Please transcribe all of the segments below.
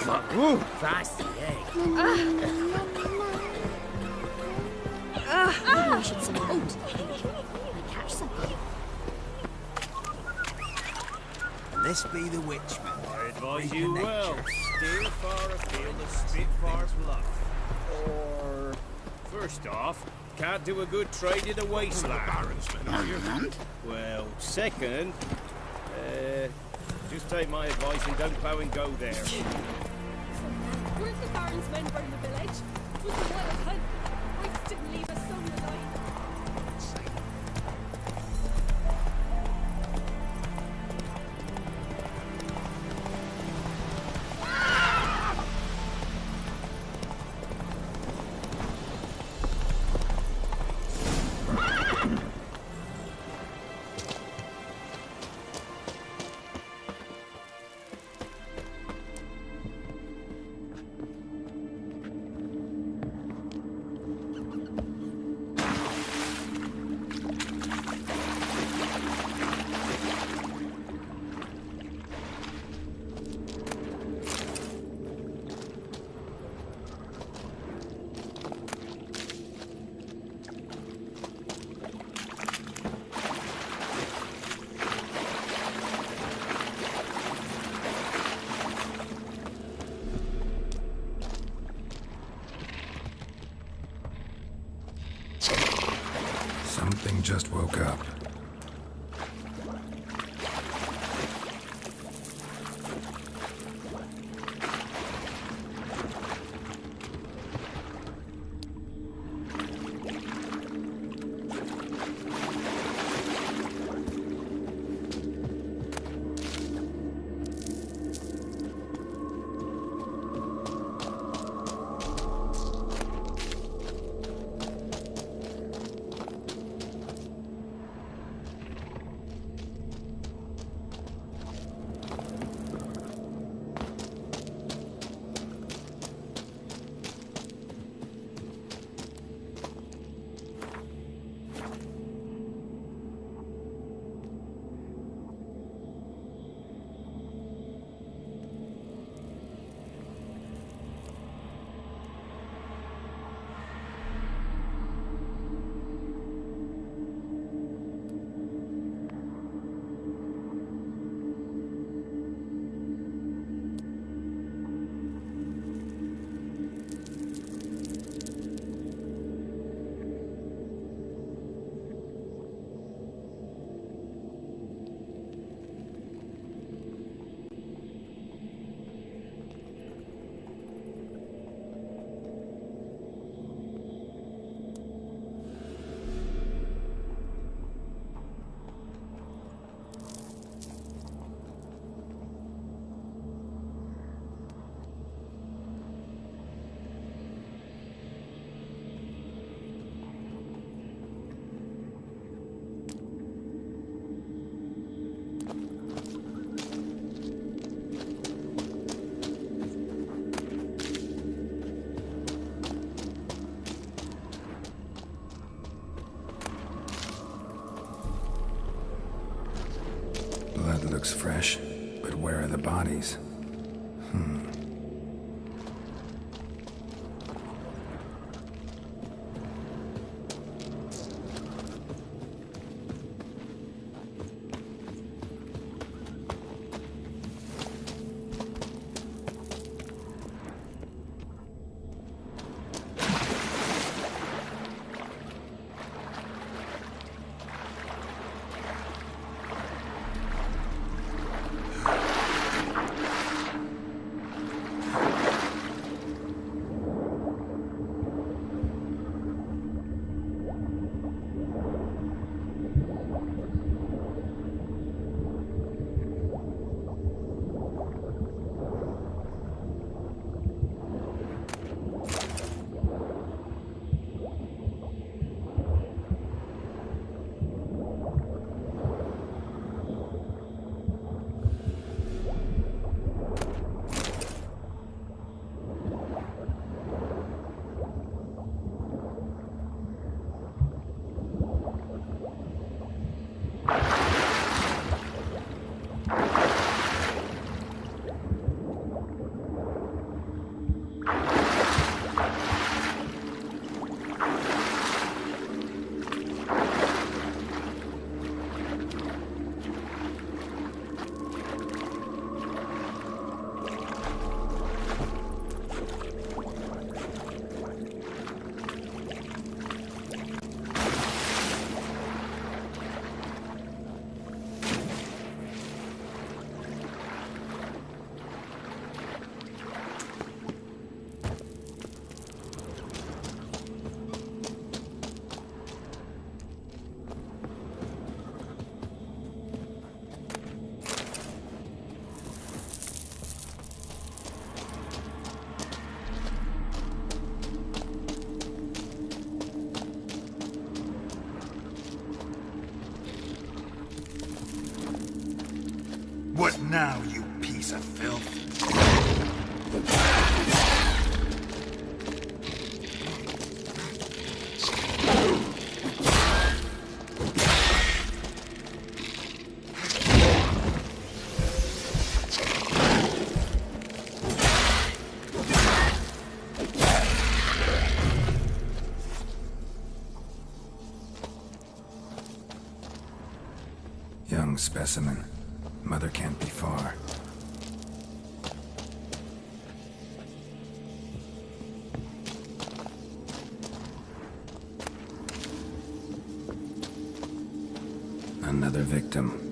fuck. Ooh. Feisty, eh? Maybe we should sit around. Might catch something. And this be the Witchman. I advise Freak you of well. nature. Steer far afield of Spitfire Bluff. Or, first off, can't do a good trade in the wasteland. Well, second, just take my advice and don't bow and go there. Weren't the Baron's men burn the village? It was a wild hunt. Wicks didn't leave a soul alive. Something just woke up. Blood looks fresh, but where are the bodies? What now, you piece of filth? Young specimen. Mother can't be far. Another victim.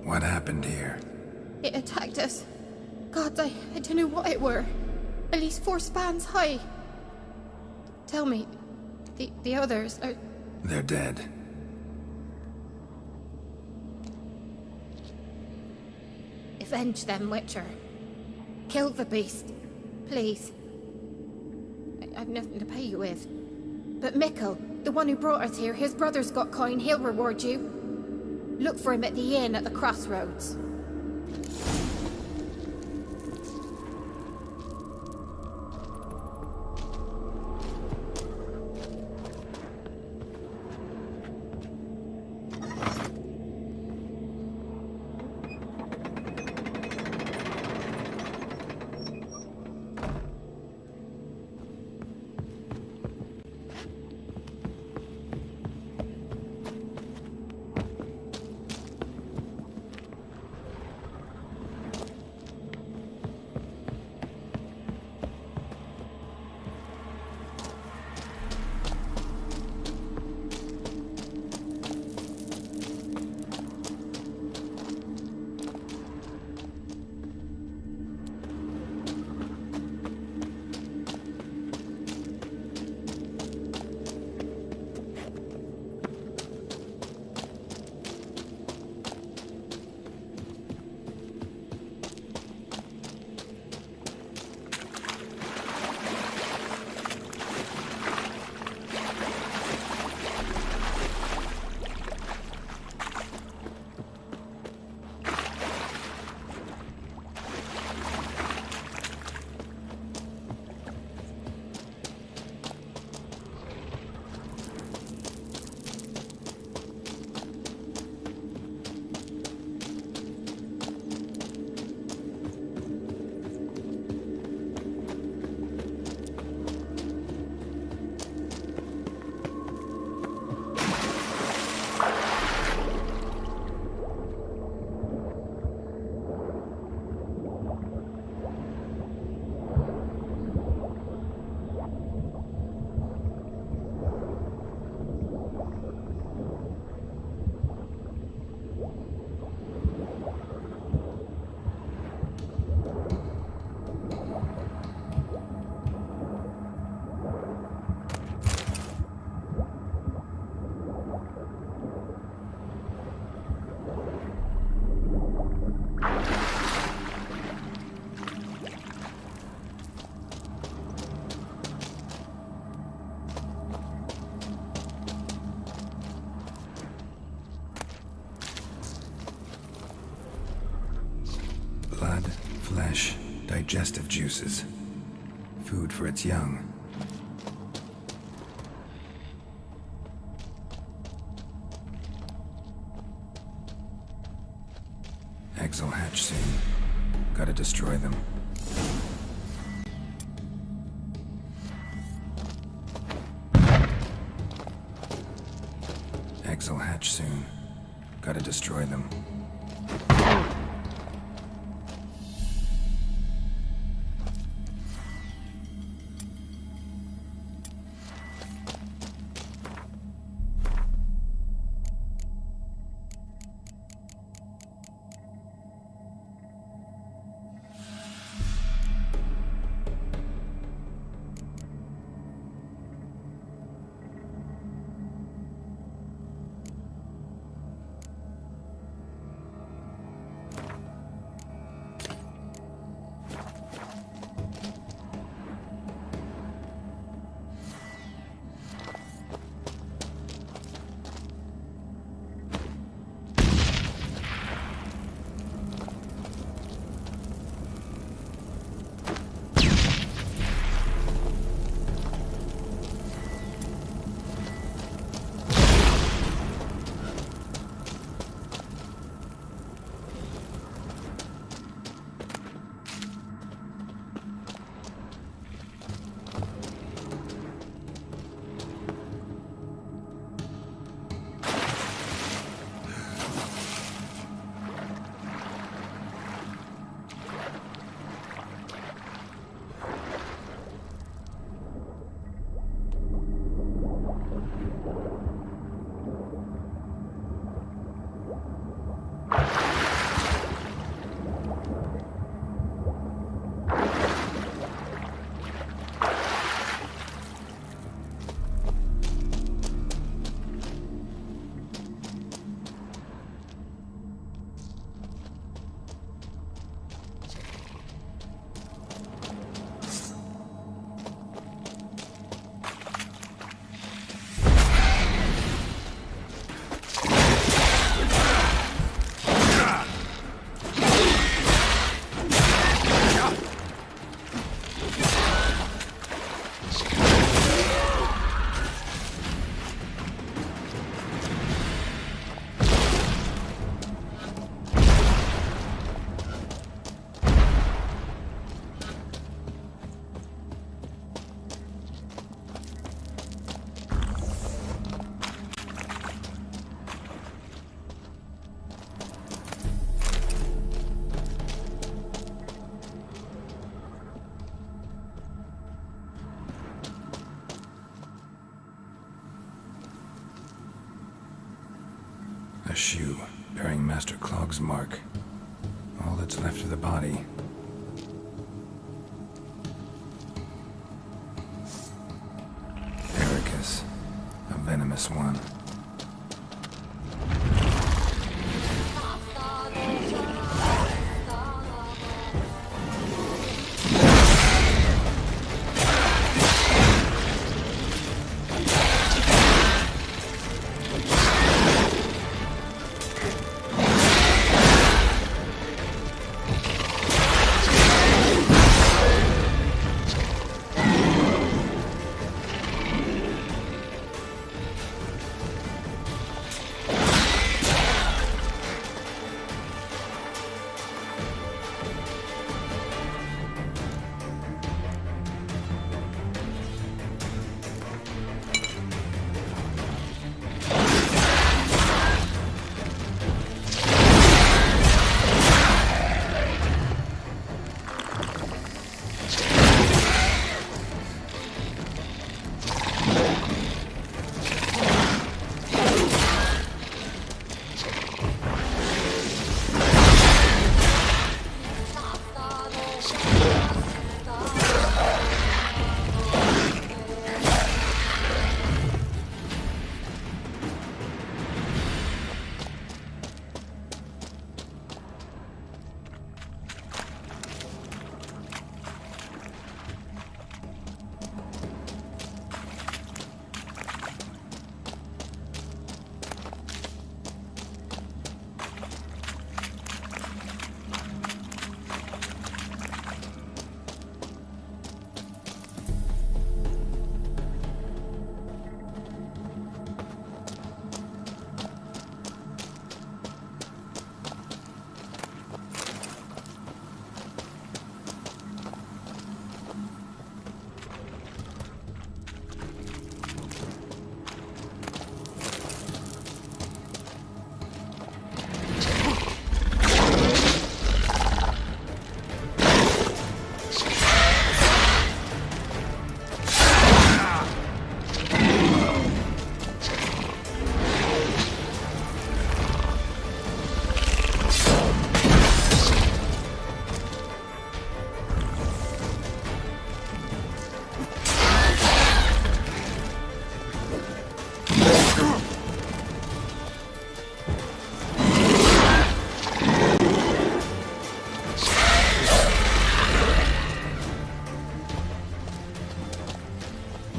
What happened here? It attacked us. God, I don't know what it were. At least 4 spans high. Tell me, the others are... They're dead. Avenge them, Witcher. Kill the beast. Please. I've nothing to pay you with. But Mikkel, the one who brought us here, his brother's got coin, he'll reward you. Look for him at the inn at the crossroads. Blood, flesh, digestive juices. Food for its young. Eggs will hatch soon. Gotta destroy them. Eggs will hatch soon. Gotta destroy them. A shoe bearing Master Clog's mark. All that's left of the body. Ericus, a venomous one.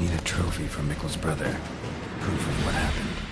Need a trophy for Mikkel's brother. Proof of what happened.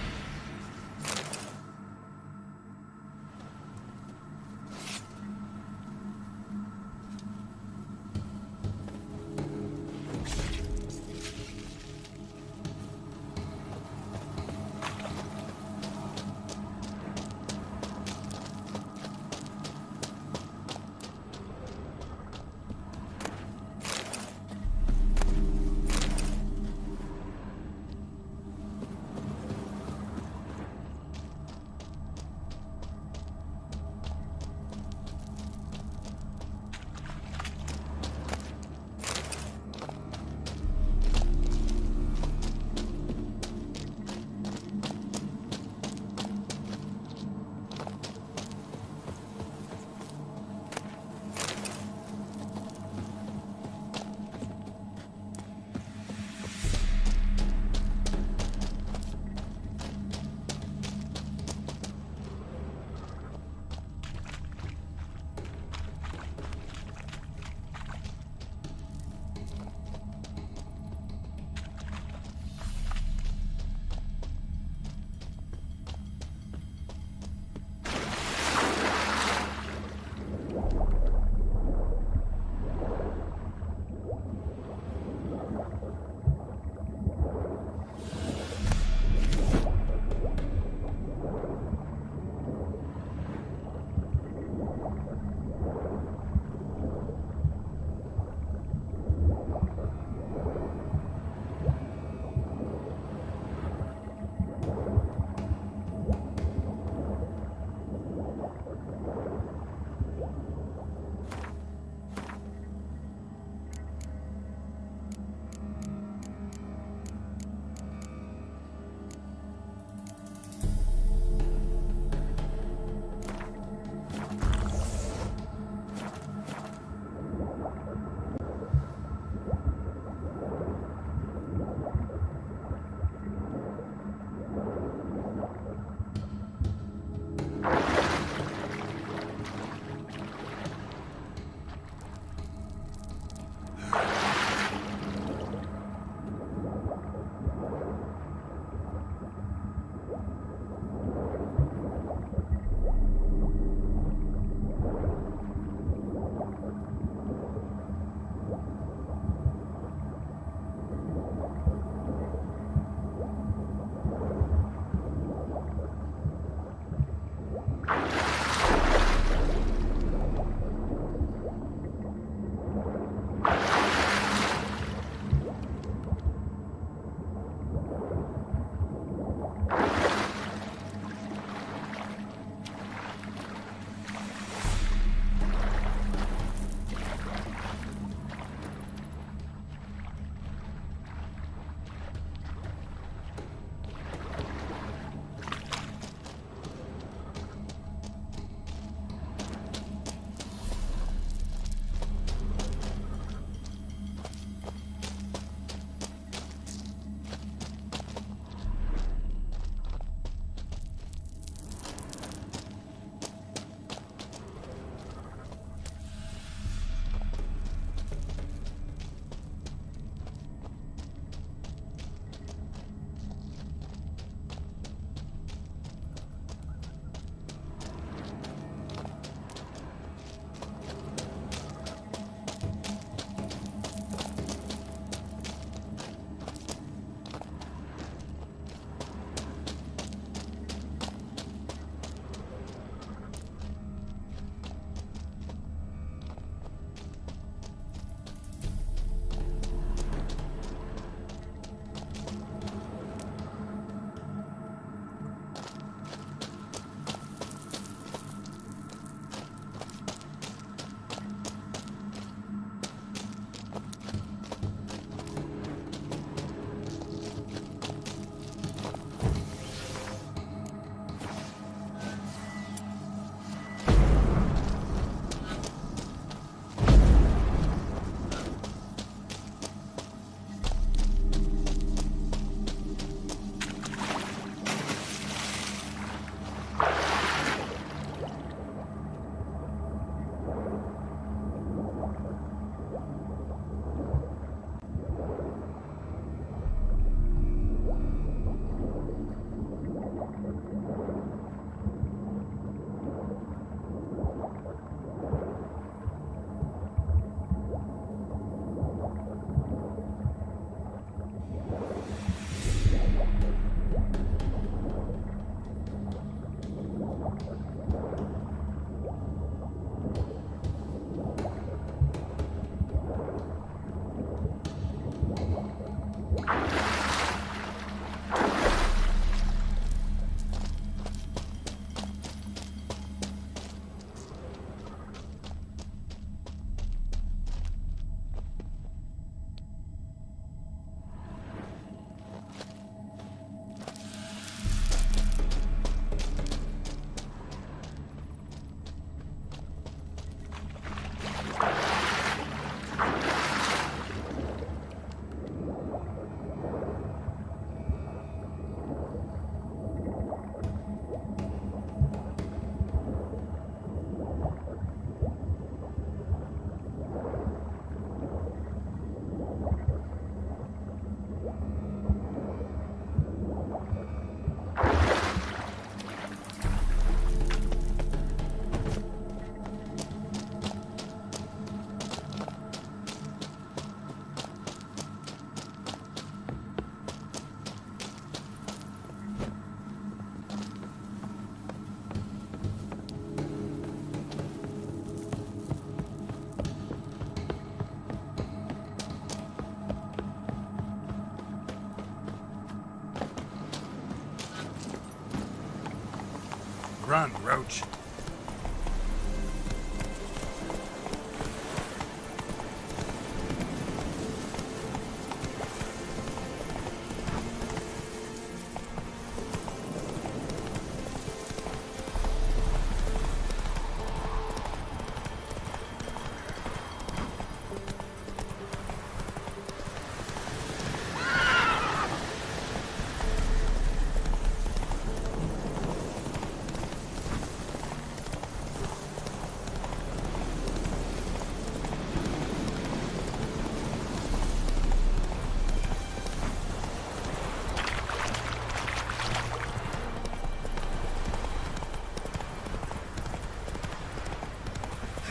Run, Roach.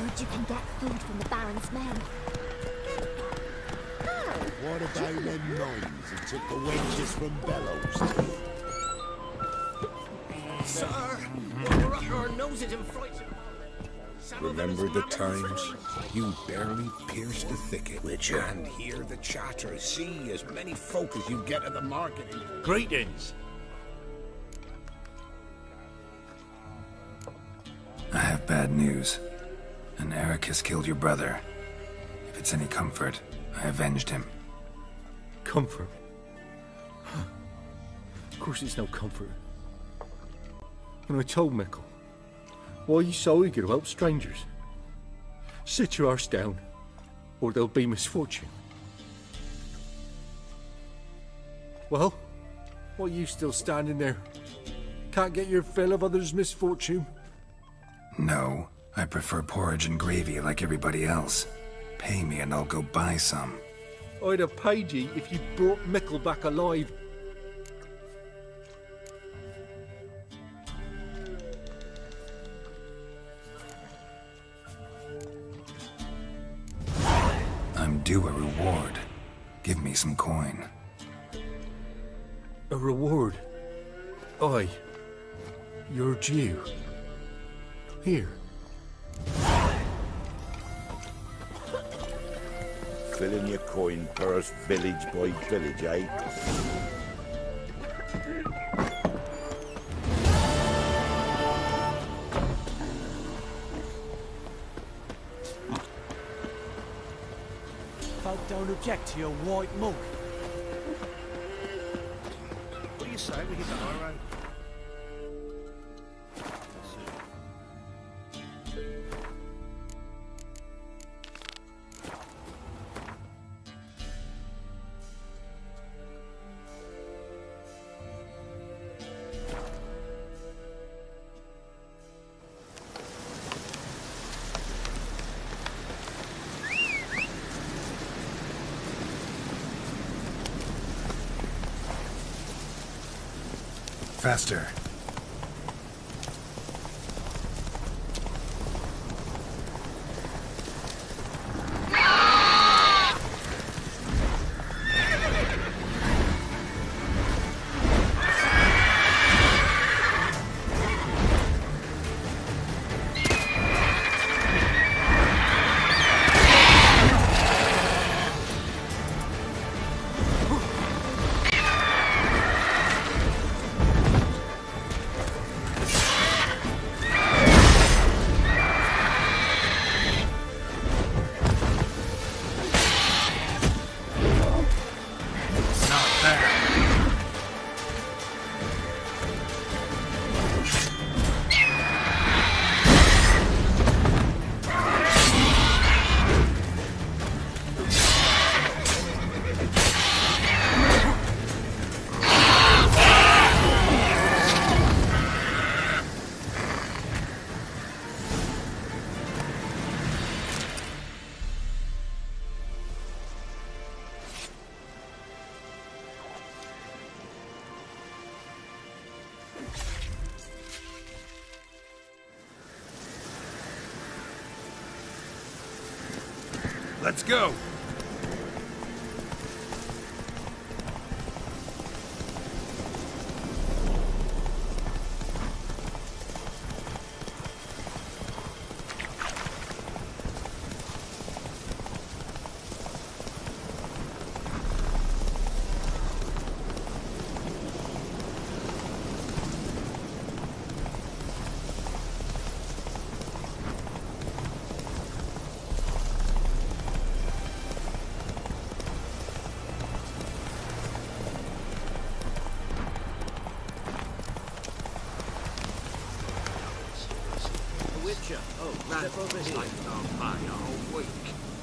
Heard you can get food from the Baron's men. What about them nuns who took the wenches from Bellows? Sir, we're up our noses in fright. Remember the times? You barely pierced the thicket. Witcher. And hear the chatter. See as many folk as you get at the market. Greetings. I have bad news. An Eric has killed your brother. If it's any comfort, I avenged him. Comfort? Of course it's no comfort. When I told Mickle, why are you so eager to help strangers? Sit your arse down, or there'll be misfortune. Well, why are you still standing there? Can't get your fill of others' misfortune? No, I prefer porridge and gravy like everybody else. Pay me and I'll go buy some. I'd have paid ye if you brought Mickle back alive. I'm due a reward. Give me some coin. A reward? Aye. You're due. Here. Filling your coin purse village by village, eh? Folk don't object to your white mug. What do you say we hit the high road? Faster. Let's go!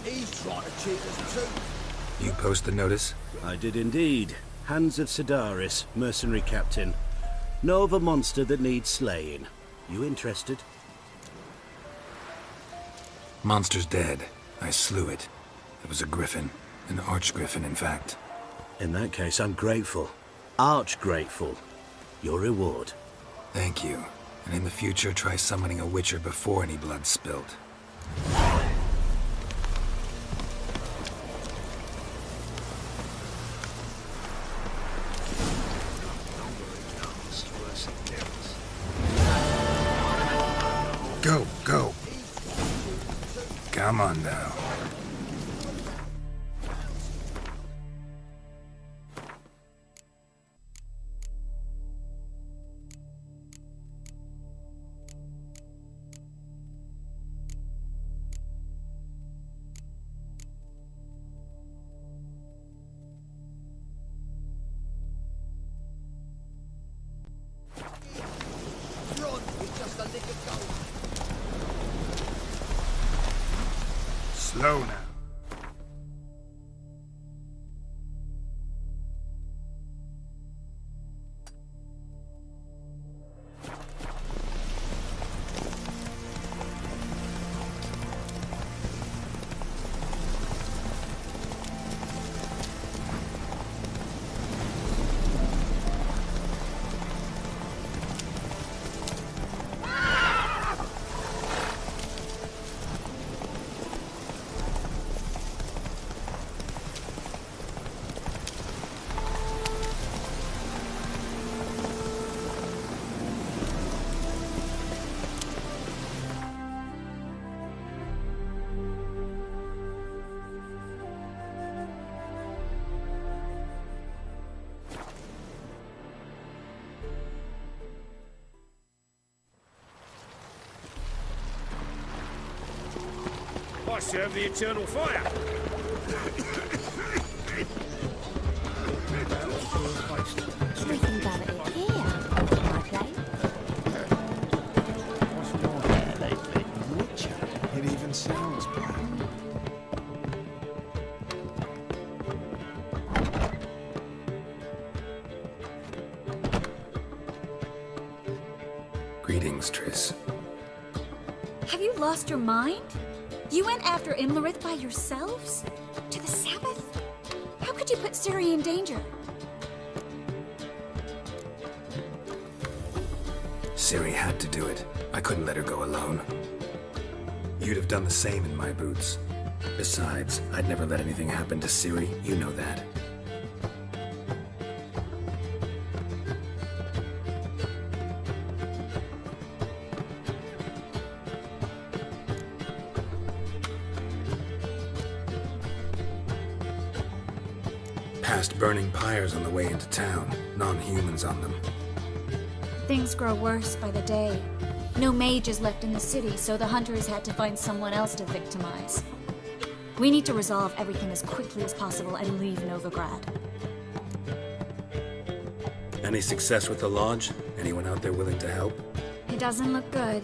He's trying to cheat us too. You post the notice? I did indeed. Hands of Sedaris, mercenary captain. Know of a monster that needs slaying. You interested? Monster's dead. I slew it. It was a griffin. An archgriffin, in fact. In that case, I'm grateful. Arch grateful. Your reward. Thank you. And in the future, try summoning a witcher before any blood's spilled. Go, go. Come on now. Run with just a lick of gold. Slow now. I serve the eternal fire. Nothing about it here, my place. What's your hair lately? Witcher. It even sounds bad. Greetings, Triss. Have you lost your mind? You went after Imlerith by yourselves? To the Sabbath? How could you put Ciri in danger? Ciri had to do it. I couldn't let her go alone. You'd have done the same in my boots. Besides, I'd never let anything happen to Ciri. You know that. Past burning pyres on the way into town. Non-humans on them. Things grow worse by the day. No mages left in the city, so the hunters had to find someone else to victimize. We need to resolve everything as quickly as possible and leave Novigrad. Any success with the lodge? Anyone out there willing to help? It doesn't look good.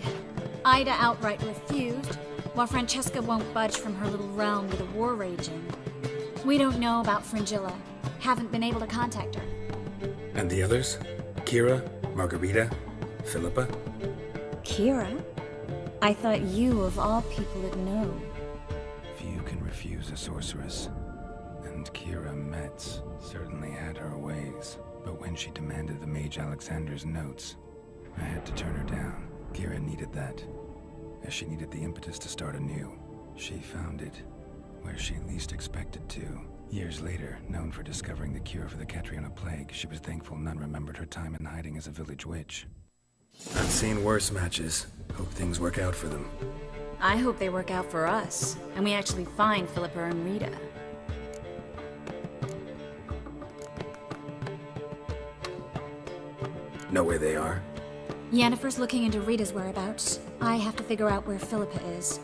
Ida outright refused, while Francesca won't budge from her little realm with a war raging. We don't know about Fringilla. Haven't been able to contact her. And the others? Kira? Margarita? Philippa? Kira? I thought you, of all people, would know. Few can refuse a sorceress. And Kira Metz certainly had her ways. But when she demanded the Mage Alexander's notes, I had to turn her down. Kira needed that, as she needed the impetus to start anew. She found it where she least expected to. Years later, known for discovering the cure for the Catriona plague, she was thankful none remembered her time in hiding as a village witch. I've seen worse matches. Hope things work out for them. I hope they work out for us, and we actually find Philippa and Rita. Know where they are? Yennefer's looking into Rita's whereabouts. I have to figure out where Philippa is.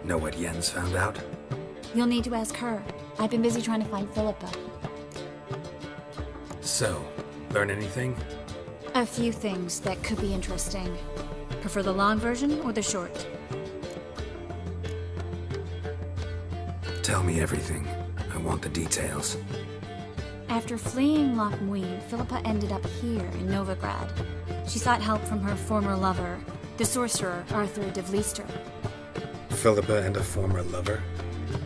Know what Yen's found out? You'll need to ask her. I've been busy trying to find Philippa. So, learn anything? A few things that could be interesting. Prefer the long version or the short? Tell me everything. I want the details. After fleeing Loch Muin, Philippa ended up here in Novigrad. She sought help from her former lover, the sorcerer Arthur de Vlister. Philippa and a former lover?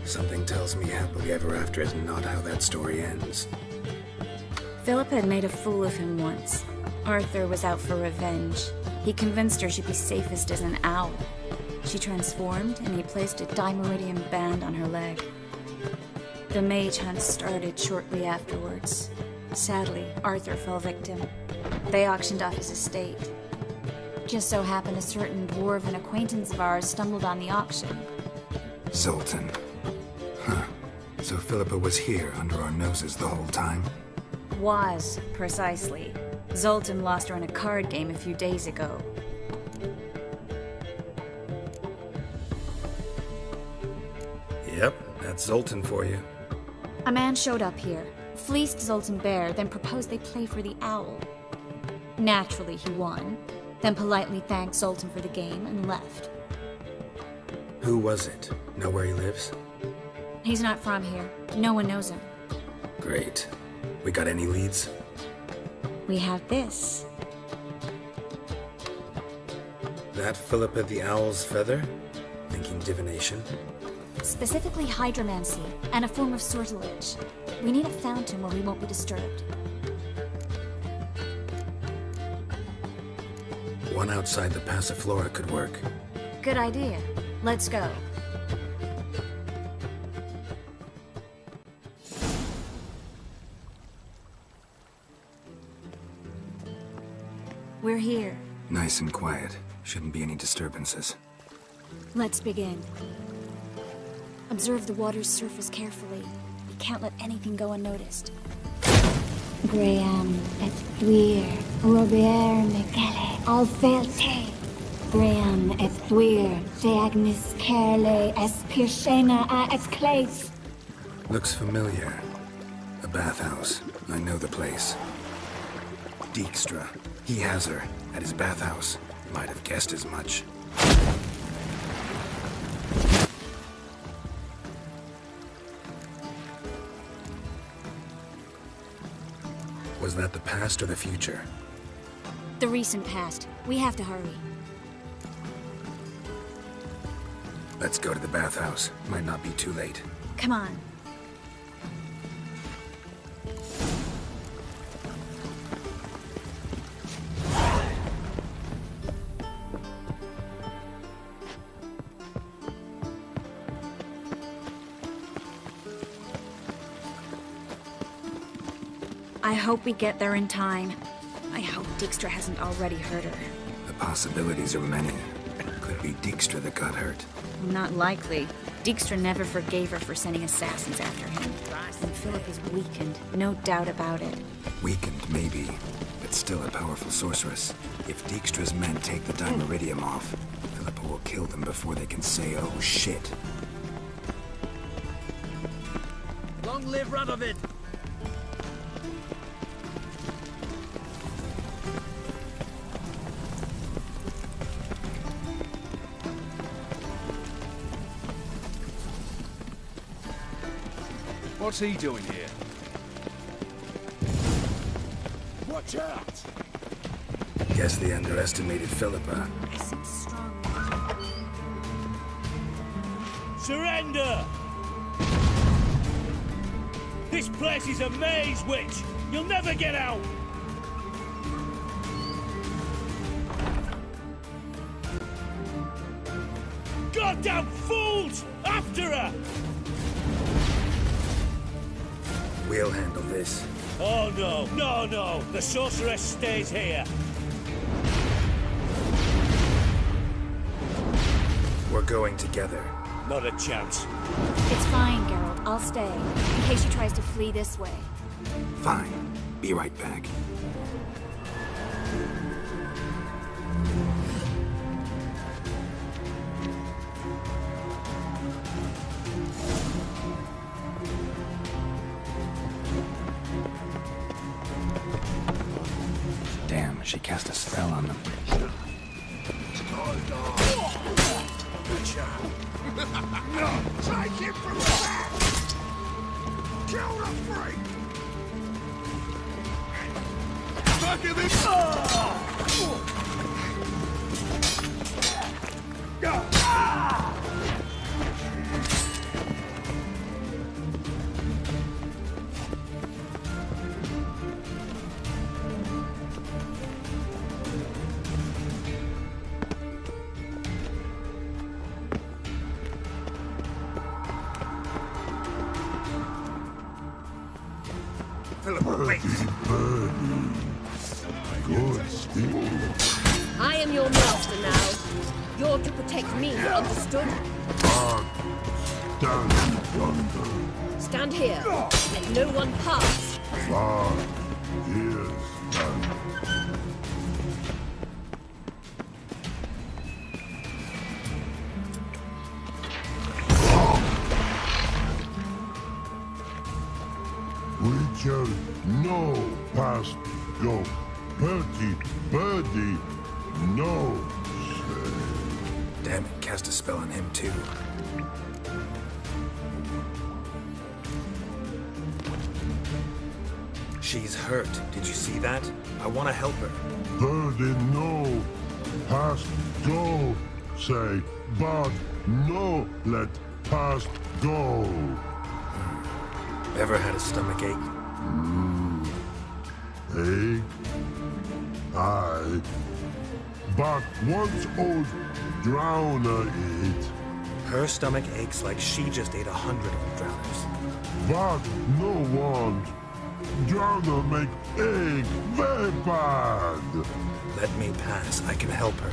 Something tells me happily ever after is not how that story ends. Philippa had made a fool of him once. Arthur was out for revenge. He convinced her she'd be safest as an owl. She transformed, and he placed a Dimeridium band on her leg. The mage hunt started shortly afterwards. Sadly, Arthur fell victim. They auctioned off his estate. Just so happened a certain dwarven acquaintance of ours stumbled on the auction. Zoltan. Huh. So Philippa was here under our noses the whole time? Was, precisely. Zoltan lost her in a card game a few days ago. Yep, that's Zoltan for you. A man showed up here, fleeced Zoltan bare, then proposed they play for the owl. Naturally, he won, then politely thanked Zoltan for the game and left. Who was it? Know where he lives? He's not from here. No one knows him. Great. We got any leads? We have this. That Philippa the Owl's feather? Thinking divination? Specifically hydromancy, and a form of sortilege. We need a fountain where we won't be disturbed. One outside the Passiflora could work. Good idea. Let's go. We're here. Nice and quiet. Shouldn't be any disturbances. Let's begin. Observe the water's surface carefully. We can't let anything go unnoticed. Graham et thuir, Robert Micele, Alfelte. Graham et thuir, Deagnis Kerle, es Pirshena a et Claes. Looks familiar. A bathhouse. I know the place. Dijkstra. He has her at his bathhouse. Might have guessed as much. Was that the past or the future? The recent past. We have to hurry. Let's go to the bathhouse. Might not be too late. Come on. I hope we get there in time. I hope Dijkstra hasn't already hurt her. The possibilities are many. Could be Dijkstra that got hurt. Not likely. Dijkstra never forgave her for sending assassins after him. And Philip is weakened, no doubt about it. Weakened, maybe, but still a powerful sorceress. If Dijkstra's men take the Dimeridium off, Philippa will kill them before they can say, oh shit. Long live Radovid! What's he doing here? Watch out! Guess they underestimated Philippa. Surrender! This place is a maze, witch! You'll never get out! goddamn fools! After her! We'll handle this. Oh no, no, no! The sorceress stays here. We're going together. Not a chance. It's fine, Geralt. I'll stay, in case she tries to flee this way. Fine. Be right back. Damn, she cast a spell on them. Take him from the back! Kill the freak! Back of him! I am your master now. You're to protect me, understood? Stand yonder. Stand here. Let no one pass. Here stand. Witcher, no past go. Birdie, birdie, no say. Damn it, cast a spell on him too. She's hurt. Did you see that? I want to help her. Birdie, no past go say, but no let past go. Ever had a stomach ache? Ache? Aye. But once old drowner eat. Her stomach aches like she just ate 100 of drowners. But no want. Drowner make ache very bad. Let me pass. I can help her.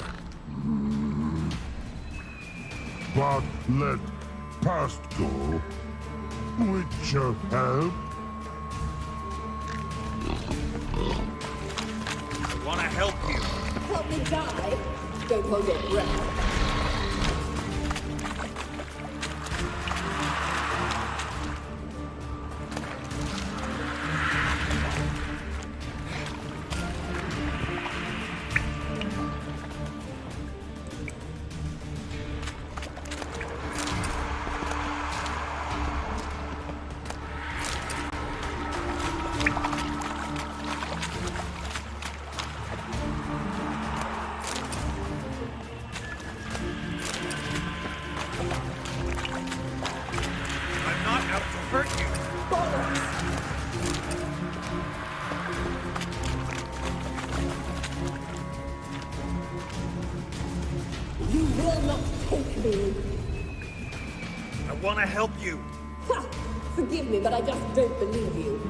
But let past go. Witcher help. I want to help you. Help me die. Don't hold your breath. You will not take me. I want to help you. Ha! Forgive me, but I just don't believe you.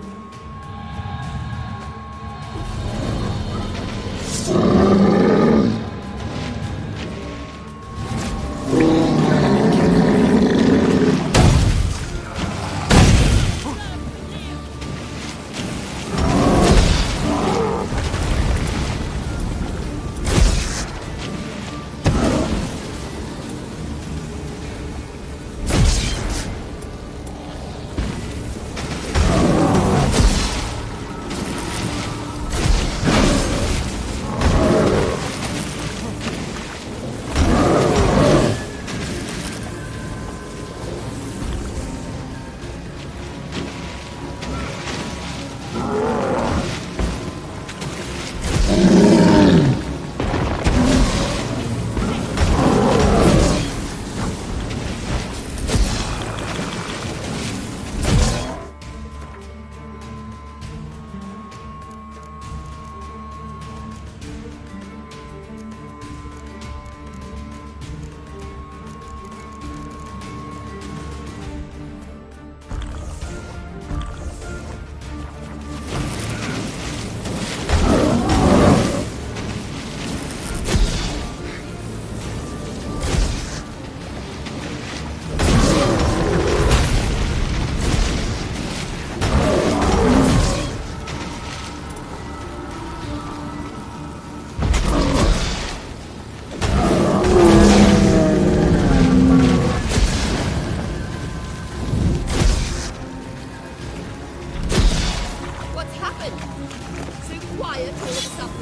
happened? So quiet all of a sudden.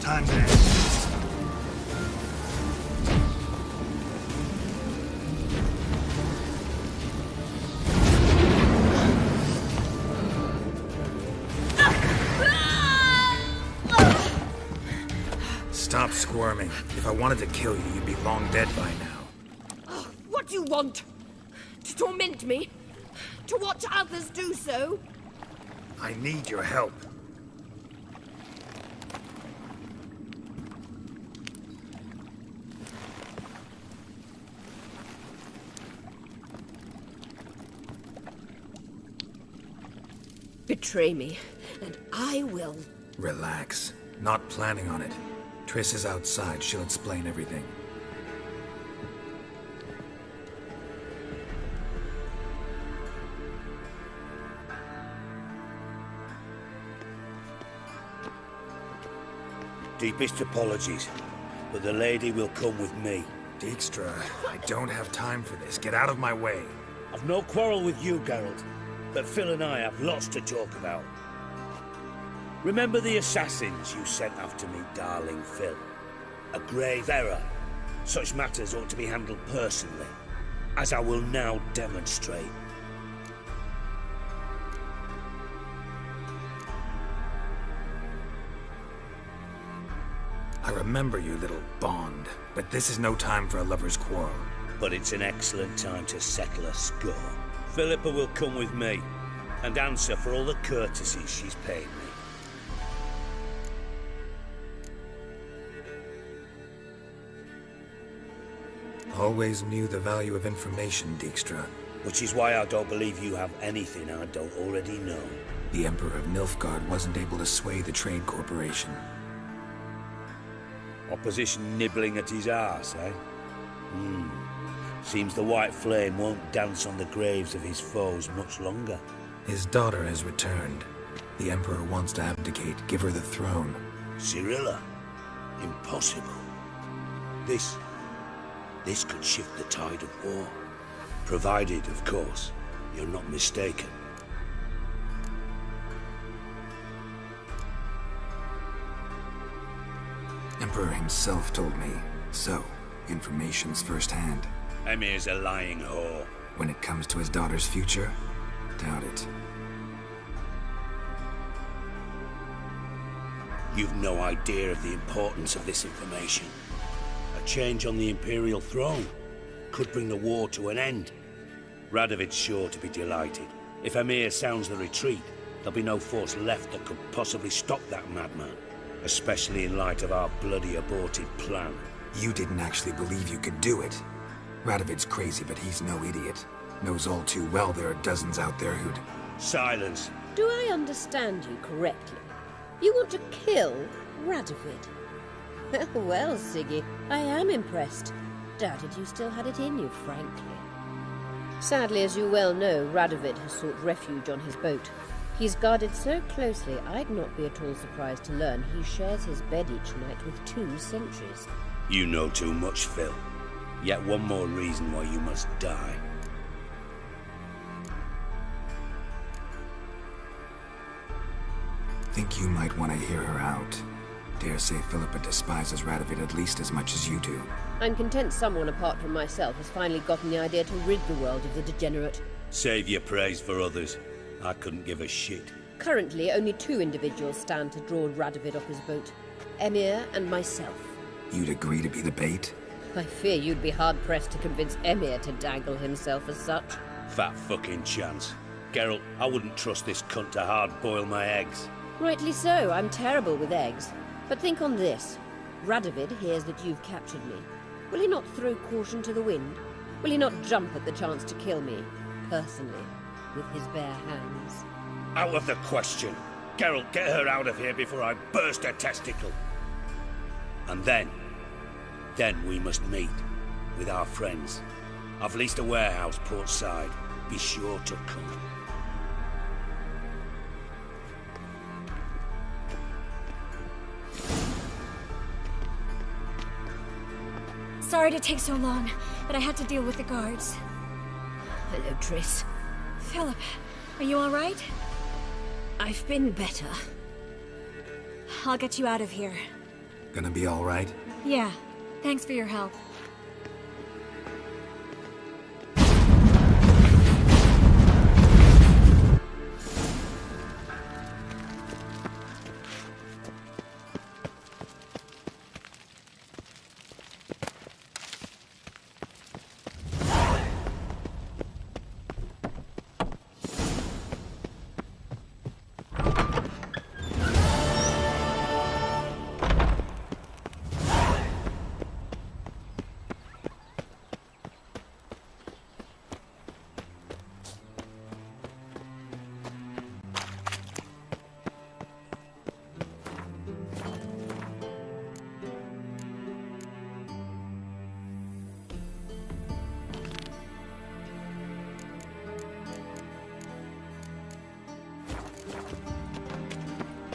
Time's end. Stop squirming. If I wanted to kill you, you'd be long dead by now. Oh, what do you want? To torment me? To watch others do so? I need your help. Betray me, and I will. Relax. Not planning on it. Triss is outside. She'll explain everything. Deepest apologies, but the lady will come with me. Dijkstra, I don't have time for this. Get out of my way. I've no quarrel with you, Geralt, but Phil and I have lots to talk about. Remember the assassins you sent after me, darling Phil? A grave error. Such matters ought to be handled personally, as I will now demonstrate. I remember you, little Bond, but this is no time for a lover's quarrel. But it's an excellent time to settle a score. Philippa will come with me, and answer for all the courtesies she's paid me. Always knew the value of information, Dijkstra. Which is why I don't believe you have anything I don't already know. The Emperor of Nilfgaard wasn't able to sway the Trade Corporation. Opposition nibbling at his arse, eh? Seems the White Flame won't dance on the graves of his foes much longer. His daughter has returned. The Emperor wants to abdicate, give her the throne. Cirilla? Impossible. This could shift the tide of war. Provided, of course, you're not mistaken. Emperor himself told me. So, information's firsthand. Emir's a lying whore. When it comes to his daughter's future, doubt it. You've no idea of the importance of this information. A change on the Imperial throne could bring the war to an end. Radovid's sure to be delighted. If Emir sounds the retreat, there'll be no force left that could possibly stop that madman. Especially in light of our bloody aborted plan. You didn't actually believe you could do it. Radovid's crazy, but he's no idiot. Knows all too well there are dozens out there who'd... Silence. Do I understand you correctly? You want to kill Radovid? Well, Siggy, I am impressed. Doubted you still had it in you, frankly. Sadly, as you well know, Radovid has sought refuge on his boat. He's guarded so closely, I'd not be at all surprised to learn he shares his bed each night with 2 sentries. You know too much, Phil. Yet one more reason why you must die. Think you might want to hear her out. Dare say Philippa despises Radovid at least as much as you do. I'm content someone apart from myself has finally gotten the idea to rid the world of the degenerate. Save your praise for others. I couldn't give a shit. Currently, only 2 individuals stand to draw Radovid off his boat. Emir and myself. You'd agree to be the bait? I fear you'd be hard-pressed to convince Emir to dangle himself as such. Fat fucking chance. Geralt, I wouldn't trust this cunt to hard-boil my eggs. Rightly so, I'm terrible with eggs. But think on this. Radovid hears that you've captured me. Will he not throw caution to the wind? Will he not jump at the chance to kill me, personally, with his bare hands? Out of the question. Geralt, get her out of here before I burst her testicle. And then, Then we must meet with our friends. I've leased a warehouse port side. Be sure to come. Sorry to take so long, but I had to deal with the guards. Hello, Triss. Philip, are you all right? I've been better. I'll get you out of here. Gonna be all right? Yeah, thanks for your help.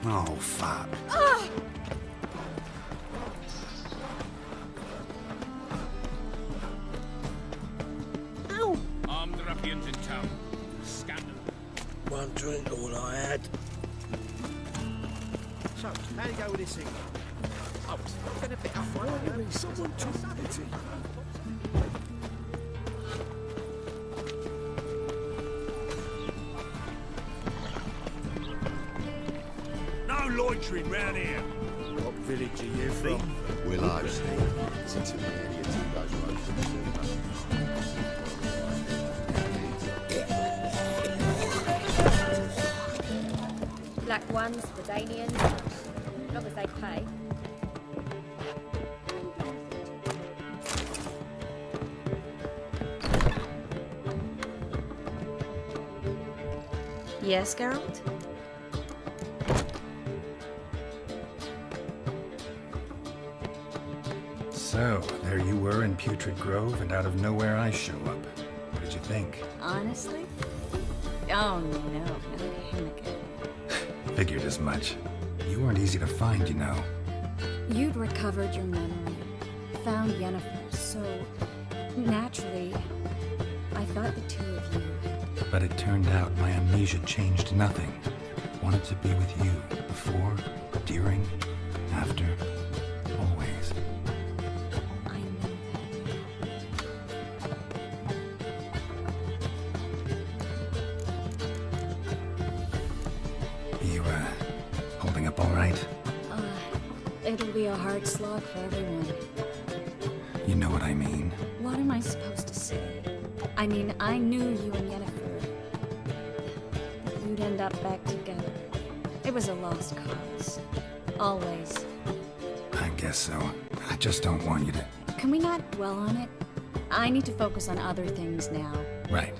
Oh, fuck. Ow! Armed ruffians in town. Scandal. One drink, all I had. So, how do you go with this thing? Oh, it's not going to be up one. Someone took pity. No loitering round here. What village are you from? Willow. Since the idiot who goes Black ones, Redanians, as long as they pay. Yes, Geralt? So, there you were in Putrid Grove, and out of nowhere I show up. What did you think? Honestly? Oh, no, not him again. Figured as much. You weren't easy to find, you know. You'd recovered your memory, found Yennefer, so naturally, I thought the two of you. But it turned out my amnesia changed nothing. Wanted to be with you, before, during, after, always. I know that. You, holding up all right? It'll be a hard slog for everyone. You know what I mean. What am I supposed to say? I mean, I knew you and Yennefer. You'd end up back together. It was a lost cause. Always. I guess so. I just don't want you to... Can we not dwell on it? I need to focus on other things now. Right.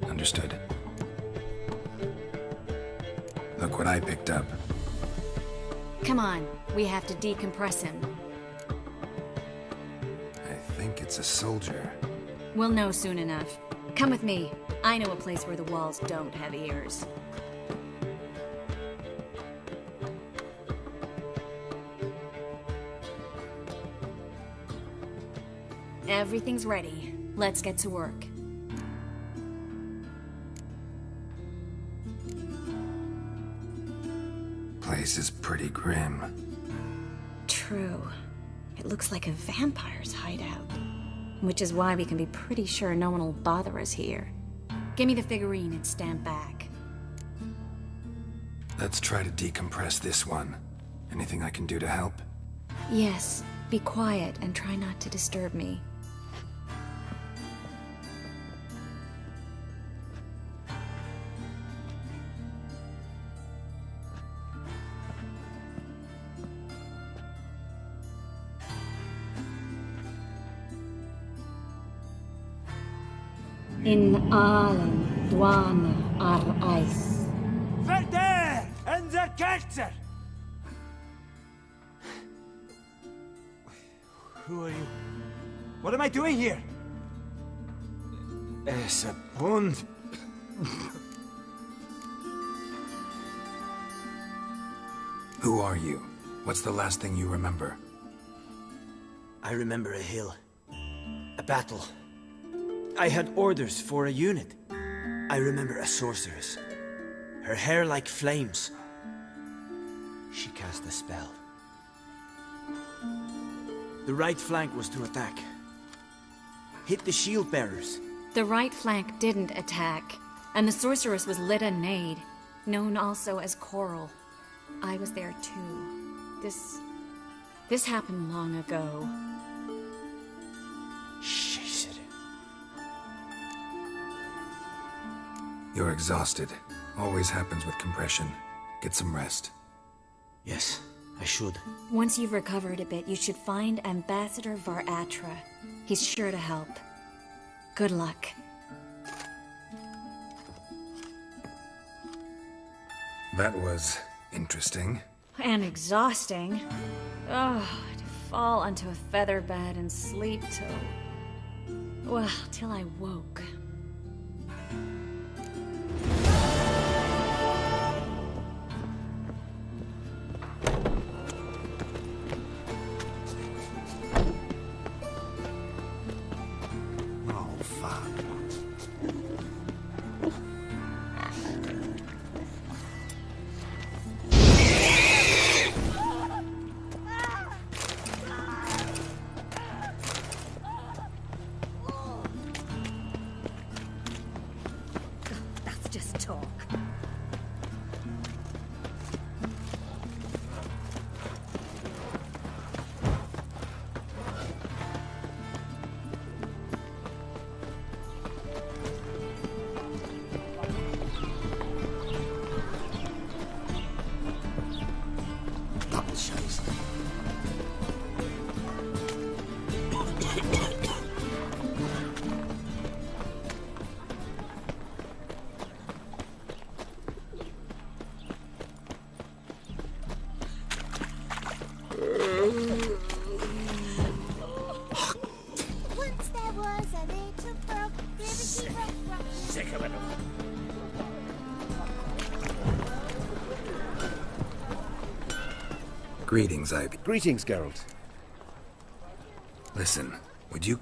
Understood. Look what I picked up. Come on, we have to decompress him. I think it's a soldier. We'll know soon enough. Come with me. I know a place where the walls don't have ears. Everything's ready. Let's get to work. Place is pretty grim. True. It looks like a vampire's hideout. Which is why we can be pretty sure no one will bother us here. Give me the figurine and stand back. Let's try to decompress this one. Anything I can do to help? Yes, be quiet and try not to disturb me. In Allen, Dwana, Ar-Eis. Verder and the Kerzer! Who are you? What am I doing here? Es a Bond. Who are you? What's the last thing you remember? I remember a hill. A battle. I had orders for a unit. I remember a sorceress. Her hair like flames. She cast a spell. The right flank was to attack. Hit the shield bearers. The right flank didn't attack, and the sorceress was Lyda Nade, known also as Coral. I was there too. This happened long ago. You're exhausted. Always happens with compression. Get some rest. Yes, I should. Once you've recovered a bit, you should find Ambassador Var-Atra. He's sure to help. Good luck. That was interesting. And exhausting. Oh, to fall onto a feather bed and sleep till I woke. Greetings, Ivy. Greetings, Geralt. Listen, would you...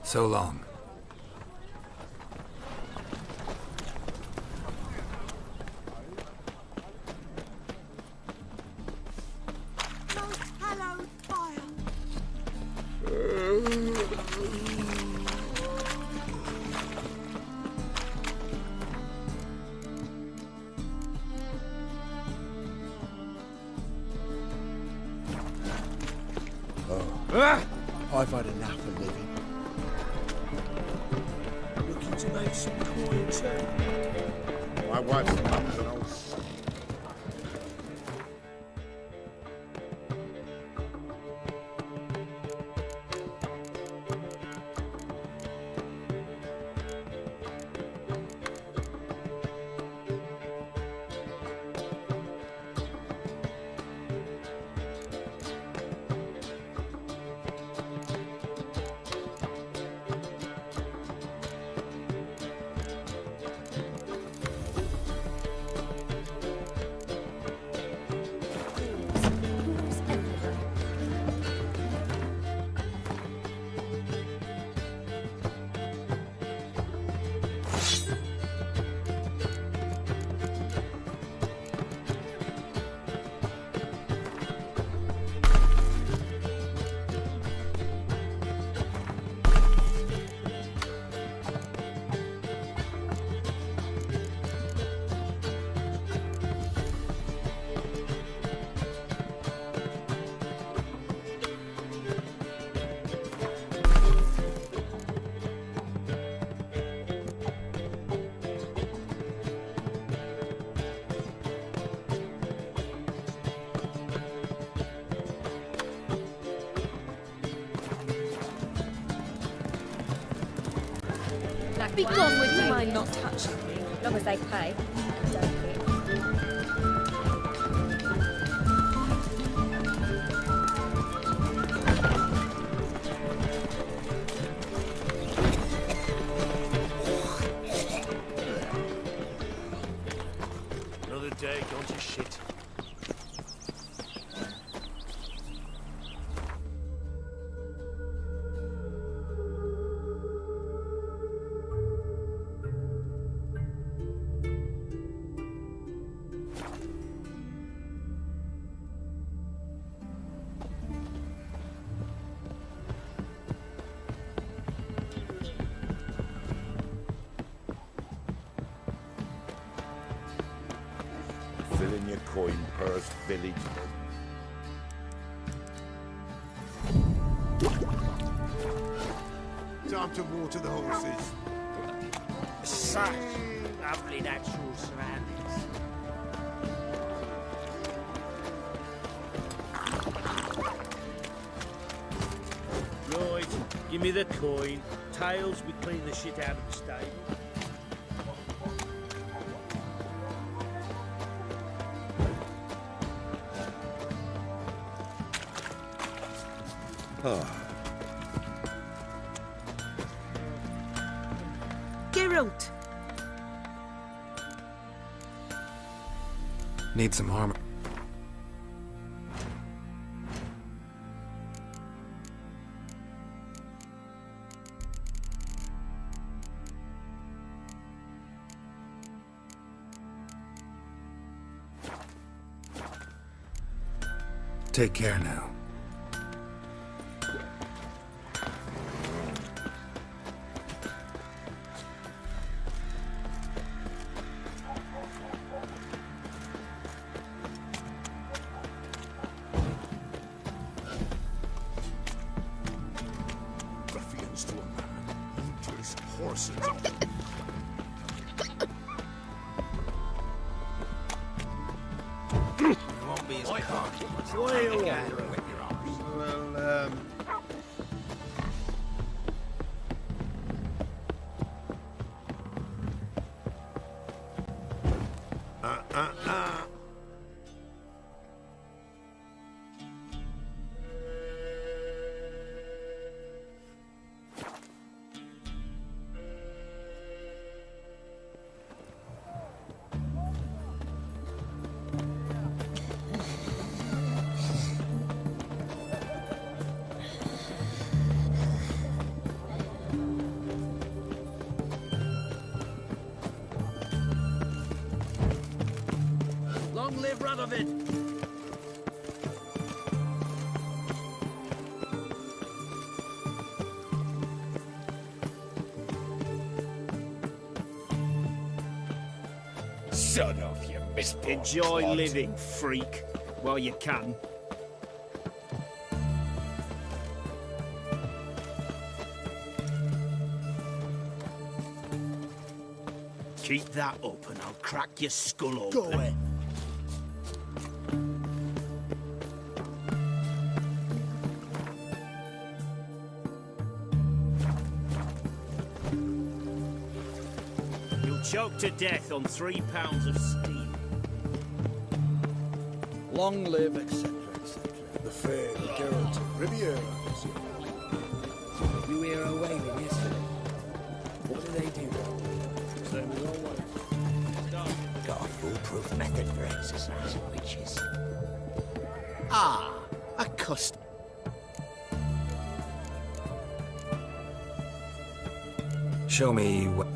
So long. Most I've had enough of living. Looking to make some coin, sir? My wife's mum's an old... Be gone with you. Mind not touching me. As long as they pay. Don't care. Another day gone to shit. Fill in your coin purse, village. Time to water the horses. Such lovely natural surroundings. Right, give me the coin. Tails, we clean the shit out of the stable. Geralt! Need some armor. Take care now. Ruffians to a man. Useless horses. You won't be as cocky. Well, Long live Radovid! Son of you, misborn Enjoy clod. living, freak, while you can. Keep that up and I'll crack your skull open. Go away. You'll choke to death on 3 pounds of steam. Long live, etc., etc. The fair, the Geralt, Riviera. You hear her waving yesterday. What do they do? Same as always. Got a foolproof method for exercising witches. Ah, a custom. Show me what...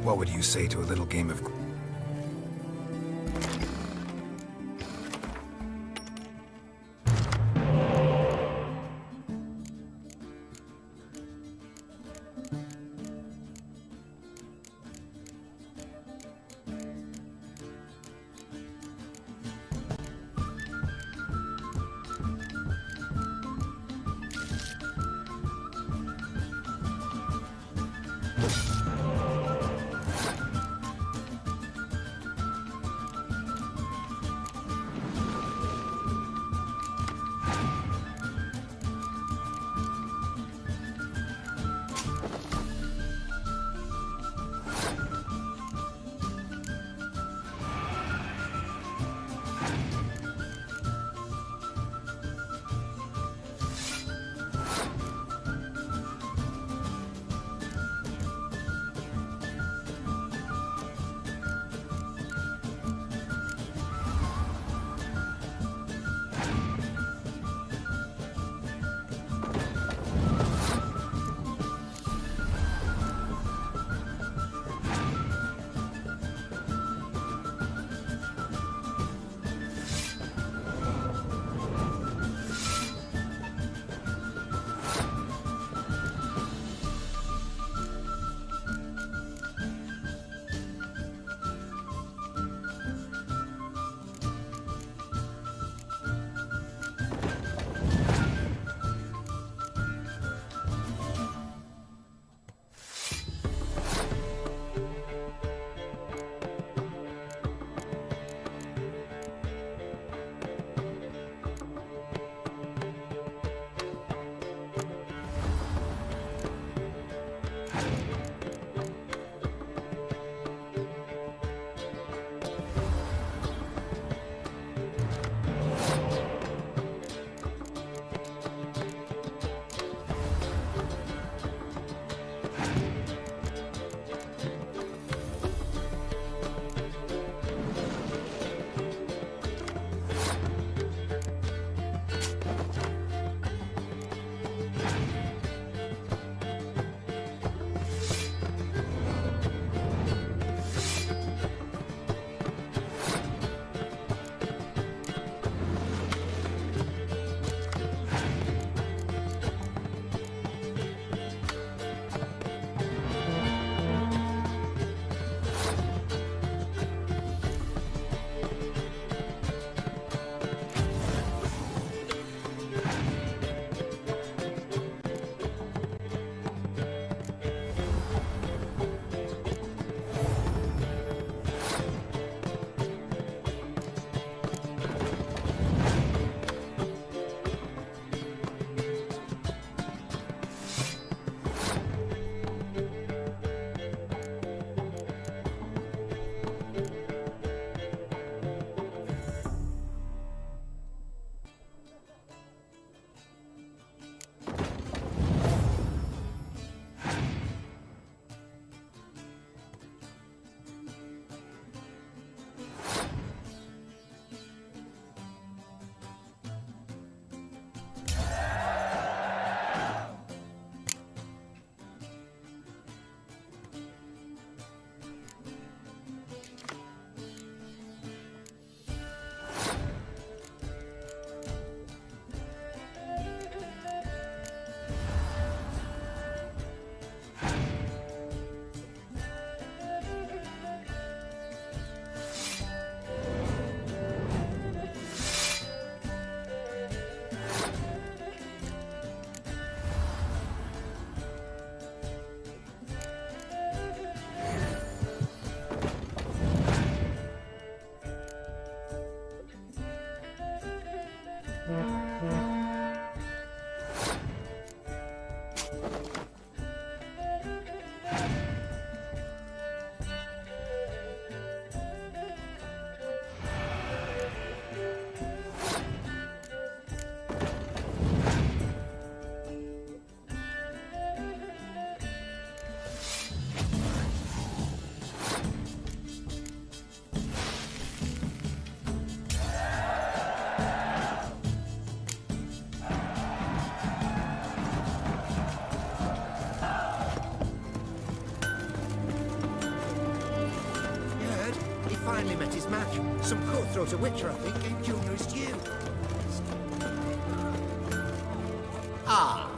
What would you say to a little game of... finally met his match. Some cutthroat, a witcher, I think, came junior as you. Ah.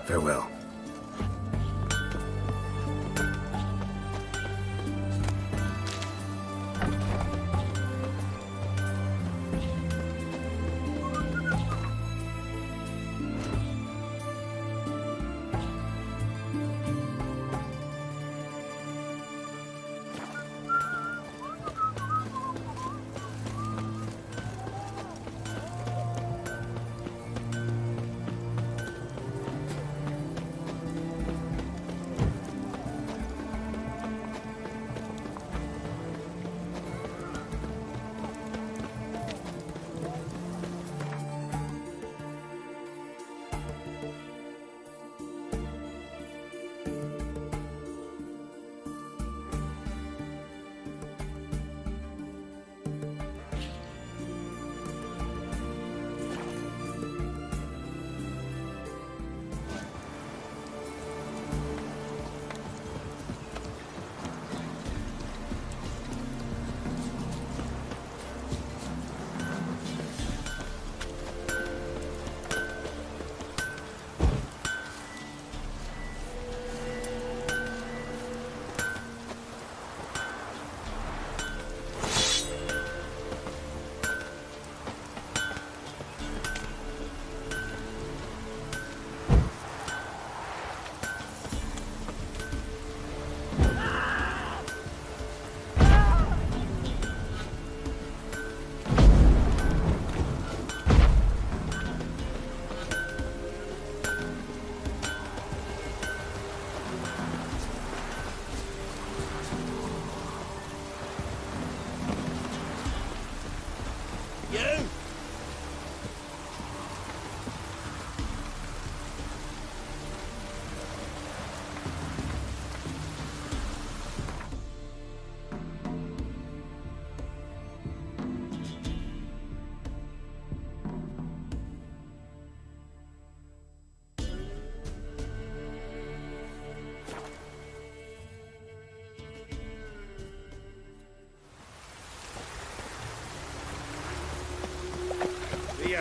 Farewell.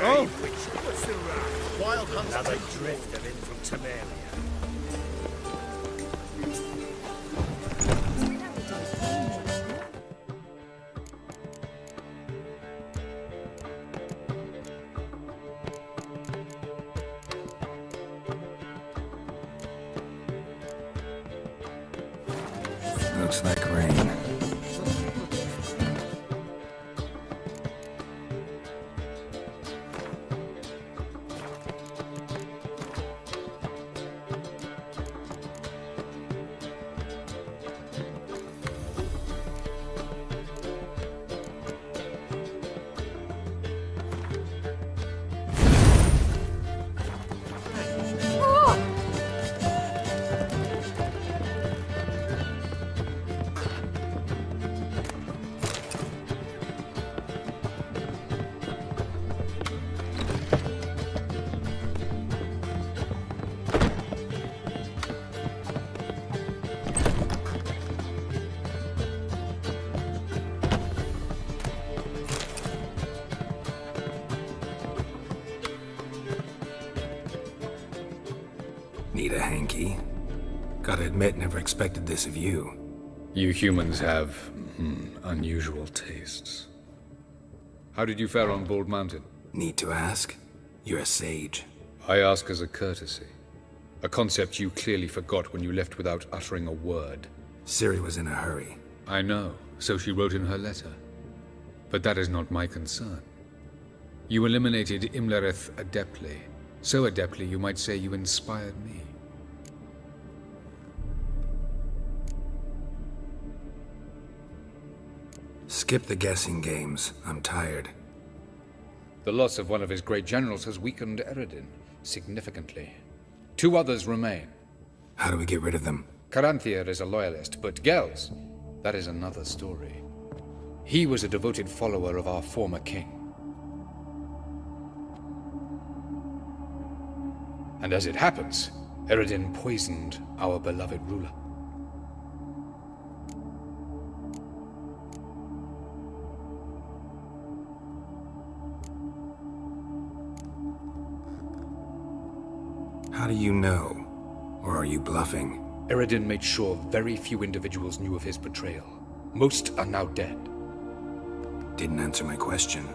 Oh! What's the rush? Wild hunts. Another drift of in from Temeria. Looks like rain. Need a hanky? Gotta admit, never expected this of you. You humans have, unusual tastes. How did you fare on Bald Mountain? Need to ask? You're a sage. I ask as a courtesy. A concept you clearly forgot when you left without uttering a word. Ciri was in a hurry. I know, so she wrote in her letter. But that is not my concern. You eliminated Imlerith adeptly. So adeptly, you might say you inspired me. Skip the guessing games. I'm tired. The loss of one of his great generals has weakened Eredin. significantly. 2 others remain. How do we get rid of them? Caranthier is a loyalist, but Gels, that is another story. He was a devoted follower of our former king. And as it happens, Eredin poisoned our beloved ruler. How do you know? Or are you bluffing? Eredin made sure very few individuals knew of his betrayal. Most are now dead. Didn't answer my question.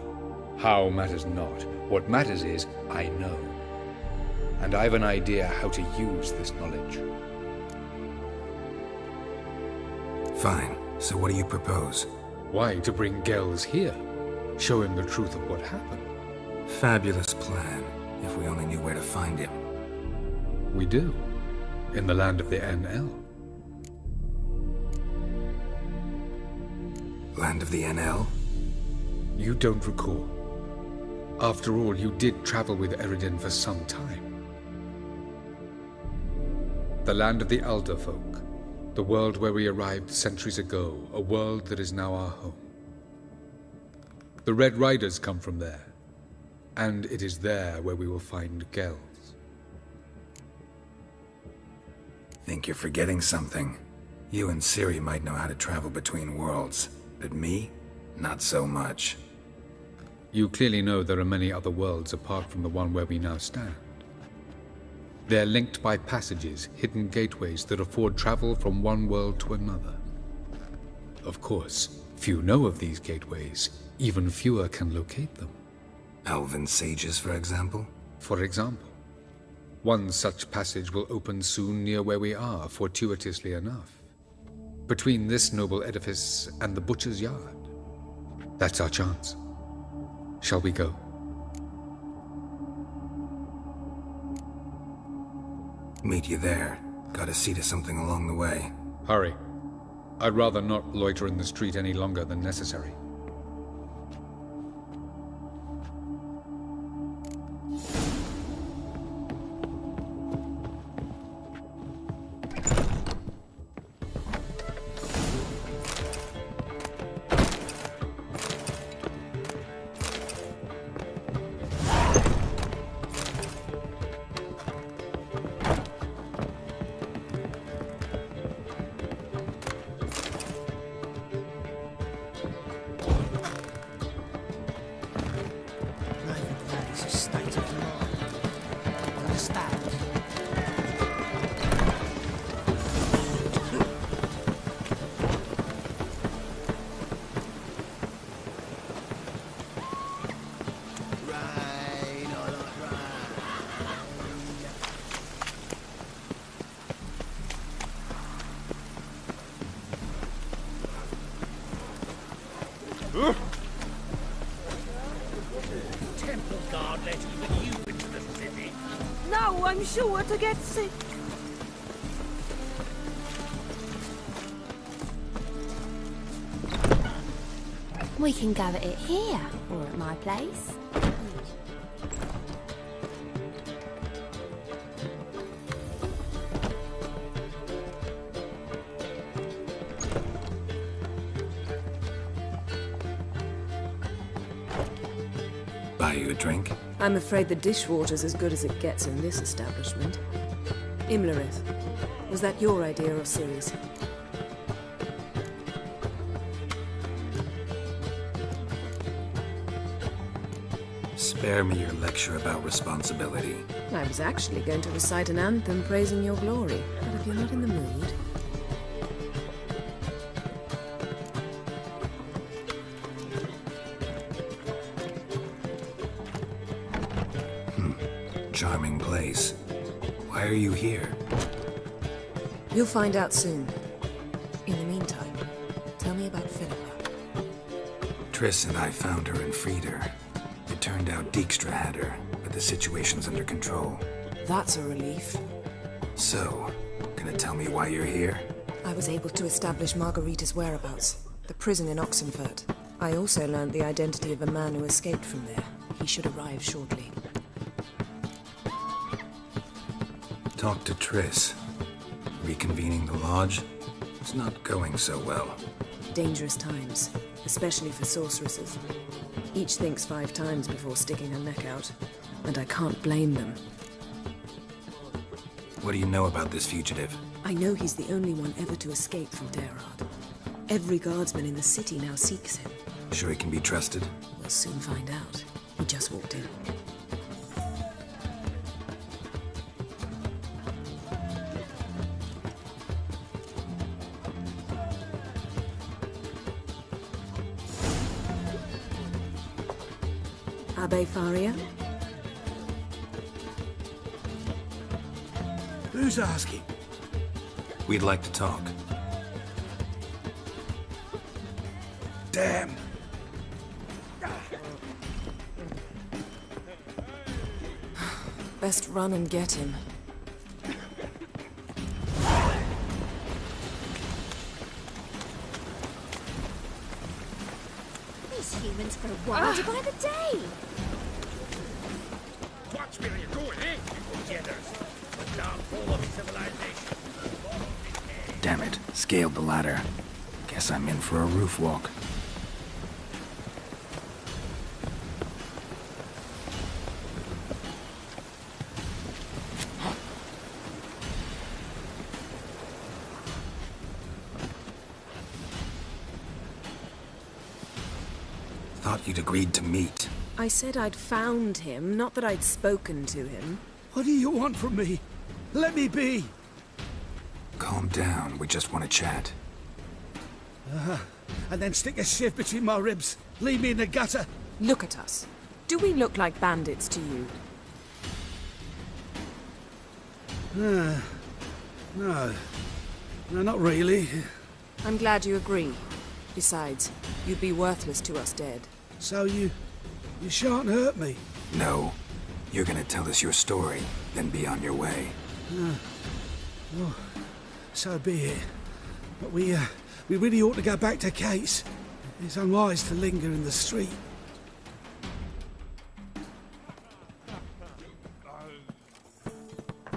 How matters not. What matters is, I know. And I have an idea how to use this knowledge. Fine. So what do you propose? Why, to bring Gels here. Show him the truth of what happened. Fabulous plan, if we only knew where to find him. We do. In the land of the NL. Land of the NL? You don't recall. After all, you did travel with Eredin for some time. The land of the Elder Folk. The world where we arrived centuries ago. A world that is now our home. The Red Riders come from there. And it is there where we will find Gels. Think you're forgetting something. You and Ciri might know how to travel between worlds, but me? Not so much. You clearly know there are many other worlds apart from the one where we now stand. They're linked by passages, hidden gateways that afford travel from one world to another. Of course, few know of these gateways. Even fewer can locate them. Elven sages, for example? For example. One such passage will open soon near where we are, fortuitously enough. Between this noble edifice and the butcher's yard. That's our chance. Shall we go? Meet you there. Gotta see to something along the way. Hurry. I'd rather not loiter in the street any longer than necessary. Temple guard let even you into the city. Now I'm sure to get sick. We can go at it here, or at my place. Buy you a drink? I'm afraid the dishwater's as good as it gets in this establishment. Imlerith, was that your idea or Ciri's? Spare me your lecture about responsibility. I was actually going to recite an anthem praising your glory, but if you're not in the mood... Charming place. Why are you here? You'll find out soon. In the meantime, tell me about Philippa. Triss and I found her and freed her. It turned out Dijkstra had her, but the situation's under control. That's a relief. So, gonna tell me why you're here? I was able to establish Margarita's whereabouts, the prison in Oxenfurt. I also learned the identity of a man who escaped from there. He should arrive shortly. talked to Triss. Reconvening the lodge? It's not going so well. Dangerous times, especially for sorceresses. Each thinks 5 times before sticking her neck out, and I can't blame them. What do you know about this fugitive? I know he's the only one ever to escape from Daerad. Every guardsman in the city now seeks him. Sure he can be trusted? We'll soon find out. He just walked in. Abbe Faria? Who's asking? We'd like to talk. Damn! Best run and get him. These humans grow wilder by the day. Watch where you're going, eh? You jitters. The downfall of civilization. Damn it, scaled the ladder. Guess I'm in for a roof walk. Thought you'd agreed to meet. I said I'd found him, not that I'd spoken to him. What do you want from me? Let me be! Calm down, we just want to chat. And then stick a shiv between my ribs. Leave me in the gutter. Look at us. Do we look like bandits to you? No. No, not really. I'm glad you agree. Besides, you'd be worthless to us dead. So you shan't hurt me? No. You're gonna tell us your story, then be on your way. Oh, so be it. But we really ought to go back to Kate's. It's unwise to linger in the street.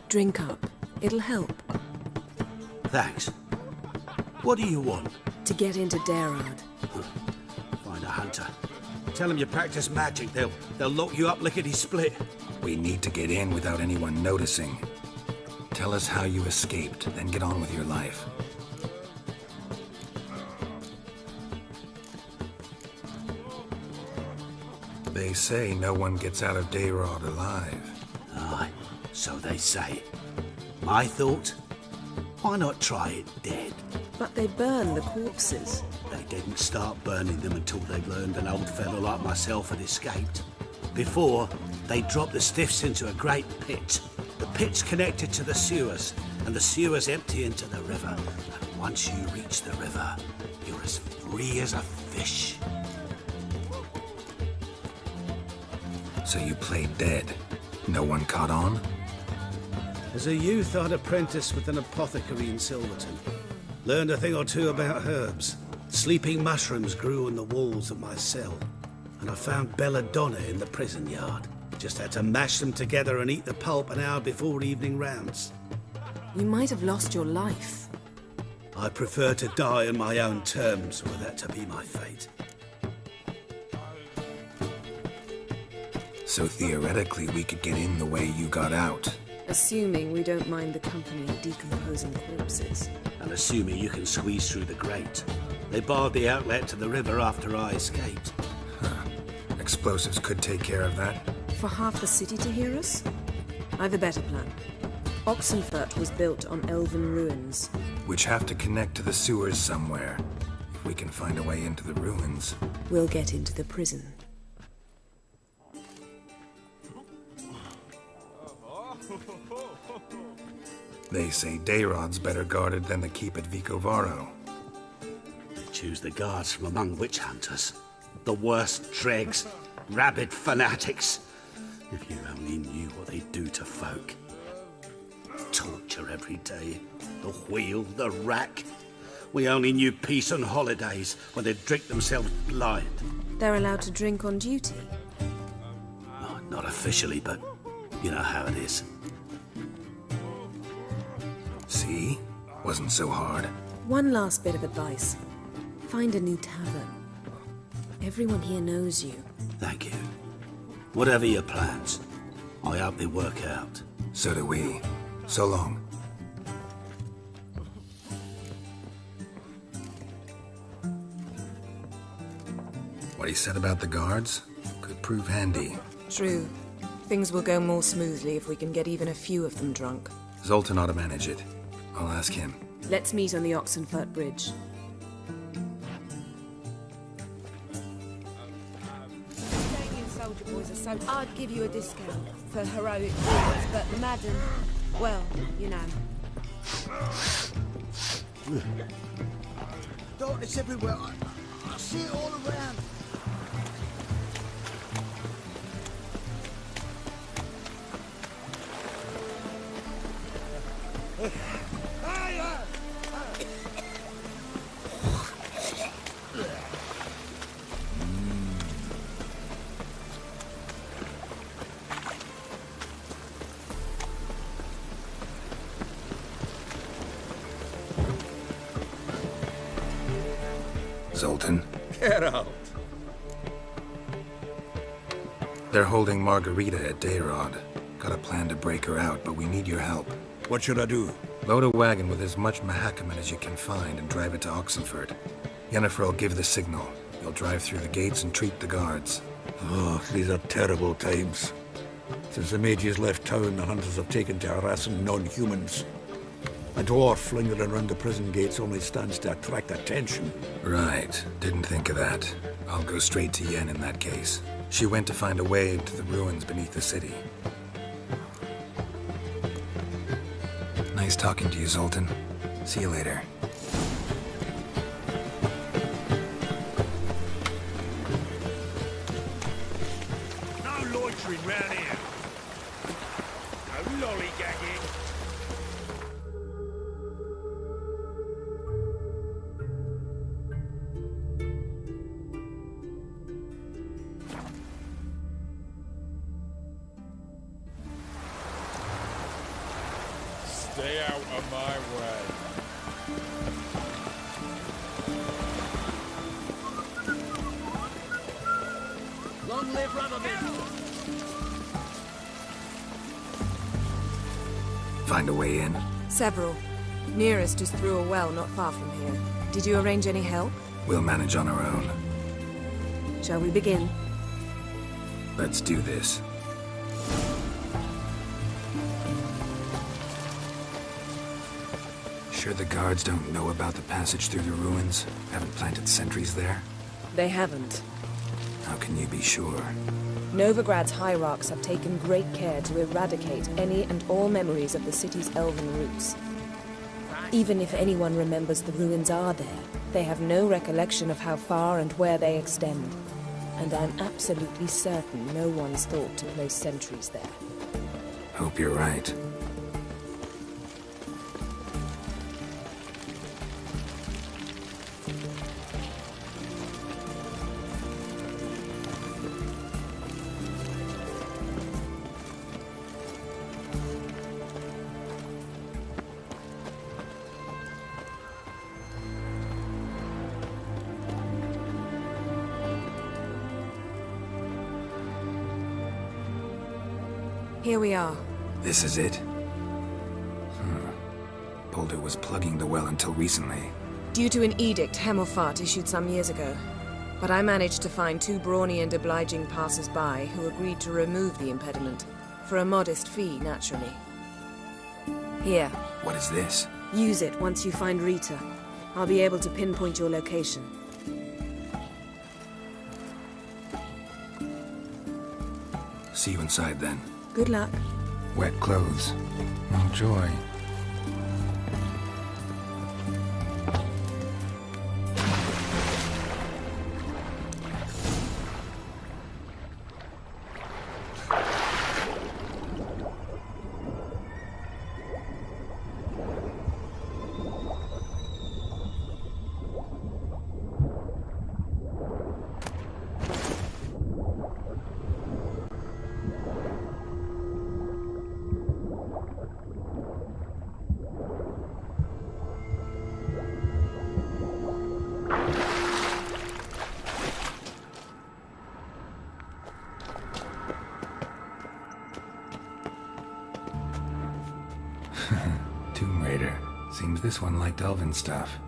Drink up. It'll help. Thanks. What do you want? To get into Daerad. Find a hunter. Tell them you practice magic. They'll lock you up lickety-split. We need to get in without anyone noticing. Tell us how you escaped, then get on with your life. They say no one gets out of Daerad alive. Aye, so they say. My thought? Why not try it dead? But they burn the corpses. They didn't start burning them until they'd learned an old fellow like myself had escaped. Before, they dropped the stiffs into a great pit. The pit's connected to the sewers, and the sewers empty into the river. And once you reach the river, you're as free as a fish. So you played dead. No one caught on? As a youth, I'd apprenticed with an apothecary in Silverton. Learned a thing or two about herbs. Sleeping mushrooms grew on the walls of my cell. And I found belladonna in the prison yard. Just had to mash them together and eat the pulp an hour before evening rounds. You might have lost your life. I prefer to die on my own terms, were that to be my fate. So theoretically, we could get in the way you got out. Assuming we don't mind the company of decomposing corpses. And assuming you can squeeze through the grate. They barred the outlet to the river after I escaped. Huh. Explosives could take care of that. For half the city to hear us? I've a better plan. Oxenfurt was built on elven ruins. Which have to connect to the sewers somewhere. If we can find a way into the ruins. We'll get into the prison. They say Daerad's better guarded than the keep at Vicovaro. They choose the guards from among witch hunters. The worst dregs. Rabid fanatics. If you only knew what they do to folk. Torture every day. The wheel, the rack. We only knew peace on holidays when they'd drink themselves blind. They're allowed to drink on duty? Not officially, but you know how it is. See? Wasn't so hard. One last bit of advice. Find a new tavern. Everyone here knows you. Thank you. Whatever your plans, I hope they work out. So do we. So long. What he said about the guards could prove handy. True. Things will go more smoothly if we can get even a few of them drunk. Zoltan ought to manage it. I'll ask him. Let's meet on the Oxenfurt Bridge. Soldier boys are so... I'd give you a discount for heroic deeds, but madam, well, you know. Darkness everywhere. I see it all around. Zoltan. Get out. They're holding Margarita at Dayrod. Got a plan to break her out, but we need your help. What should I do? Load a wagon with as much Mahakaman as you can find and drive it to Oxenfurt. Yennefer will give the signal. You'll drive through the gates and treat the guards. Oh, these are terrible times. Since the mages left town, the hunters have taken to harassing non-humans. A dwarf lingering around the prison gates only stands to attract attention. Right. Didn't think of that. I'll go straight to Yen in that case. She went to find a way into the ruins beneath the city. Nice talking to you, Zoltan. See you later. No loitering round here. No lollygagging. Stay out of my way. Long live Radovid! Find a way in? Several. Nearest is through a well not far from here. Did you arrange any help? We'll manage on our own. Shall we begin? Let's do this. Sure the guards don't know about the passage through the ruins? Haven't planted sentries there? They haven't. How can you be sure? Novigrad's hierarchs have taken great care to eradicate any and all memories of the city's elven roots. Even if anyone remembers the ruins are there, they have no recollection of how far and where they extend. And I'm absolutely certain no one's thought to place sentries there. Hope you're right. Here we are. This is it? Boulder was plugging the well until recently. Due to an edict Hemmelfart issued some years ago. But I managed to find two brawny and obliging passers-by who agreed to remove the impediment. For a modest fee, naturally. Here. What is this? Use it once you find Rita. I'll be able to pinpoint your location. See you inside then. Good luck. Wet clothes. No joy. Seems this one liked elven stuff.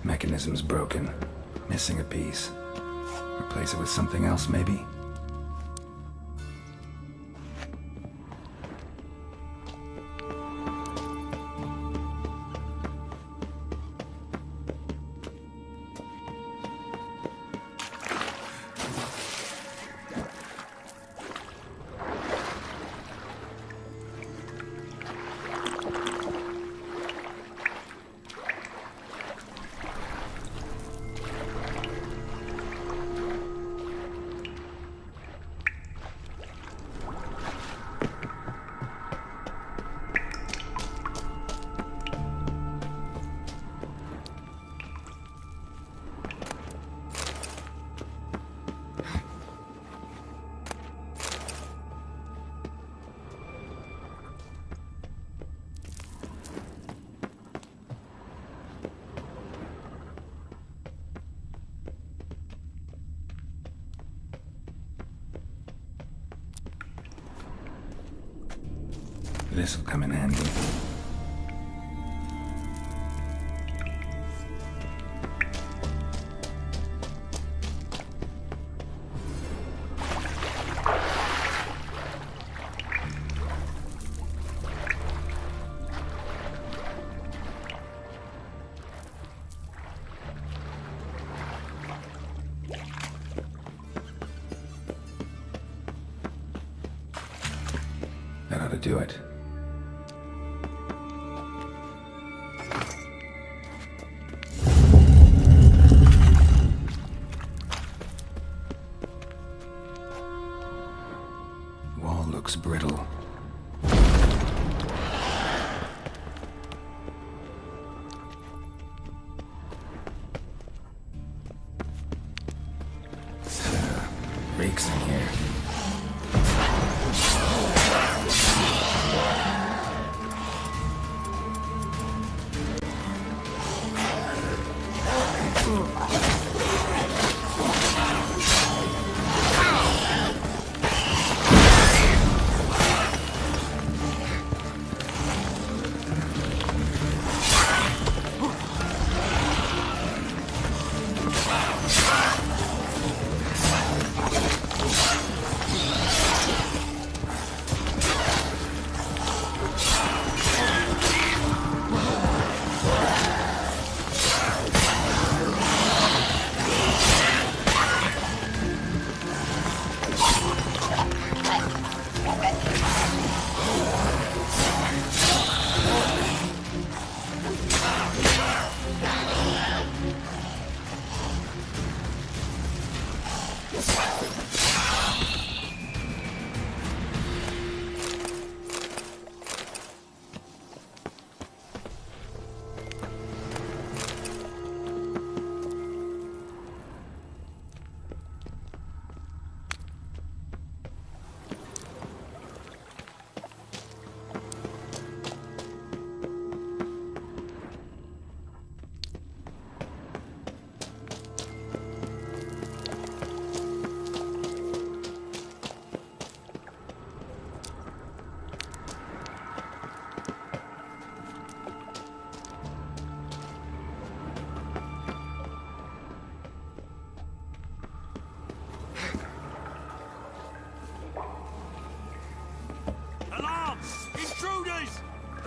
Mechanism's broken. Missing a piece. Replace it with something else, maybe? This'll come in handy. That ought to do it. Wall looks brittle. Reeks in here.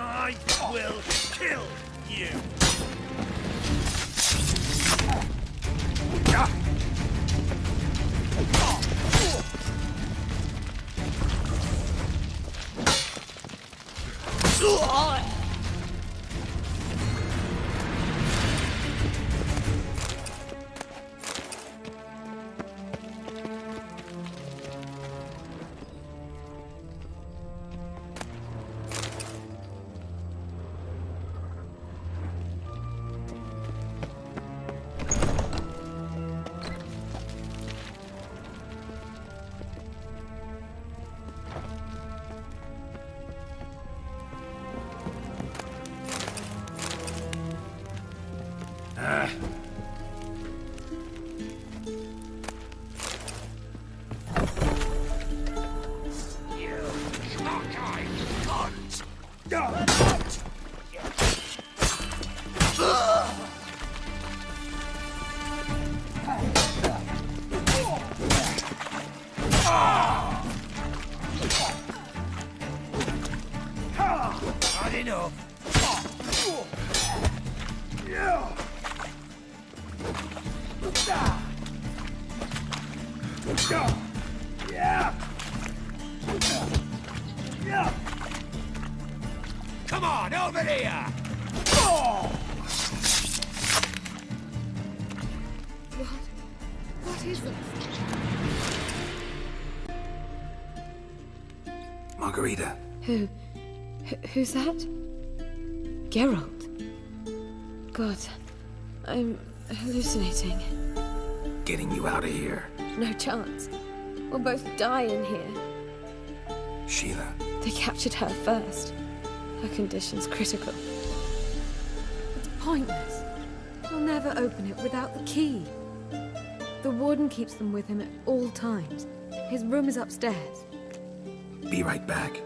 I will kill you! Not enough. Come on, over here! What is this? Margarita. Who's that? Geralt. God, I'm hallucinating. Getting you out of here. No chance. We'll both die in here. Sheila. They captured her first. Her condition's critical. It's pointless. He'll never open it without the key. The warden keeps them with him at all times. His room is upstairs. Be right back.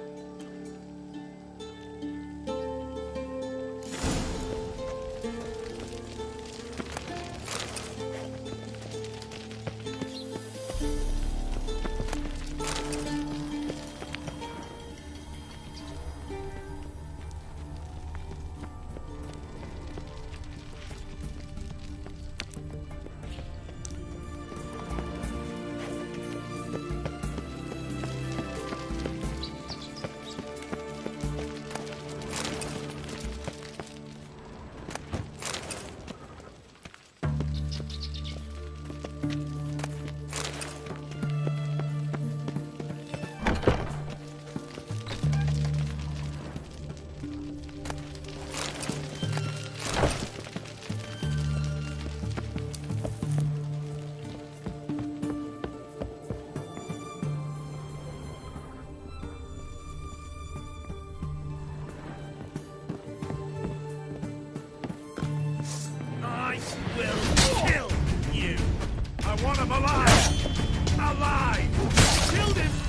want him alive! Alive! Killed him!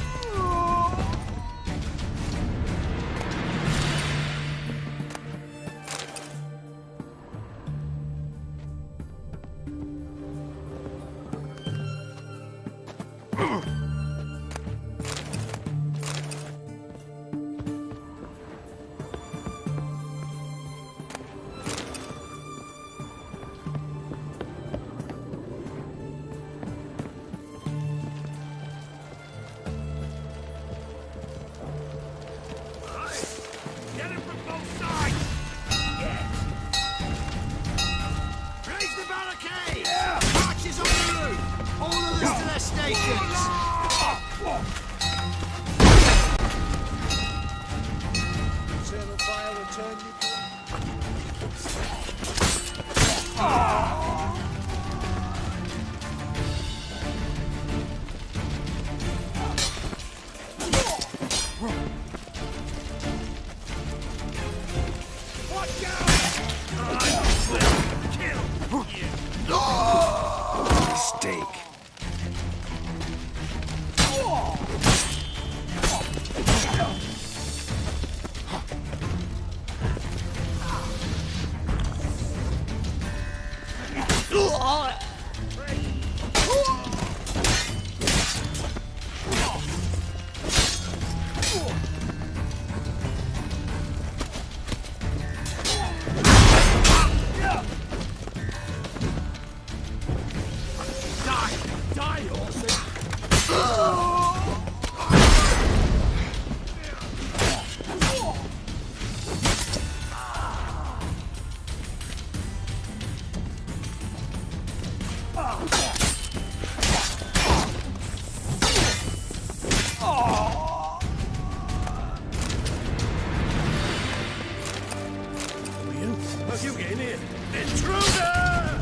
Intruder!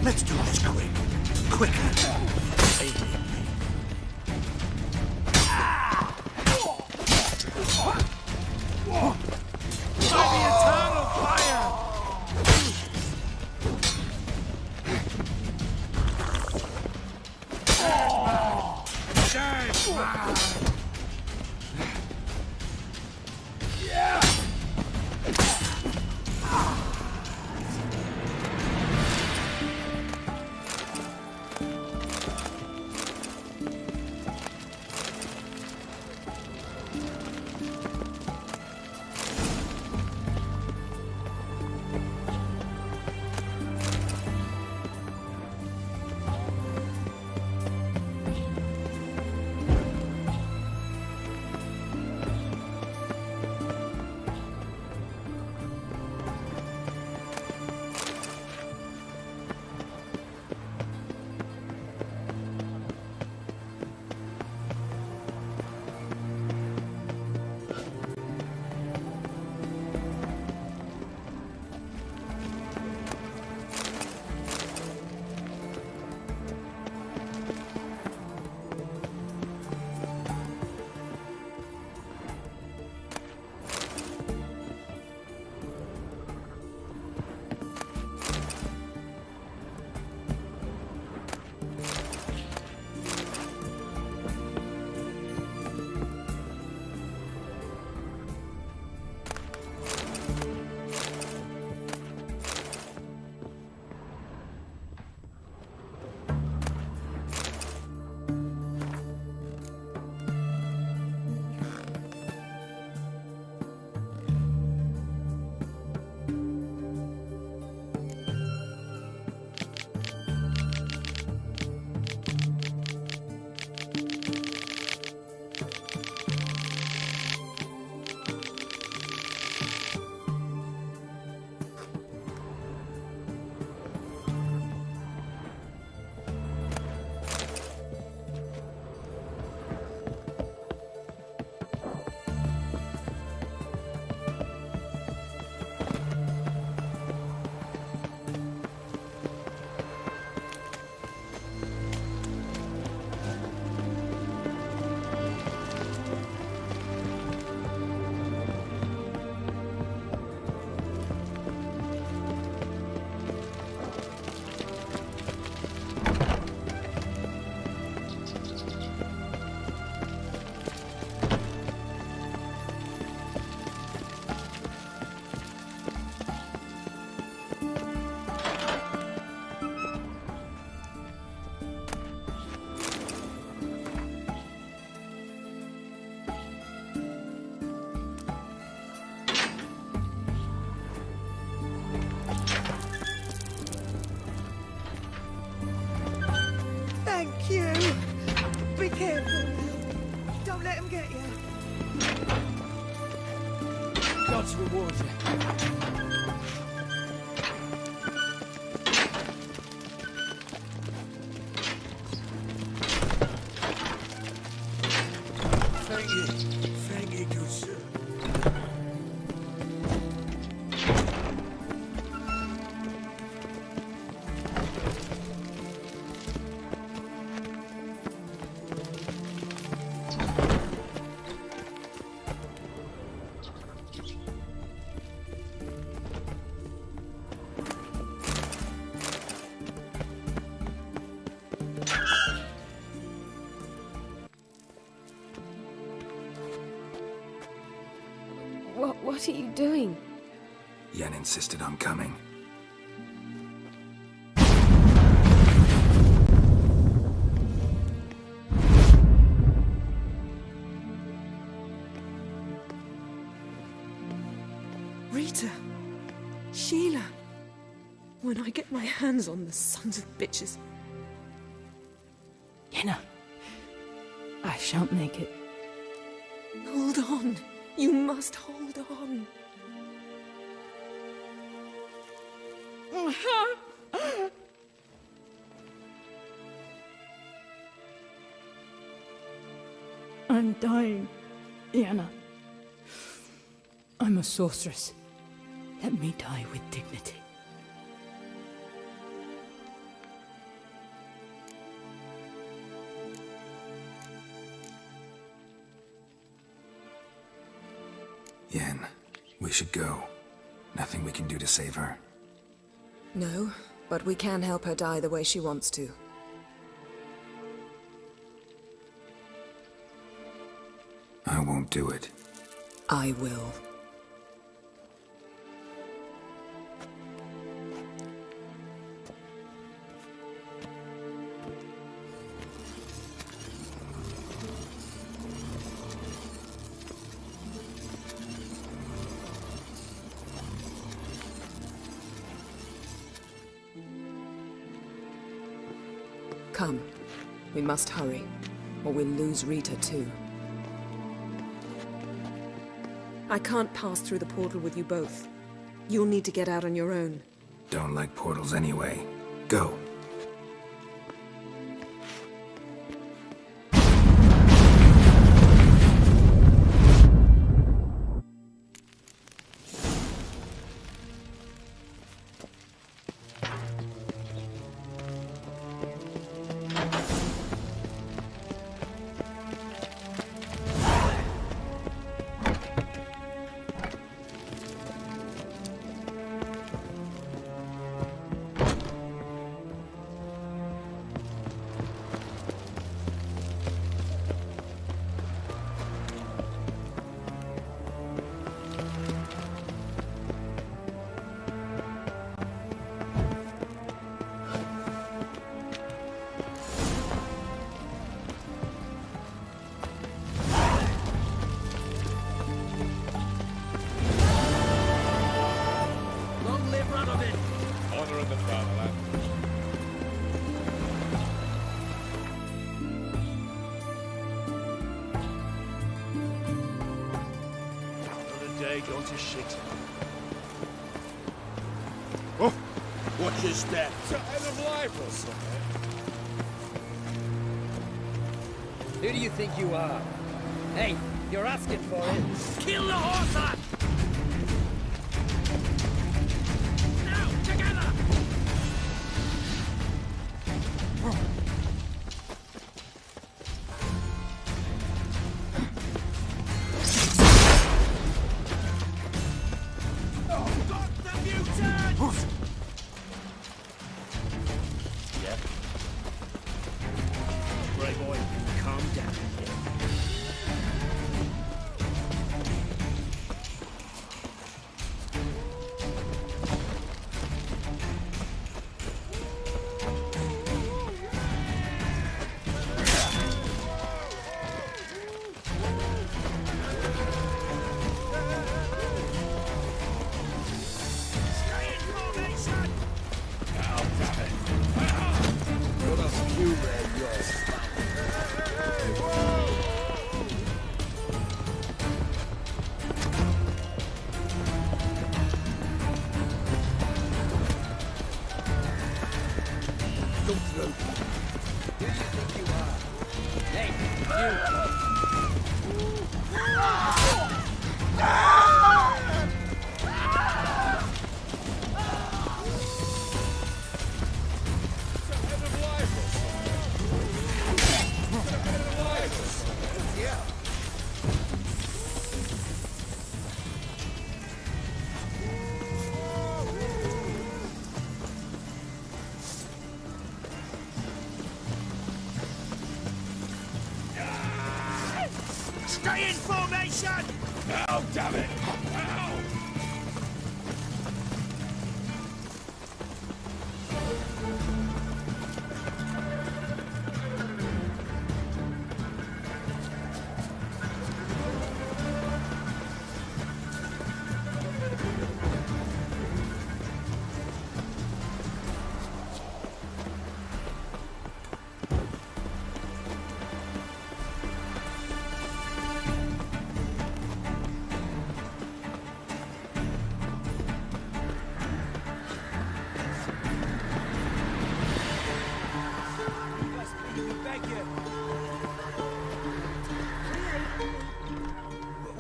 Let's do this quick. Quicker. Save me. By the eternal fire! Dead man! Yeah! God's reward you. Thank you, good sir. What are you doing? Yen insisted on coming. Rita! Sheila! When I get my hands on the sons of bitches... Yenna, I shan't make it. Hold on. You must hold on. I'm dying, Yenna. I'm a sorceress. Let me die with dignity. Yen, we should go. Nothing we can do to save her. No, but we can help her die the way she wants to. I won't do it. I will. Come. We must hurry, or we'll lose Rita too. I can't pass through the portal with you both. You'll need to get out on your own. Don't like portals anyway. Go. Gone to shit. Oh, watch your step. It's an end of life or something. Who do you think you are? Hey, you're asking for it. Kill the horse! Now, together! Stay in formation! Oh, damn it! Ow!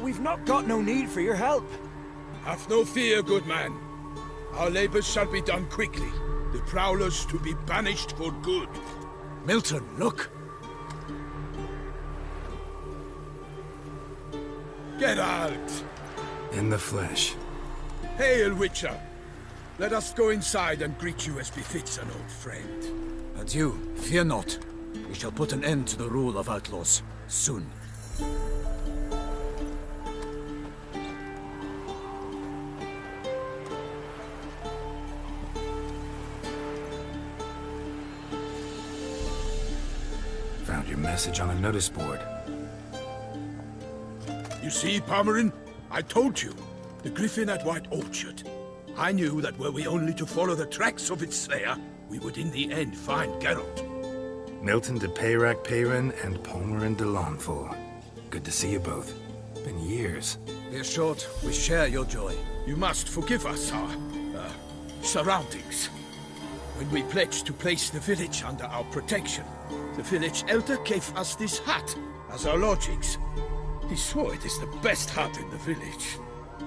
We've not got no need for your help. Have no fear, good man. Our labors shall be done quickly. The prowlers to be banished for good. Milton, look! Geralt! In the flesh. Hail, Witcher! Let us go inside and greet you as befits an old friend. And you, fear not. We shall put an end to the rule of outlaws, soon. Found your message on a notice board. You see, Palmerin? I told you. The Griffin at White Orchard. I knew that were we only to follow the tracks of its slayer, we would in the end find Geralt. Milton de Peyrac Peyran and Palmerin de Lawnful. Good to see you both. Been years. Be assured, we share your joy. You must forgive us our surroundings. When we pledged to place the village under our protection, the village elder gave us this hut as our lodgings. He swore it is the best hut in the village.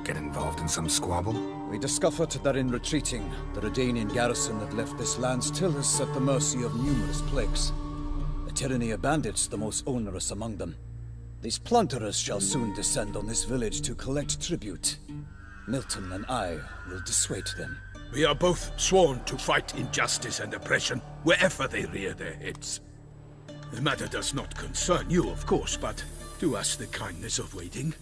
Get involved in some squabble? We discovered that in retreating, the Redanian garrison that left this land still is at the mercy of numerous plagues. A tyranny of bandits, the most onerous among them. These plunderers shall soon descend on this village to collect tribute. Milton and I will dissuade them. We are both sworn to fight injustice and oppression wherever they rear their heads. The matter does not concern you, of course, but do us the kindness of waiting.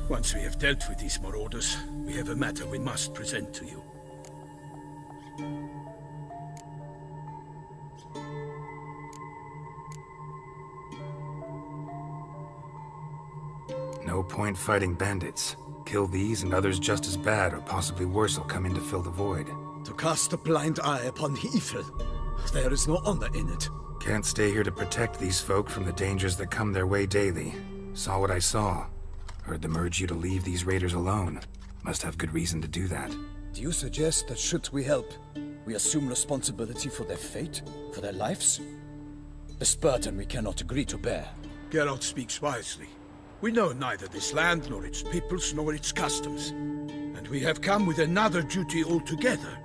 Once we have dealt with these marauders, we have a matter we must present to you. No point fighting bandits. Kill these and others just as bad or possibly worse will come in to fill the void. To cast a blind eye upon evil. There is no honor in it. Can't stay here to protect these folk from the dangers that come their way daily. Saw what I saw. Heard them urge you to leave these raiders alone. Must have good reason to do that. Do you suggest that should we help, we assume responsibility for their fate? For their lives? This burden we cannot agree to bear. Geralt speaks wisely. We know neither this land, nor its peoples, nor its customs. And we have come with another duty altogether.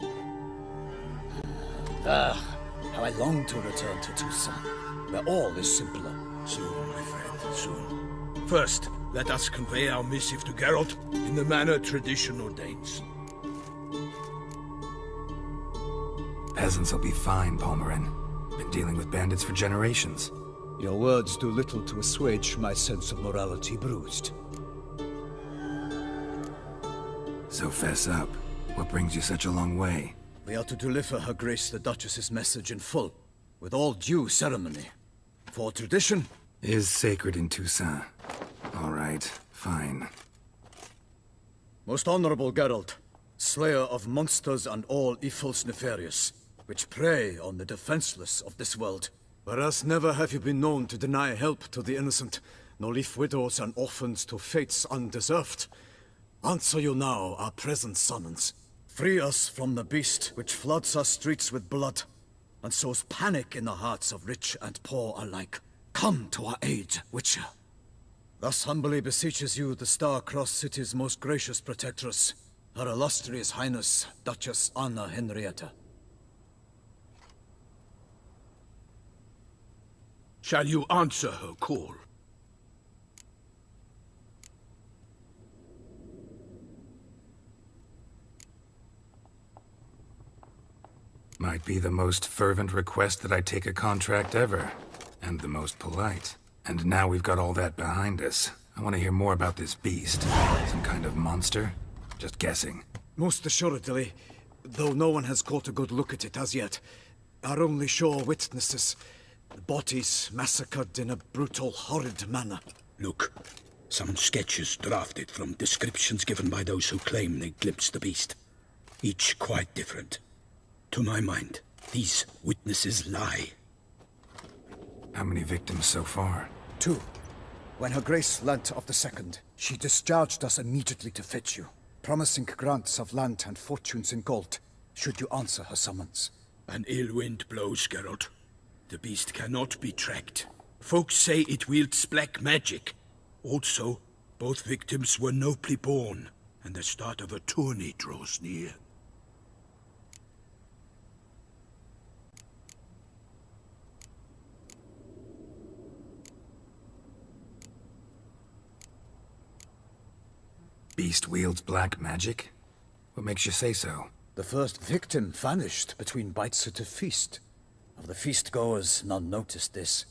How I long to return to Toussaint, where all is simpler. Soon, my friend, soon. First, let us convey our missive to Geralt in the manner tradition ordains. Peasants will be fine, Palmerin. Been dealing with bandits for generations. Your words do little to assuage my sense of morality bruised. So fess up. What brings you such a long way? We are to deliver Her Grace the Duchess's message in full, with all due ceremony. For tradition is sacred in Toussaint. All right, fine. Most honorable Geralt, slayer of monsters and all evils nefarious, which prey on the defenseless of this world. Whereas never have you been known to deny help to the innocent, nor leave widows and orphans to fates undeserved. Answer you now our present summons. Free us from the beast which floods our streets with blood, and sows panic in the hearts of rich and poor alike. Come to our aid, Witcher. Thus humbly beseeches you the Star-Crossed City's most gracious protectress, Her Illustrious Highness, Duchess Anna Henrietta. Shall you answer her call? Might be the most fervent request that I take a contract ever. And the most polite. And now we've got all that behind us. I want to hear more about this beast. Some kind of monster? Just guessing. Most assuredly, though no one has caught a good look at it as yet. Our only sure witnesses. Bodies massacred in a brutal, horrid manner. Look, some sketches drafted from descriptions given by those who claim they glimpsed the beast. Each quite different. To my mind, these witnesses lie. How many victims so far? 2. When Her Grace learnt of the second, she discharged us immediately to fetch you, promising grants of land and fortunes in gold, should you answer her summons. An ill wind blows, Geralt. The beast cannot be tracked. Folks say it wields black magic. Also, both victims were nobly born. and the start of a tourney draws near. Beast wields black magic? What makes you say so? The first victim vanished between bites at a feast. Of the feast-goers, none noticed this.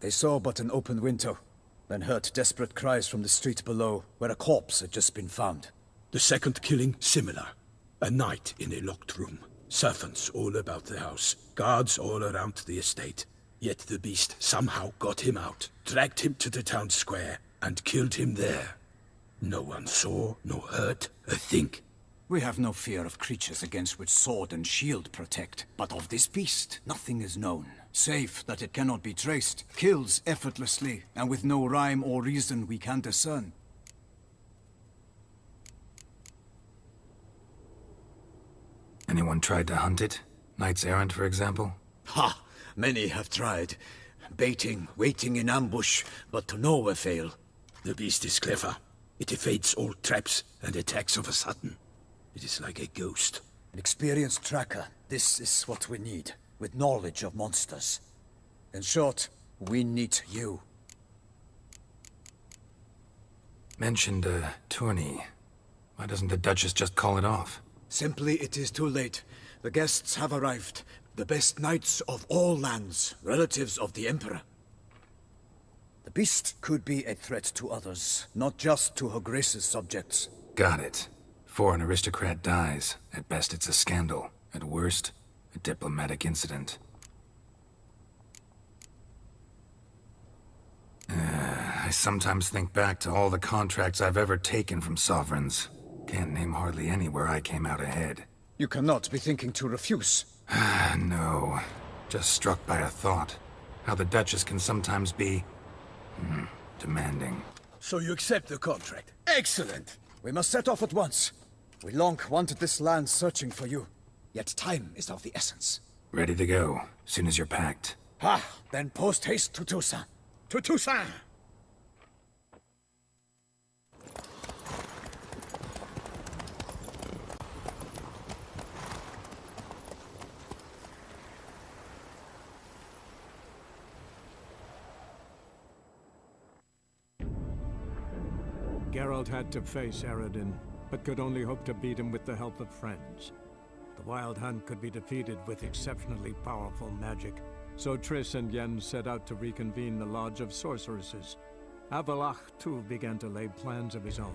They saw but an open window, then heard desperate cries from the street below, where a corpse had just been found. The second killing, similar. A night in a locked room. Servants all about the house. Guards all around the estate. Yet the beast somehow got him out, dragged him to the town square, and killed him there. No one saw, nor heard a thing. We have no fear of creatures against which sword and shield protect, but of this beast, nothing is known. Save that it cannot be traced, kills effortlessly, and with no rhyme or reason we can discern. Anyone tried to hunt it? Knights errant, for example? Ha! Many have tried. Baiting, waiting in ambush, but to no avail. The beast is clever. It evades all traps and attacks of a sudden. It is like a ghost. An experienced tracker. This is what we need, with knowledge of monsters. In short, we need you. Mentioned a tourney. Why doesn't the Duchess just call it off? Simply, it is too late. The guests have arrived. The best knights of all lands, relatives of the Emperor. The beast could be a threat to others, not just to Her Grace's subjects. Got it. Before an aristocrat dies, at best it's a scandal. At worst, a diplomatic incident. I sometimes think back to all the contracts I've ever taken from sovereigns. Can't name hardly any where I came out ahead. You cannot be thinking to refuse. No. Just struck by a thought. How the Duchess can sometimes be... demanding. So you accept the contract. Excellent! We must set off at once. We long wanted this land searching for you. Yet time is of the essence. Ready to go, soon as you're packed. Then post-haste to Toussaint. To Toussaint! Geralt had to face Eredin, but could only hope to beat him with the help of friends. The Wild Hunt could be defeated with exceptionally powerful magic, so Triss and Yen set out to reconvene the Lodge of Sorceresses. Avallac'h, too, began to lay plans of his own.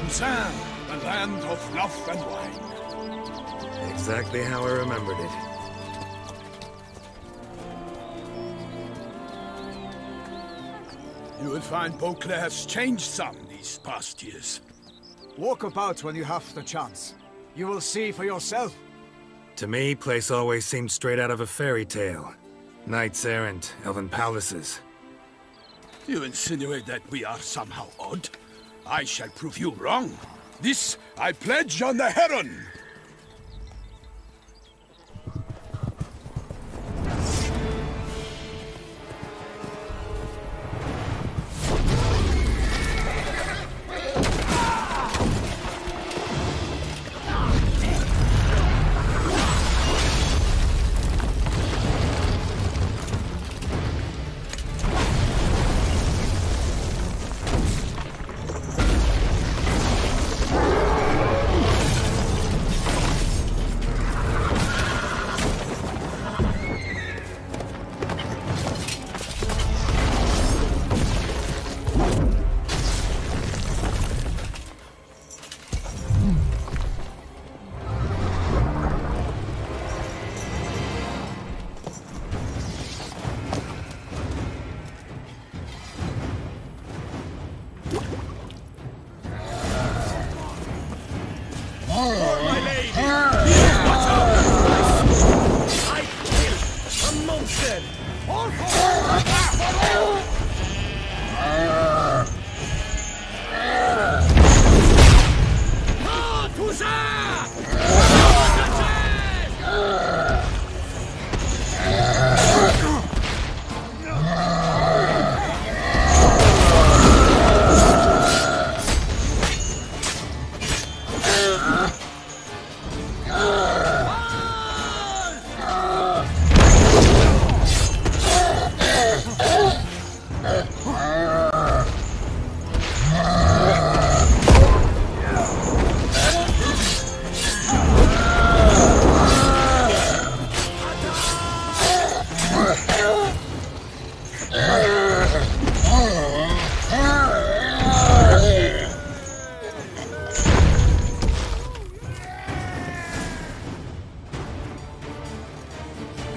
Toussaint, the land of love and wine. Exactly how I remembered it. You will find Beauclair has changed some these past years. Walk about when you have the chance. You will see for yourself. To me, place always seemed straight out of a fairy tale. Knights errant, elven palaces. You insinuate that we are somehow odd? I shall prove you wrong. This I pledge on the Heron!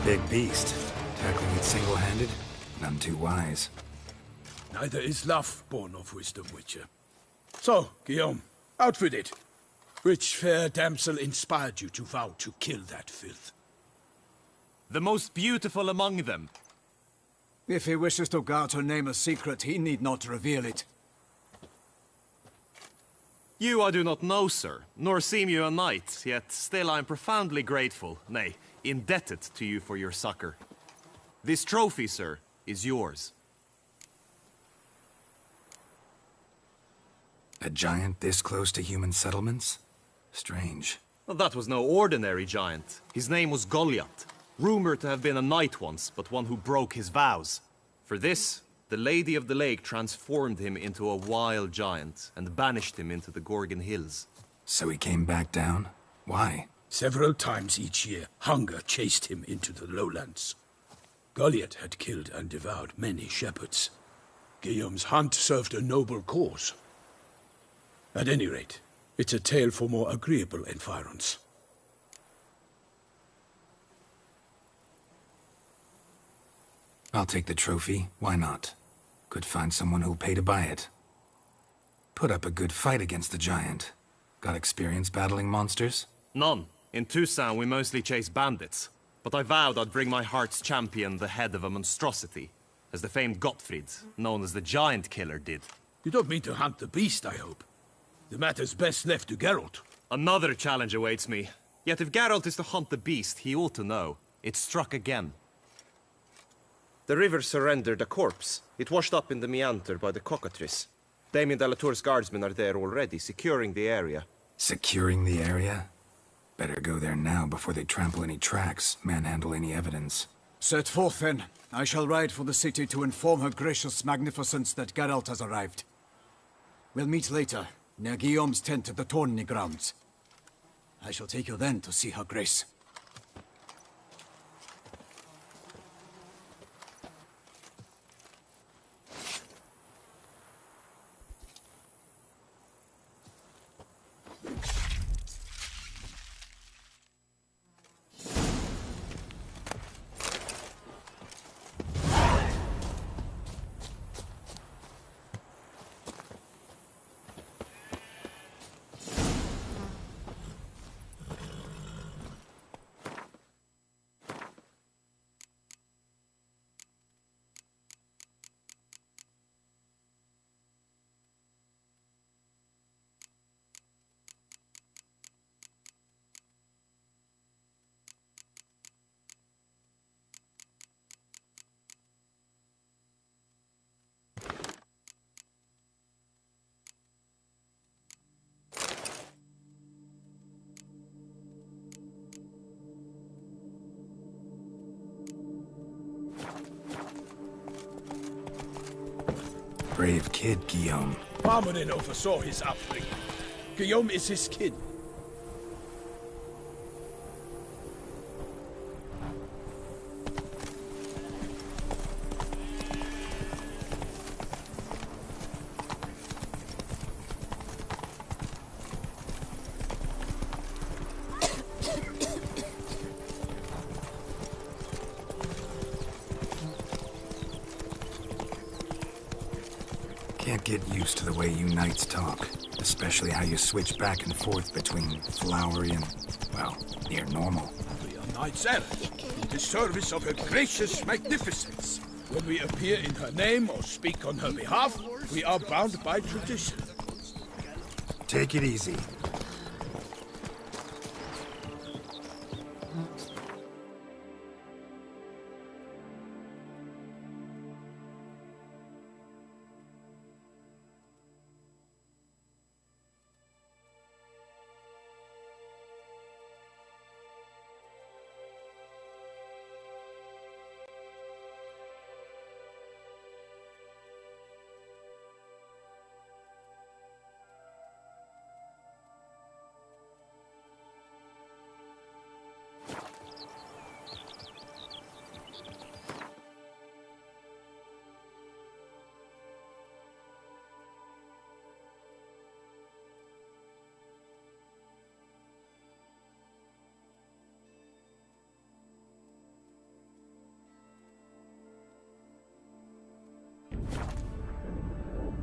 Big beast. Tackling it single-handed? None too wise. Neither is love born of wisdom, Witcher. So, Guillaume, out with it. Which fair damsel inspired you to vow to kill that filth? The most beautiful among them. If he wishes to guard her name a secret, he need not reveal it. You I do not know, sir, nor seem you a knight, yet still I am profoundly grateful, nay, indebted to you for your succor. This trophy, sir, is yours. A giant this close to human settlements? Strange. Well, that was no ordinary giant. His name was Goliath, rumored to have been a knight once, but one who broke his vows. For this, the Lady of the Lake transformed him into a wild giant and banished him into the Gorgon Hills. So he came back down? Why? Several times each year, hunger chased him into the lowlands. Goliath had killed and devoured many shepherds. Guillaume's hunt served a noble cause. At any rate, it's a tale for more agreeable environs. I'll take the trophy. Why not? Could find someone who'll pay to buy it. Put up a good fight against the giant. Got experience battling monsters? None. In Toussaint we mostly chase bandits. But I vowed I'd bring my heart's champion the head of a monstrosity, as the famed Gottfried, known as the Giant Killer, did. You don't mean to hunt the beast, I hope. The matter's best left to Geralt. Another challenge awaits me. Yet if Geralt is to hunt the beast, he ought to know. It struck again. The river surrendered a corpse. It washed up in the meander by the cockatrice. Damien de la Tour's guardsmen are there already, securing the area. Securing the area? Better go there now before they trample any tracks, manhandle any evidence. Set forth, then. I shall ride for the city to inform her gracious magnificence that Geralt has arrived. We'll meet later, near Guillaume's tent at the Tourney grounds. I shall take you then to see her grace. Brave kid, Guillaume. Parmenin oversaw his upbringing. Guillaume is his kin. Can't get used to the way you knights talk, especially how you switch back and forth between flowery and, well, near normal. We are knights errant, in the service of her gracious magnificence. When we appear in her name or speak on her behalf, we are bound by tradition. Take it easy.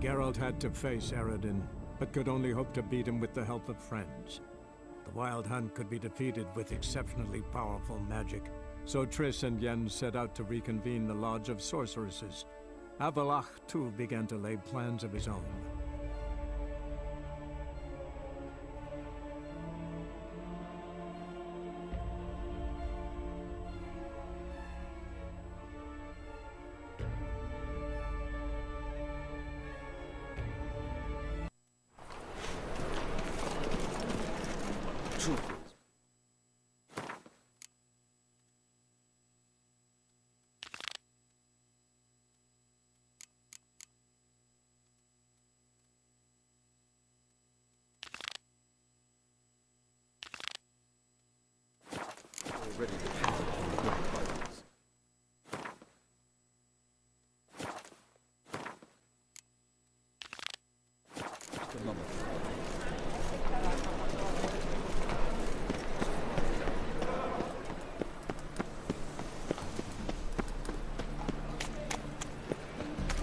Geralt had to face Eredin, but could only hope to beat him with the help of friends. The Wild Hunt could be defeated with exceptionally powerful magic, so Triss and Yen set out to reconvene the Lodge of Sorceresses. Avallac'h, too, began to lay plans of his own. Already dependent on the good parties. Just a moment.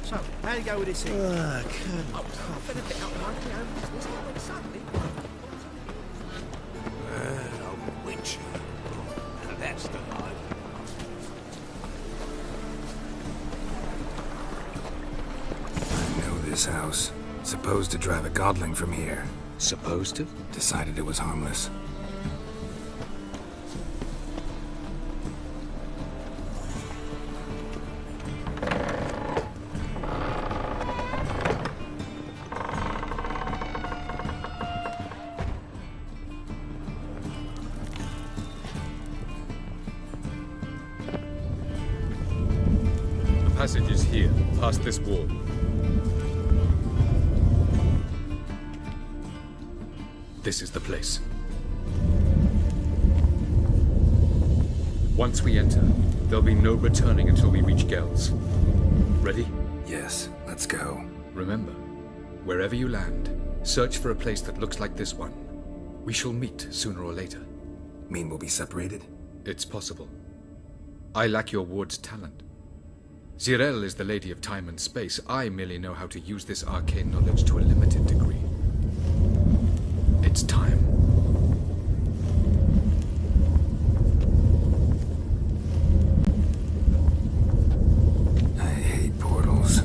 So, how do you go with this thing? Come Oh, I've been a bit out of my own business. What went suddenly? A witch. That's the life. I know this house. Supposed to drive a godling from here. Supposed to? Decided it was harmless. Passage is here, past this wall. This is the place. Once we enter, there'll be no returning until we reach Gel's. Ready? Yes, let's go. Remember, wherever you land, search for a place that looks like this one. We shall meet sooner or later. Mean we'll be separated? It's possible. I lack your ward's talent. Zirel is the Lady of Time and Space. I merely know how to use this arcane knowledge to a limited degree. It's time. I hate portals.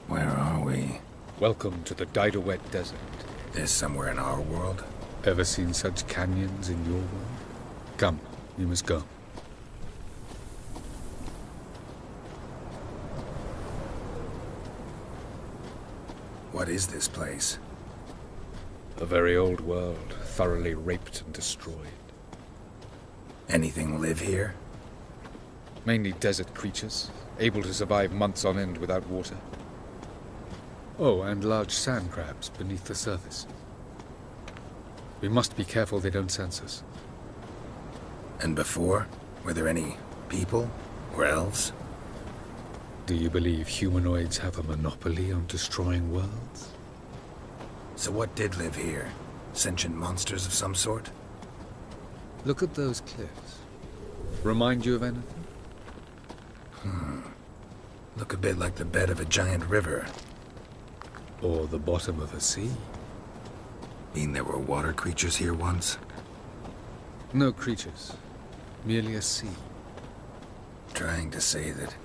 Where are we? Welcome to the Daidaret Desert. This somewhere in our world? Ever seen such canyons in your world? Come, you must go. What is this place? A very old world, thoroughly raped and destroyed. Anything live here? Mainly desert creatures, able to survive months on end without water. Oh, and large sand crabs beneath the surface. We must be careful they don't sense us. And before? Were there any people? Or elves? Do you believe humanoids have a monopoly on destroying worlds? So what did live here? Sentient monsters of some sort? Look at those cliffs. Remind you of anything? Look a bit like the bed of a giant river. Or the bottom of a sea. Mean there were water creatures here once? No creatures. Merely a sea. Trying to say that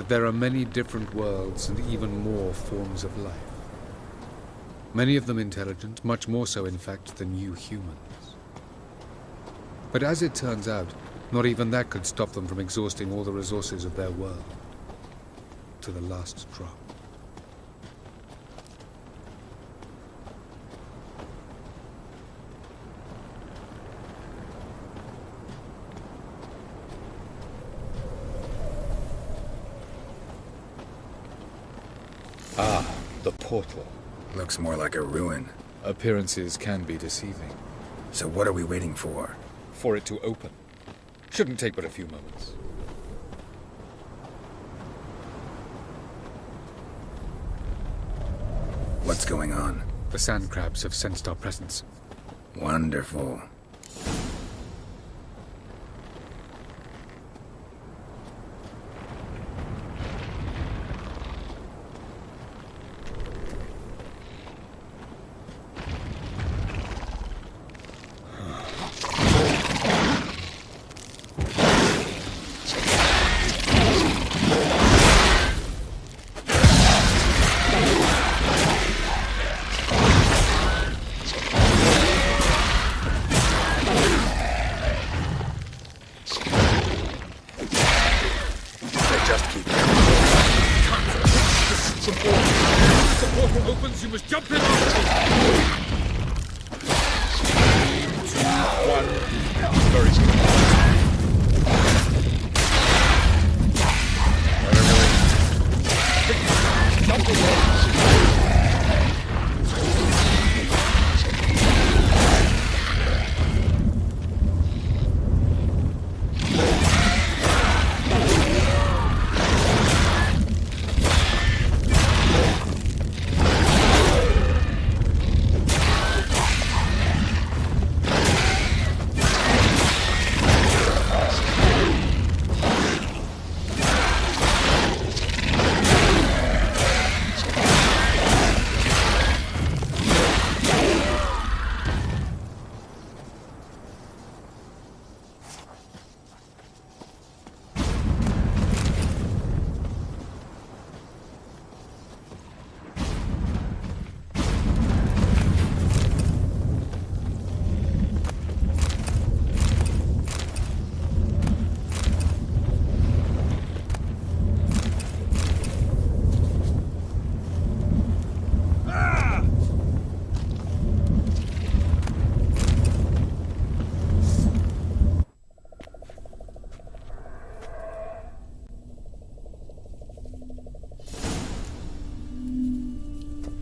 there are many different worlds and even more forms of life. Many of them intelligent, much more so in fact than you humans. But as it turns out, not even that could stop them from exhausting all the resources of their world. To the last drop. Ah, the portal. Looks more like a ruin. Appearances can be deceiving. So what are we waiting for? For it to open. Shouldn't take but a few moments. What's going on? The sand crabs have sensed our presence. Wonderful.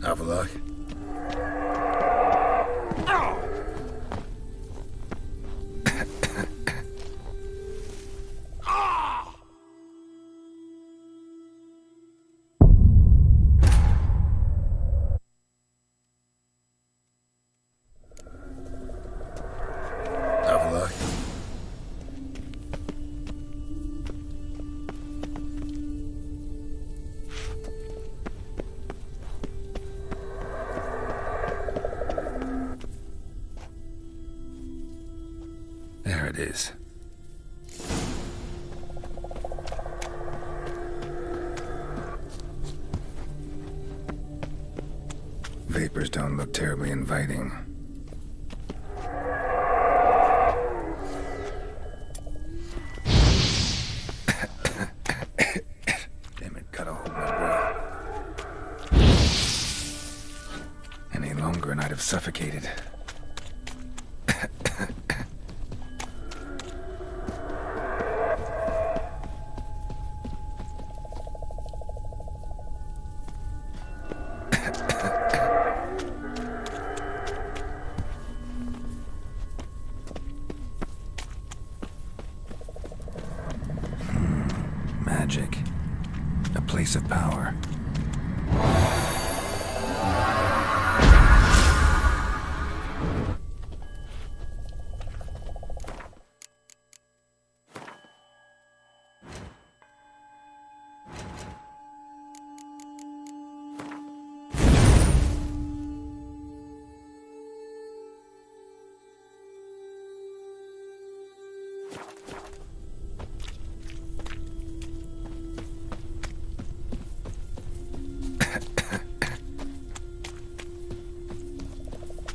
Avallac'h. There it is. Vapors don't look terribly inviting. Damn it, cut a hole in my breath. Any longer and I'd have suffocated. Magic. A place of power.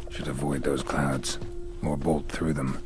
Should avoid those clouds, or bolt through them.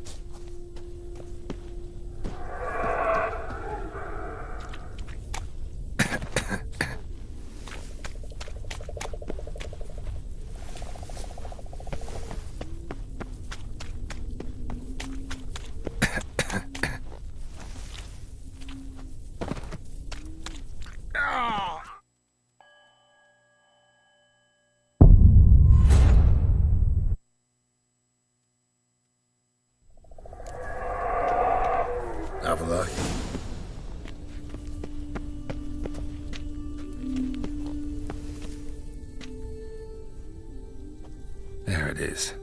it is.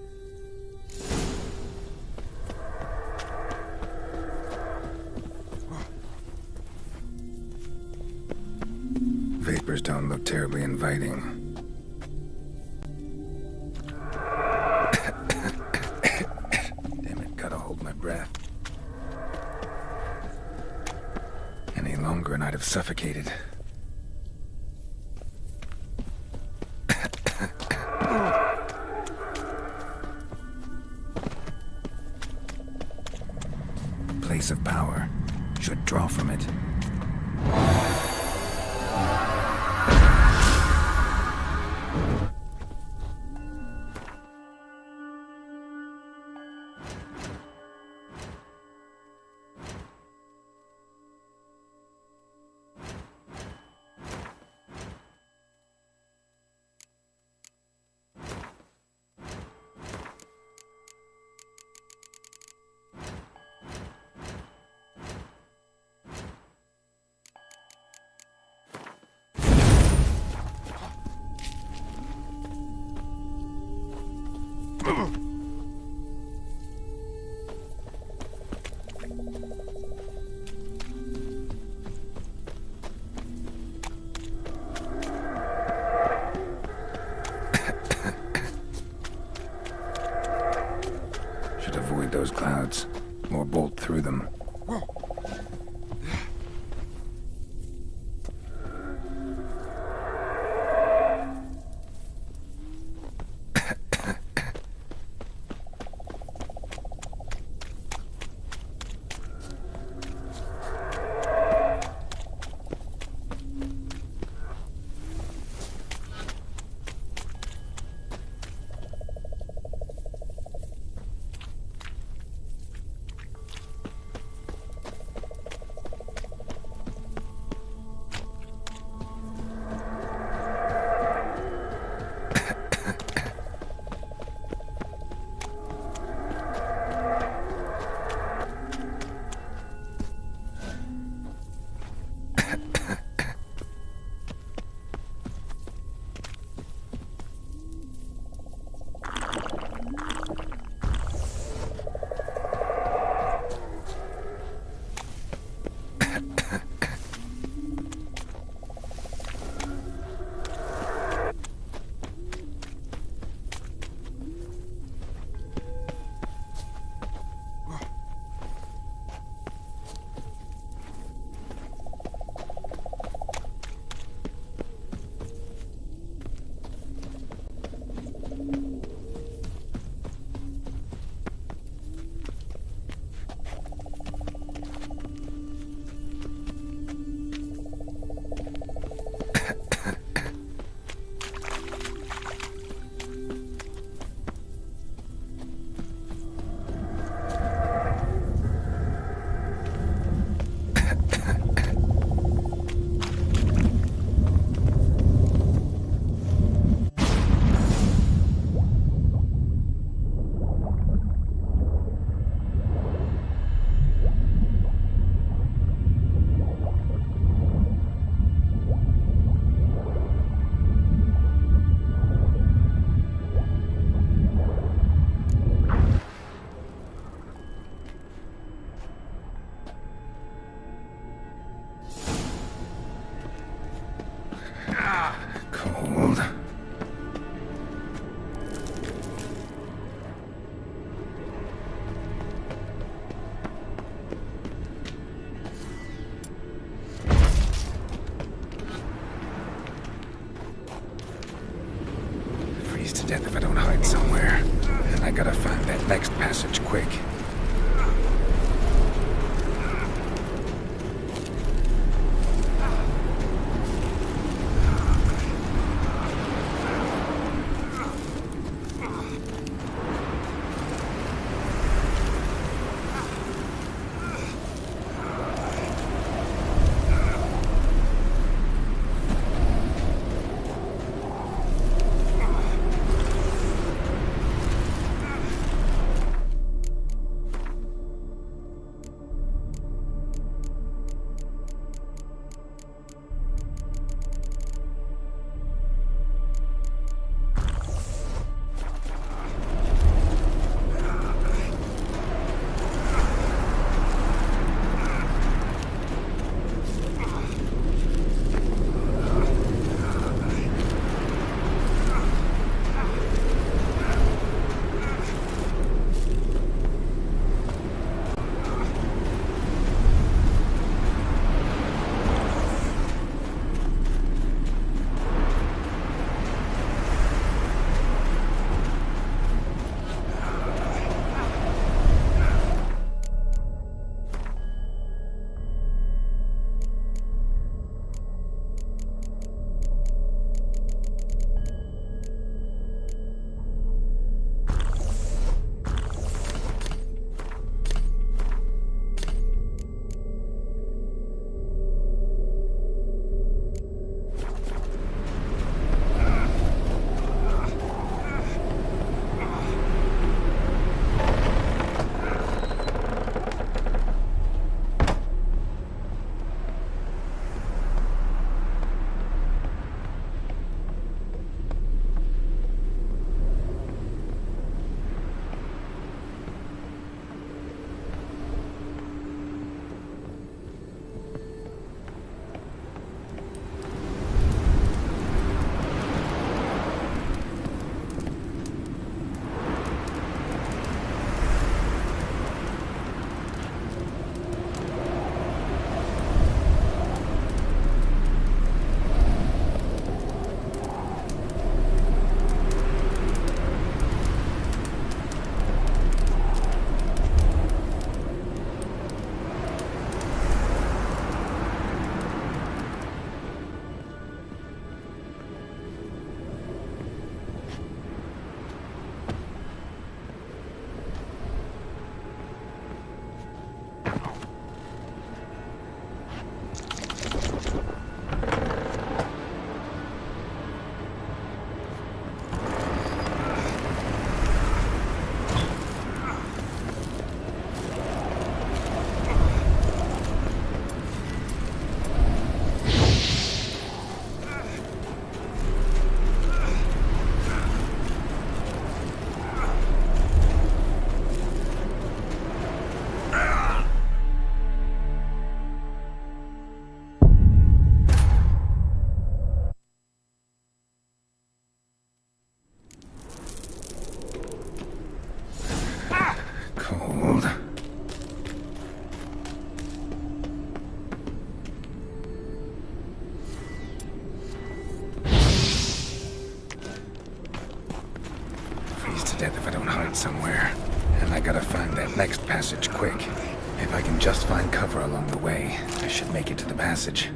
Vapors don't look terribly inviting. Damn it, gotta hold my breath. Any longer and I'd have suffocated. Place of power. Should draw from it. Should avoid those clouds, or bolt through them. Cold. Freeze to death if I don't hide somewhere. And I gotta find that next passage quick. to death if I don't hide somewhere. And I gotta find that next passage quick. If I can just find cover along the way, I should make it to the passage.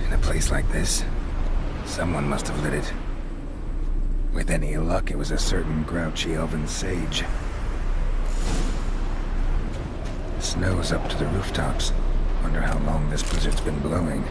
In a place like this, someone must have lit it. With any luck, it was a certain grouchy elven sage. Snow's up to the rooftops. Wonder how long this blizzard's been blowing.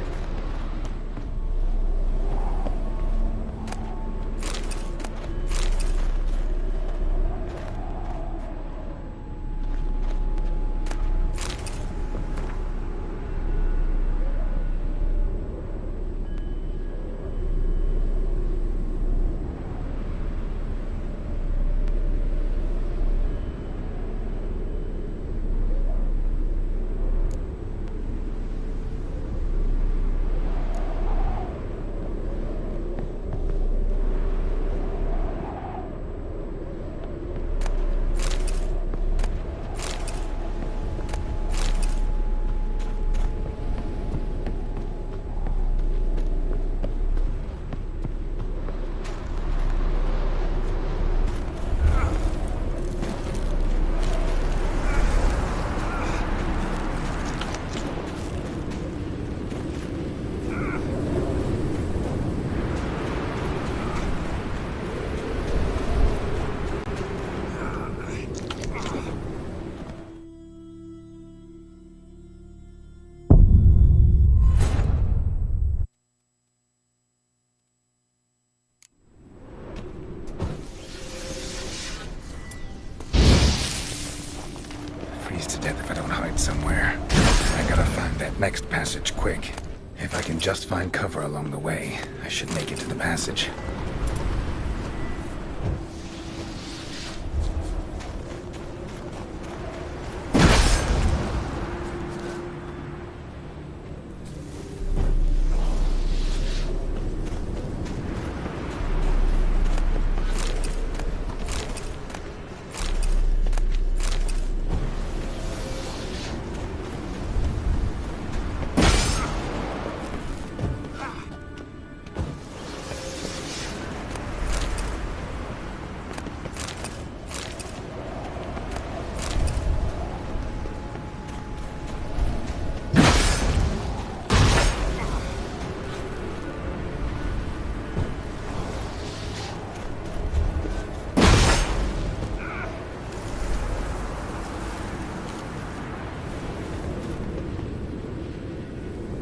To death if I don't hide somewhere. I gotta find that next passage quick. If I can just find cover along the way, I should make it to the passage.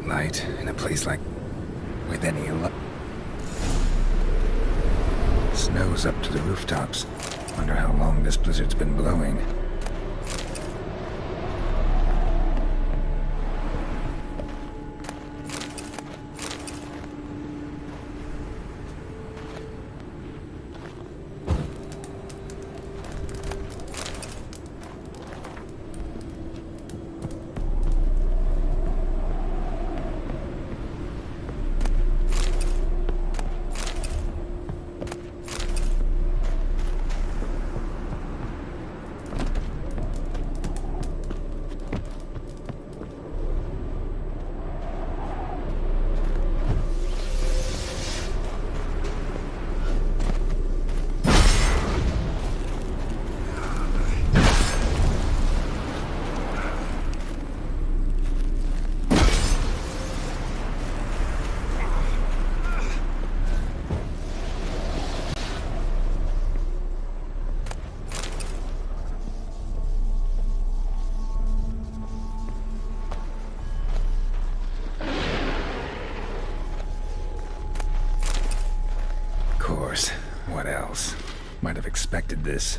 Light in a place like... with any luck. Snow's up to the rooftops. Wonder how long this blizzard's been blowing. expected this.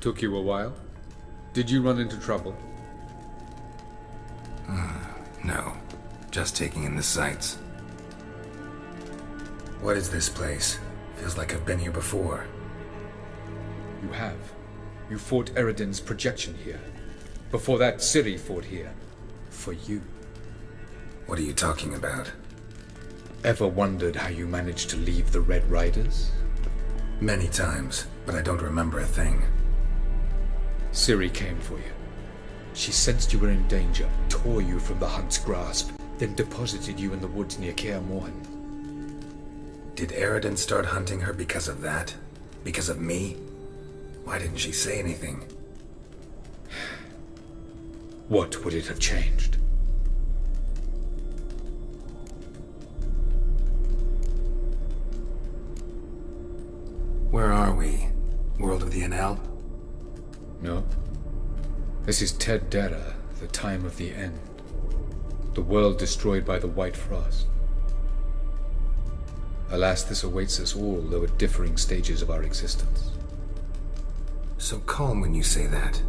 Took you a while? Did you run into trouble? No. Just taking in the sights. What is this place? Feels like I've been here before. You have. You fought Eredin's projection here. Before that, Ciri fought here. for you. What are you talking about? Ever wondered how you managed to leave the Red Riders? Many times, but I don't remember a thing. Ciri came for you. She sensed you were in danger, tore you from the Hunt's grasp, then deposited you in the woods near Kaer Morhen. Did Eredin start hunting her because of that? Because of me? Why didn't she say anything? What would it have changed? Where are we? World of the Enel? No. This is Ted Dara, the time of the end. The world destroyed by the White Frost. Alas, this awaits us all, though at differing stages of our existence. So calm when you say that.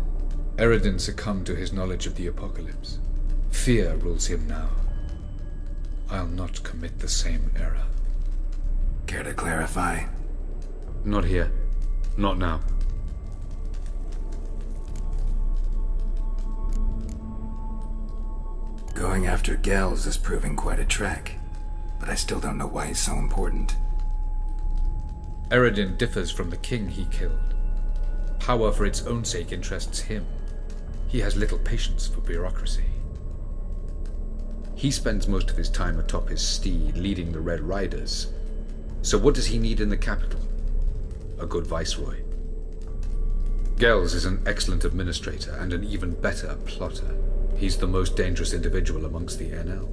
Eredin succumbed to his knowledge of the apocalypse. Fear rules him now. I'll not commit the same error. Care to clarify? Not here. Not now. Going after Gels is proving quite a trek, but I still don't know why he's so important. Eredin differs from the king he killed. Power for its own sake interests him. He has little patience for bureaucracy. He spends most of his time atop his steed, leading the Red Riders. So what does he need in the capital? A good viceroy. Gels is an excellent administrator and an even better plotter. He's the most dangerous individual amongst the Enel.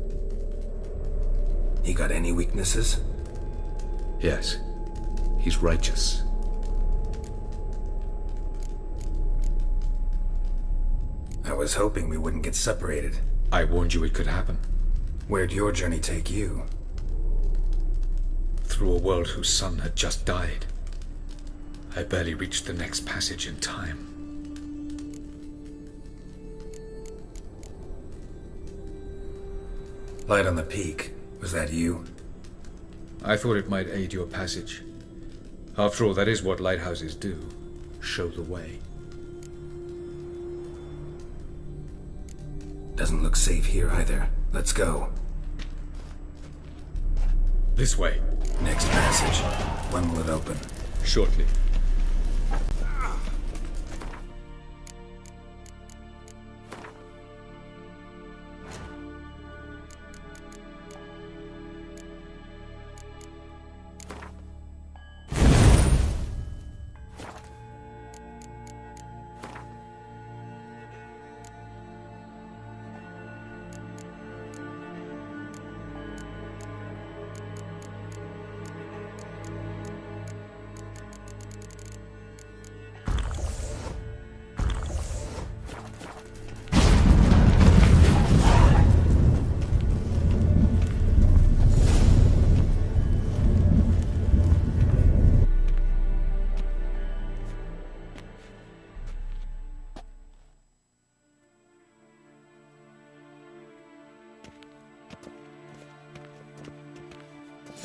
He got any weaknesses? Yes. He's righteous. I was hoping we wouldn't get separated. I warned you it could happen. Where'd your journey take you? Through a world whose son had just died. I barely reached the next passage in time. Light on the peak. Was that you? I thought it might aid your passage. After all, that is what lighthouses do. Show the way. Doesn't look safe here either. Let's go. This way. Next passage. When will it open? Shortly.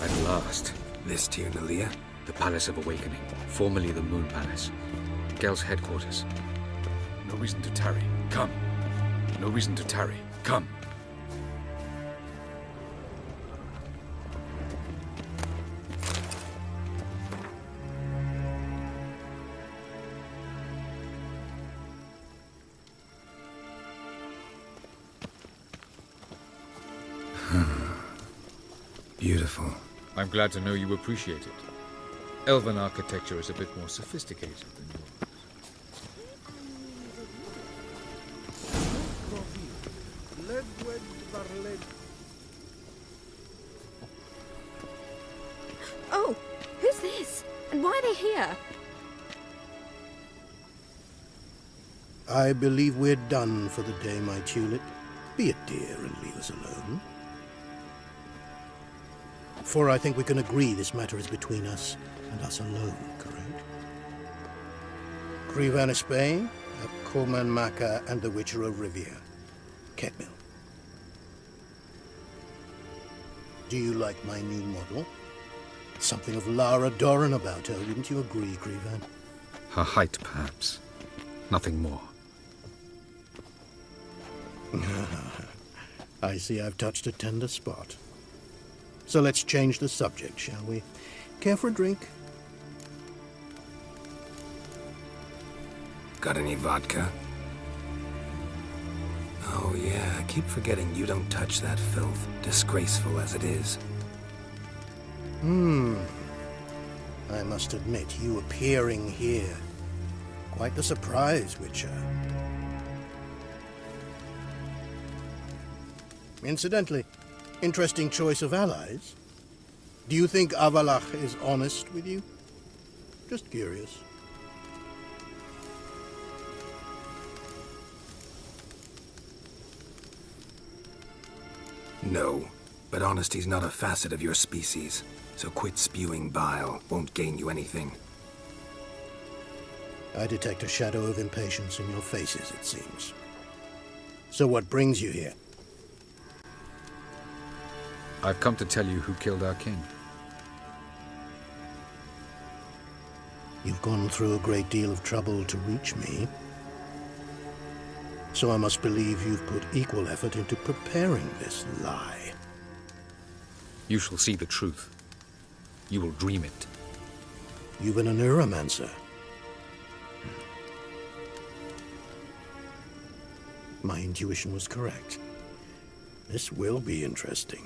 At last. This Tir Nalia? The Palace of Awakening, formerly the Moon Palace. Gel's headquarters. No reason to tarry. Come. No reason to tarry. Come. Beautiful. I'm glad to know you appreciate it. Elven architecture is a bit more sophisticated than yours. Oh, who's this? And why are they here? I believe we're done for the day, my tulip. Be a dear and leave us alone. For I think we can agree this matter is between us and us alone, correct? Crevan Espain, Corman Maka, and the Witcher of Rivia. Ketmil. Do you like my new model? Something of Lara Doran about her, wouldn't you agree, Crevan? Her height, perhaps. Nothing more. I see I've touched a tender spot. So let's change the subject, shall we? Care for a drink? Got any vodka? Oh yeah, I keep forgetting you don't touch that filth, disgraceful as it is. I must admit, you appearing here, quite the surprise, Witcher. Incidentally, interesting choice of allies. Do you think Avallac'h is honest with you? Just curious. No, but honesty's not a facet of your species, so quit spewing bile. Won't gain you anything. I detect a shadow of impatience in your faces, it seems. So what brings you here? I've come to tell you who killed our king. You've gone through a great deal of trouble to reach me. So I must believe you've put equal effort into preparing this lie. You shall see the truth. You will dream it. You've been a neuromancer. My intuition was correct. This will be interesting.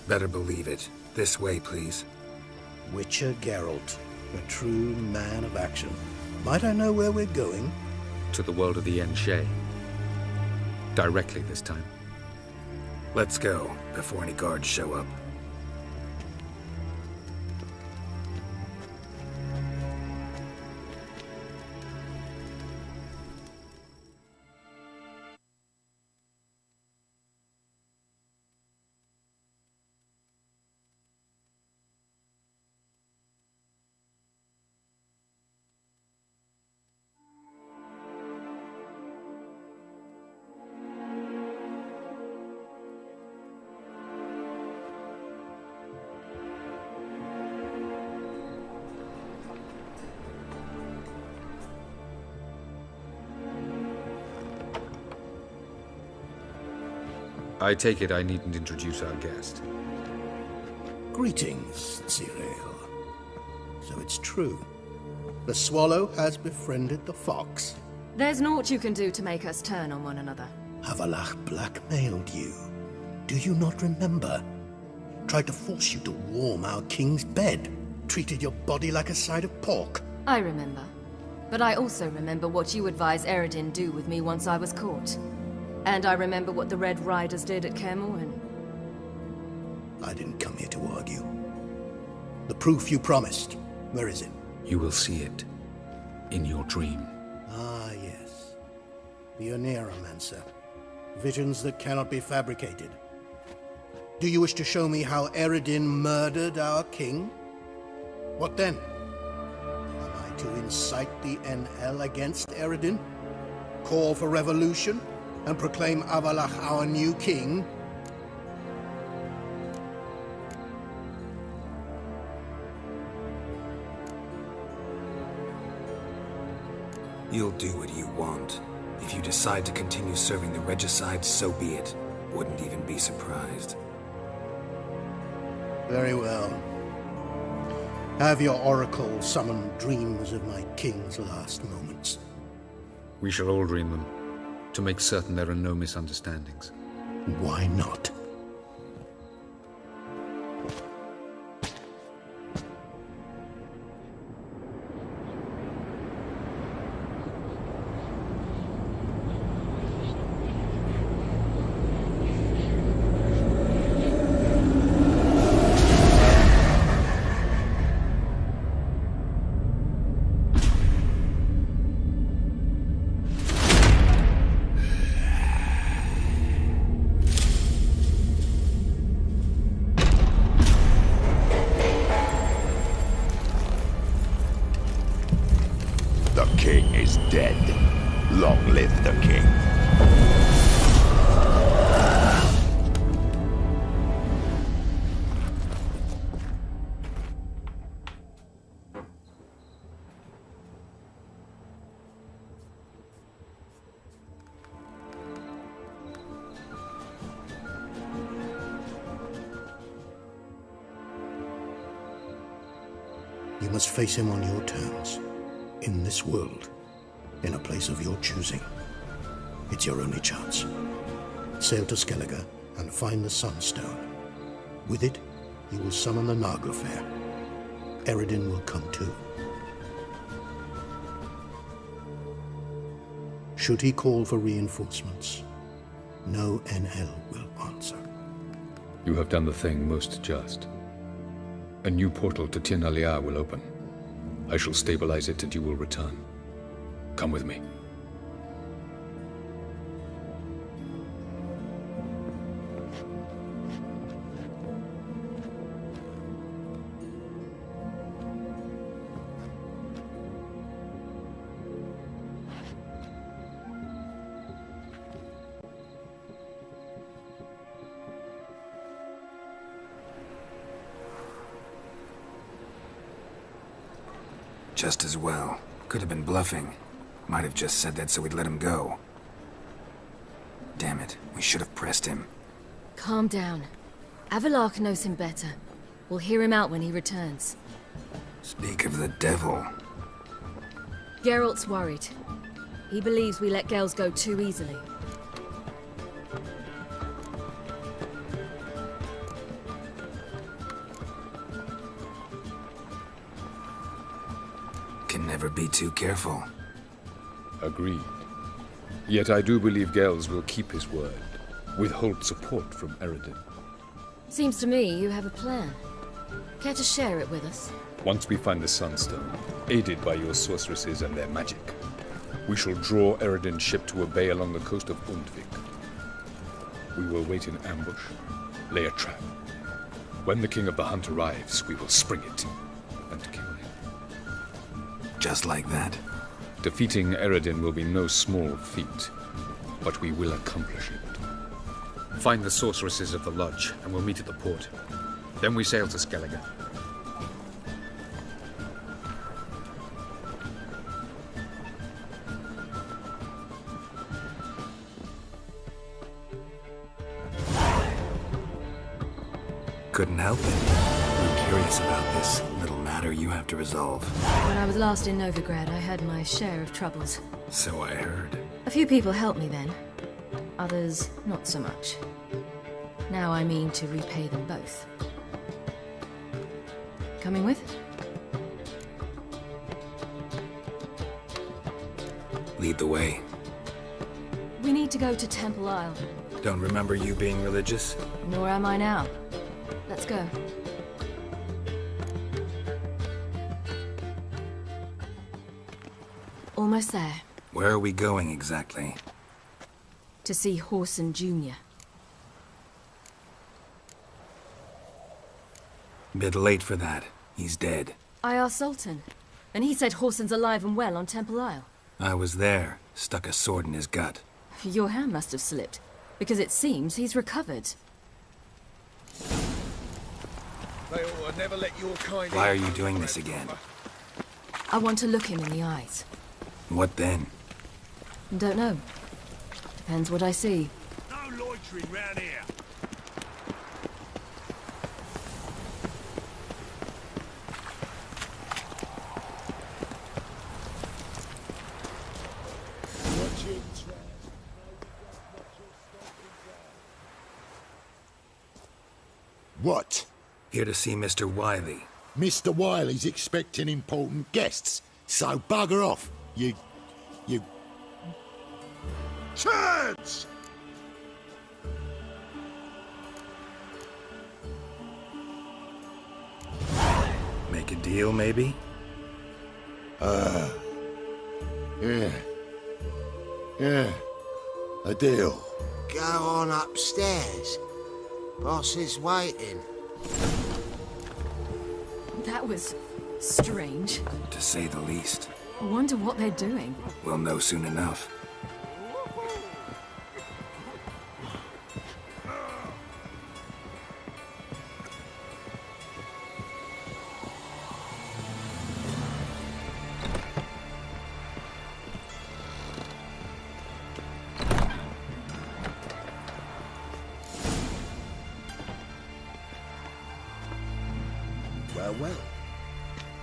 Better believe it. This way, please. Witcher Geralt, a true man of action. Might I know where we're going? To the world of the Yen Shay. Directly this time. Let's go, before any guards show up. I take it I needn't introduce our guest. Greetings, Cyril. So it's true. The swallow has befriended the fox. There's naught you can do to make us turn on one another. Avallac'h blackmailed you. Do you not remember? Tried to force you to warm our king's bed. Treated your body like a side of pork. I remember. But I also remember what you advised Eredin do with me once I was caught. And I remember what the Red Riders did at Kaer Morhen. I didn't come here to argue. The proof you promised, where is it? You will see it. In your dream. Ah, yes. The Oneiromancer. Visions that cannot be fabricated. Do you wish to show me how Eredin murdered our king? What then? Am I to incite the NL against Eredin? Call for revolution? And proclaim Avallac'h our new king? You'll do what you want. If you decide to continue serving the regicide, so be it. Wouldn't even be surprised. Very well. Have your oracle summon dreams of my king's last moments. We shall all dream them, to make certain there are no misunderstandings. Why not? must face him on your terms. In this world. In a place of your choosing. It's your only chance. Sail to Skellige and find the Sunstone. With it, you will summon the Naglfar. Eredin will come too. Should he call for reinforcements, no NL will answer. You have done the thing most just. A new portal to Tir na Liar will open. I shall stabilize it and you will return. Come with me. Just as well. Could have been bluffing. Might have just said that so we'd let him go. Damn it, we should have pressed him. Calm down. Avalark knows him better. We'll hear him out when he returns. Speak of the devil. Geralt's worried. He believes we let Gales go too easily. Can never be too careful. Agreed. Yet I do believe Gales will keep his word. Withhold support from Eredin. Seems to me you have a plan. Care to share it with us? Once we find the Sunstone, aided by your sorceresses and their magic, we shall draw Eredin's ship to a bay along the coast of Undvik. We will wait in ambush, lay a trap. When the King of the Hunt arrives, we will spring it and kill him. Just like that? Defeating Eredin will be no small feat, but we will accomplish it. Find the sorceresses of the Lodge, and we'll meet at the port. Then we sail to Skellige. Couldn't help it. I'm curious about this little matter you have to resolve. When I was last in Novigrad, I had my share of troubles. So I heard. A few people helped me then. Others, not so much. Now I mean to repay them both. Coming with? Lead the way. We need to go to Temple Isle. Don't remember you being religious? Nor am I now. Let's go. Almost there. Where are we going exactly? To see Horson Jr. Bit late for that. He's dead. I asked Sultan, and he said Horson's alive and well on Temple Isle. I was there. Stuck a sword in his gut. Your hand must have slipped, because it seems he's recovered. Never let your kind. Why are you doing this again? I want to look him in the eyes. What then? Don't know. Depends what I see. No loitering round here. What? Here to see Mr. Wiley. Mr. Wiley's expecting important guests, so bugger off, you... Turds! Make a deal, maybe? Yeah, a deal. Go on upstairs. Boss is waiting. That was strange. To say the least. I wonder what they're doing. We'll know soon enough.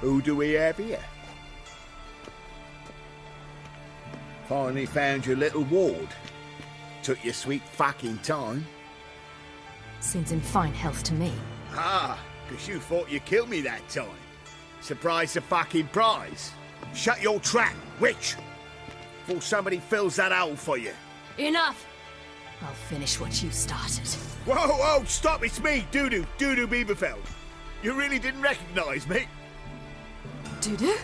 Who do we have here? Finally found your little ward. Took your sweet fucking time. Seems in fine health to me. Ah, because you thought you killed me that time. Surprise the fucking prize. Shut your trap, witch! Before somebody fills that hole for you. Enough! I'll finish what you started. Whoa, whoa, stop, it's me, Dudu Bieberfeld. You really didn't recognize me? Dudu?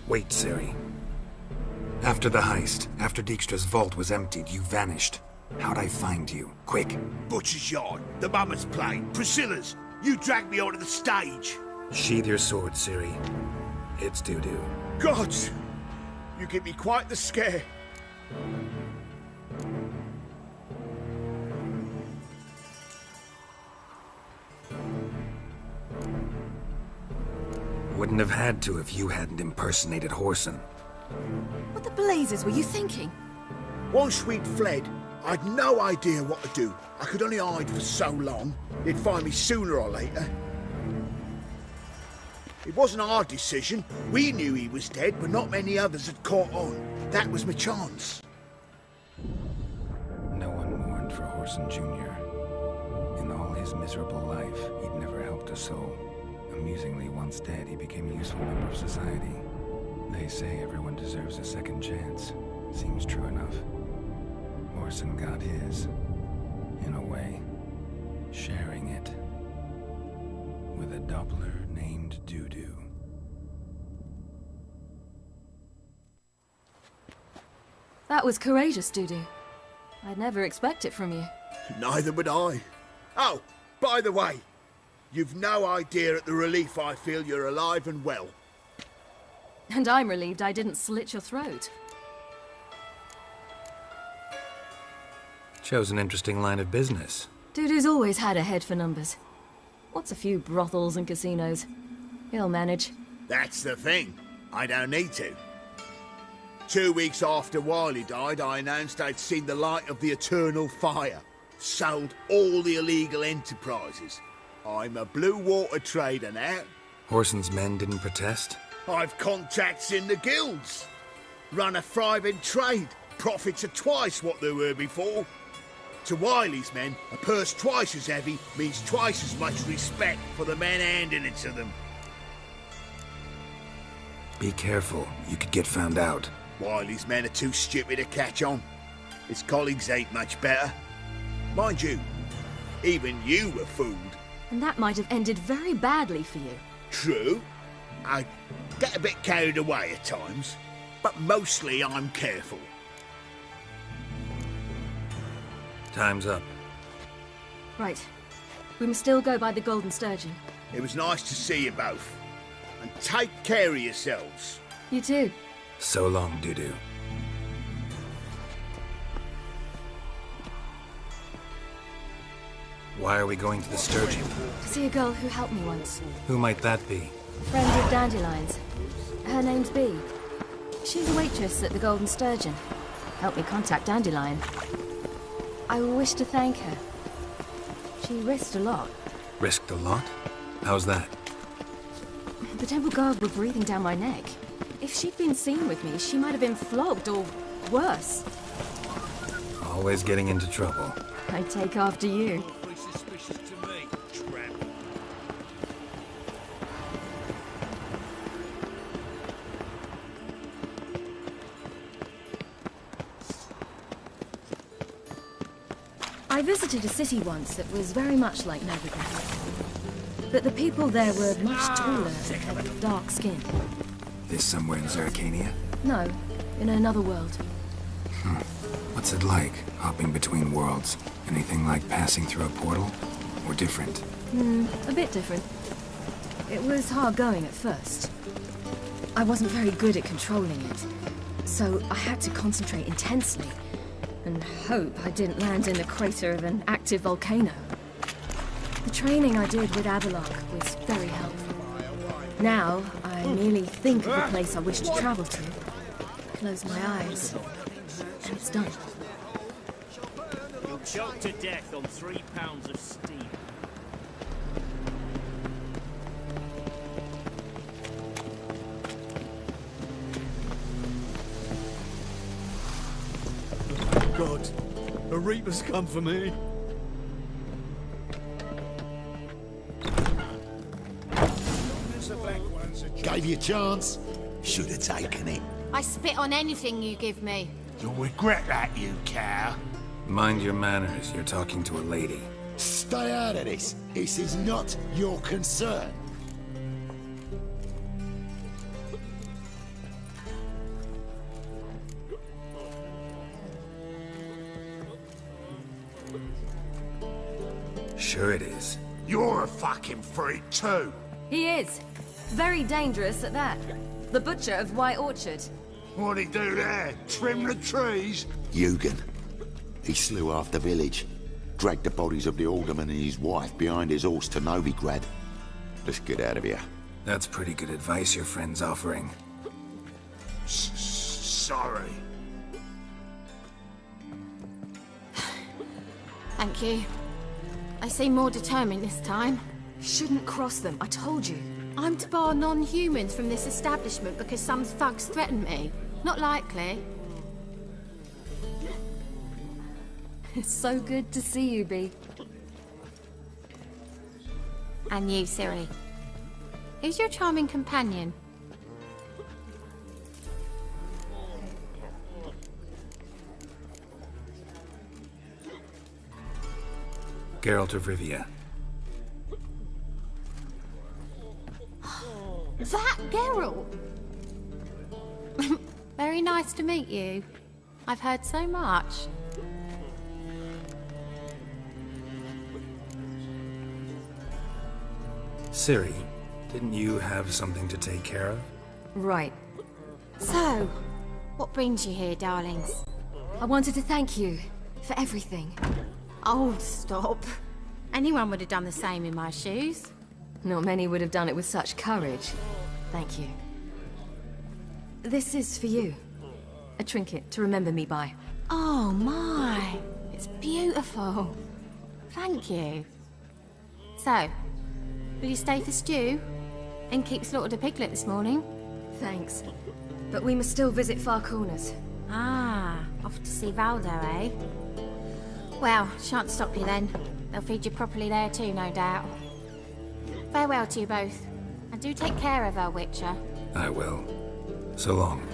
Wait, Ciri. After the heist, after Dijkstra's vault was emptied, you vanished. How'd I find you? Quick. Butcher's Yard, the Mama's Play, Priscilla's. You dragged me onto the stage. Sheathe your sword, Ciri. It's Dudu. Gods! You give me quite the scare. Wouldn't have had to if you hadn't impersonated Whoreson. What the blazes were you thinking? Once we'd fled, I'd no idea what to do. I could only hide for so long. They'd find me sooner or later. It wasn't our decision. We knew he was dead, but not many others had caught on. That was my chance. No one mourned for Whoreson Jr. In all his miserable life, he'd never helped a soul. Amusingly, once dead, he became a useful member of society. They say everyone deserves a second chance. Seems true enough. Whoreson got his, in a way, sharing it with a Doppler named Dudu. That was courageous, Dudu. I'd never expect it from you. Neither would I. Oh, by the way, you've no idea at the relief I feel you're alive and well. And I'm relieved I didn't slit your throat. Chose an interesting line of business. Dudu's always had a head for numbers. What's a few brothels and casinos? He'll manage. That's the thing. I don't need to. 2 weeks after Wiley died, I announced I'd seen the light of the eternal fire. Sold all the illegal enterprises. I'm a blue water trader now. Whoreson's men didn't protest? I've contacts in the guilds. Run a thriving trade. Profits are twice what they were before. To Wiley's men, a purse twice as heavy means twice as much respect for the men handing it to them. Be careful, you could get found out. Wiley's men are too stupid to catch on. His colleagues ain't much better. Mind you, even you were fooled. And that might have ended very badly for you. True. I get a bit carried away at times, but mostly I'm careful. Time's up. Right. We must still go by the Golden Sturgeon. It was nice to see you both. And take care of yourselves. You too. So long, Dudu. Why are we going to the Sturgeon? To see a girl who helped me once. Who might that be? Friend of Dandelion's. Her name's Bee. She's a waitress at the Golden Sturgeon. Helped me contact Dandelion. I wish to thank her. She risked a lot. Risked a lot? How's that? The temple guard were breathing down my neck. If she'd been seen with me, she might have been flogged or worse. Always getting into trouble. I take after you. I visited a city once that was very much like Novigrad. But the people there were much taller and had dark skin. This somewhere in Zerrikania? No, in another world. What's it like, hopping between worlds? Anything like passing through a portal? Or different? A bit different. It was hard going at first. I wasn't very good at controlling it, so I had to concentrate intensely and hope I didn't land in the crater of an active volcano. The training I did with Avallac'h was very helpful. Now, I merely think of a place I wish to travel to, close my eyes, and it's done. Choked to death on 3 pounds of steam. God, a Reaper's come for me. Gave you a chance. Should have taken it. I spit on anything you give me. You'll regret that, you cow. Mind your manners, you're talking to a lady. Stay out of this. This is not your concern. Sure it is. You're a fucking freak too. He is. Very dangerous at that. The butcher of White Orchard. What'd he do there? Trim the trees? Eugen. He slew half the village. Dragged the bodies of the alderman and his wife behind his horse to Novigrad. Let's get out of here. That's pretty good advice your friend's offering. Sorry. Thank you. I seem more determined this time. Shouldn't cross them, I told you. I'm to bar non-humans from this establishment because some thugs threaten me. Not likely. It's so good to see you, Bee. And you, Ciri. Who's your charming companion? Geralt of Rivia. That Geralt! Very nice to meet you. I've heard so much. Ciri, didn't you have something to take care of? Right. So, what brings you here, darlings? I wanted to thank you for everything. Oh, stop. Anyone would have done the same in my shoes. Not many would have done it with such courage. Thank you. This is for you. A trinket to remember me by. Oh my, it's beautiful. Thank you. So, will you stay for stew? And keep slaughtered a piglet this morning? Thanks. But we must still visit Far Corners. Ah, off to see Valdo, eh? Well, shan't stop you then. They'll feed you properly there too, no doubt. Farewell to you both. And do take care of our Witcher. I will. So long.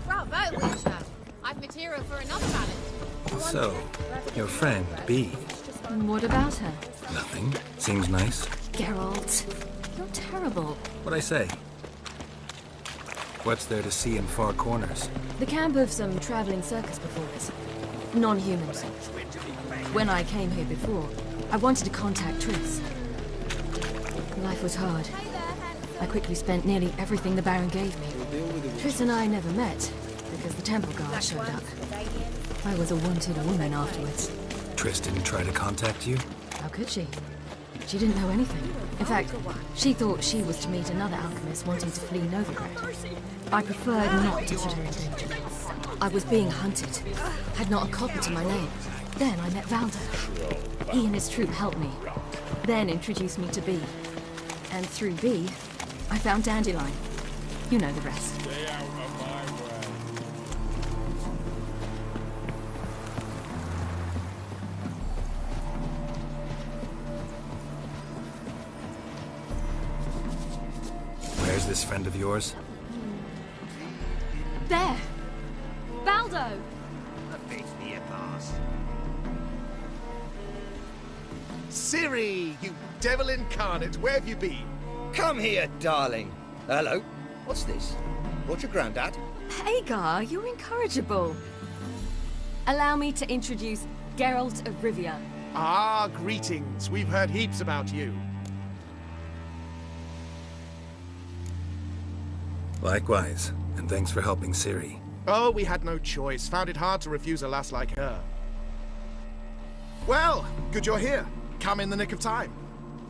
Bravo, Witcher! I've material for another ballad. So, your friend, Bee. What about her? Nothing. Seems nice. Geralt, you're terrible. What'd I say? What's there to see in Far Corners? The camp of some traveling circus performers. Non-humans. When I came here before, I wanted to contact Triss. Life was hard. I quickly spent nearly everything the Baron gave me. Triss and I never met, because the temple guard showed up. I was a wanted woman afterwards. Triss didn't try to contact you? How could she? She didn't know anything. In fact, she thought she was to meet another alchemist wanting to flee Novigrad. I preferred not to put her in danger. I was being hunted. Had not a copper to my name. Then I met Valdo. He and his troop helped me. Then introduced me to Bee. And through Bee, I found Dandelion. You know the rest. Where's this friend of yours? There! Valdo! Ciri, you devil incarnate, where have you been? Come here, darling. Hello. What's this? Brought your granddad? Hagar, you're incorrigible. Allow me to introduce Geralt of Rivia. Ah, greetings. We've heard heaps about you. Likewise, and thanks for helping Ciri. Oh, we had no choice. Found it hard to refuse a lass like her. Well, good you're here. Come in the nick of time.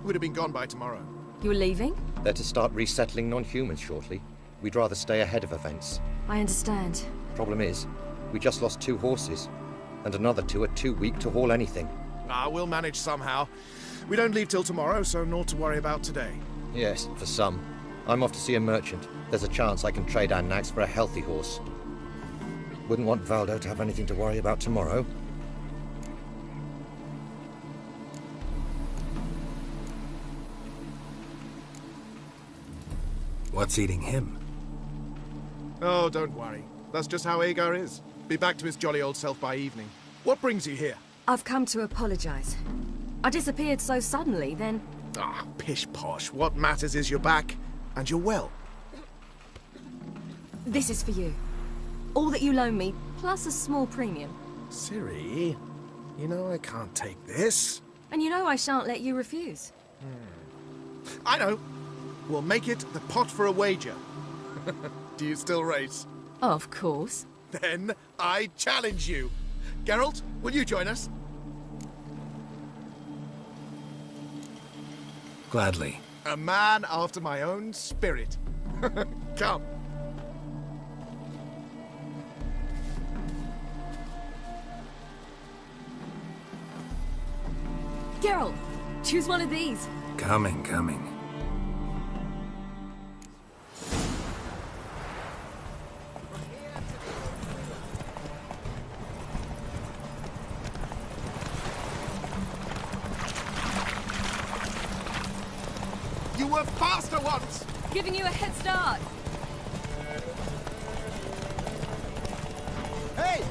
Would have been gone by tomorrow. You're leaving? They're to start resettling non-humans shortly. We'd rather stay ahead of events. I understand. Problem is, We just lost 2 horses, and another 2 are too weak to haul anything. We'll manage somehow. We don't leave till tomorrow, so naught to worry about today. Yes, for some. I'm off to see a merchant. There's a chance I can trade our nags for a healthy horse. Wouldn't want Valdo to have anything to worry about tomorrow. What's eating him? Oh, don't worry. That's just how Agar is. Be back to his jolly old self by evening. What brings you here? I've come to apologize. I disappeared so suddenly, then... Pish-posh. What matters is you're back, and you're well. This is for you. All that you loan me, plus a small premium. Ciri, you know I can't take this. And you know I shan't let you refuse. I know. We'll make it the pot for a wager. Do you still race? Of course. Then I challenge you. Geralt, will you join us? Gladly. A man after my own spirit. Come. Geralt, choose one of these. Coming. You were faster once! Giving you a head start. Hey!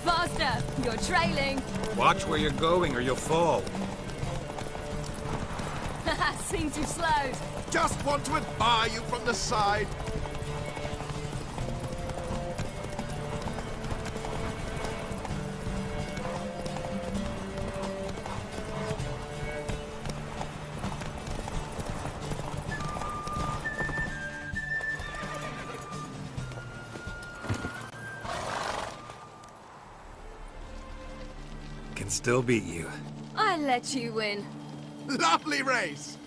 Faster! You're trailing. Watch where you're going or you'll fall. Seems you've slowed. Just want to admire you from the side. Can still beat you. I let you win. Lovely race!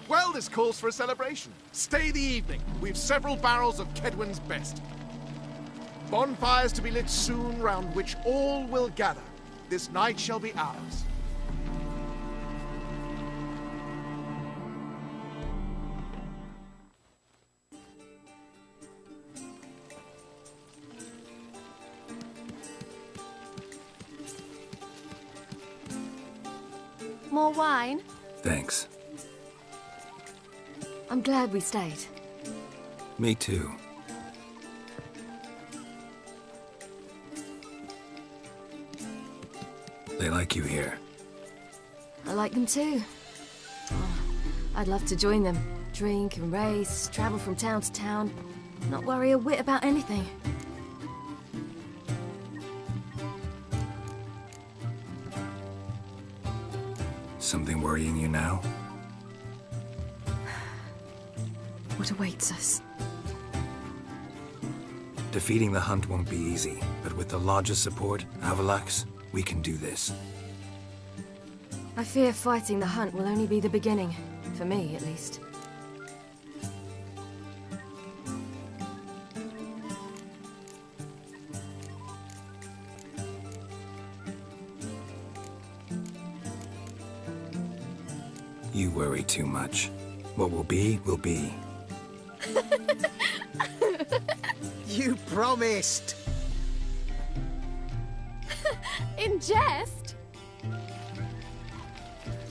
Well, this calls for a celebration. Stay the evening. We've several barrels of Kedwen's best. Bonfires to be lit soon, round which all will gather. This night shall be ours. More wine? Thanks. I'm glad we stayed. Me too. They like you here. I like them too. Oh, I'd love to join them. Drink and race, travel from town to town. Not worry a whit about anything. Something worrying you now? What awaits us? Defeating the Hunt won't be easy, but with the Lodge's support, Avalax, we can do this. I fear fighting the Hunt will only be the beginning. For me, at least. You worry too much. What will be, will be. You promised! In jest?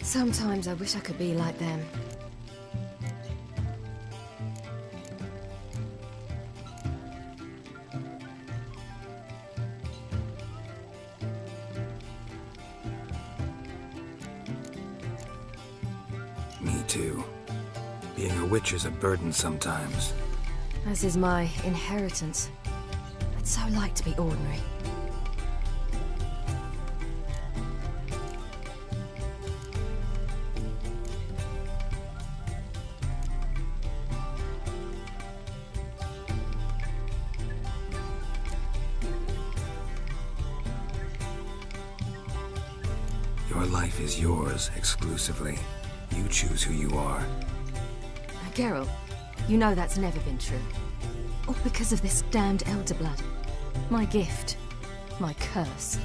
Sometimes I wish I could be like them. Me too. Being a witch is a burden sometimes. As is my inheritance. I'd so like to be ordinary. Your life is yours exclusively. You choose who you are. Geralt, you know that's never been true. All because of this damned Elder Blood. My gift. My curse.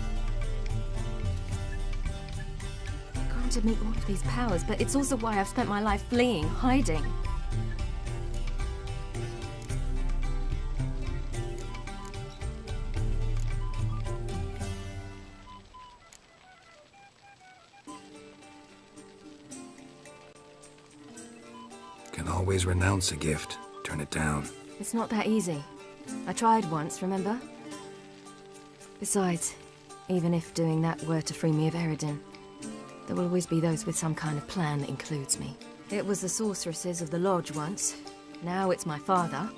It granted me all of these powers, but it's also why I've spent my life fleeing, hiding. Can always renounce a gift, turn it down. It's not that easy. I tried once, remember? Besides, even if doing that were to free me of Eredin, there will always be those with some kind of plan that includes me. It was the sorceresses of the Lodge once. Now it's my father.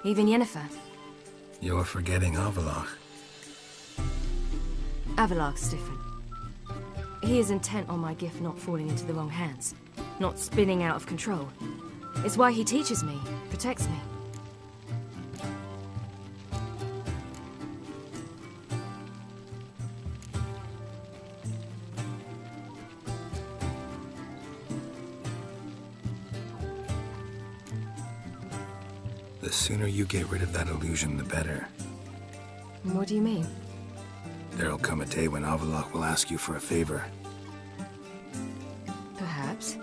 Even Yennefer. You're forgetting Avallac'h. Avallac'h's different. He is intent on my gift not falling into the wrong hands. Not spinning out of control. It's why he teaches me, protects me. The sooner you get rid of that illusion, the better. What do you mean? There'll come a day when Avallac'h will ask you for a favor. Perhaps.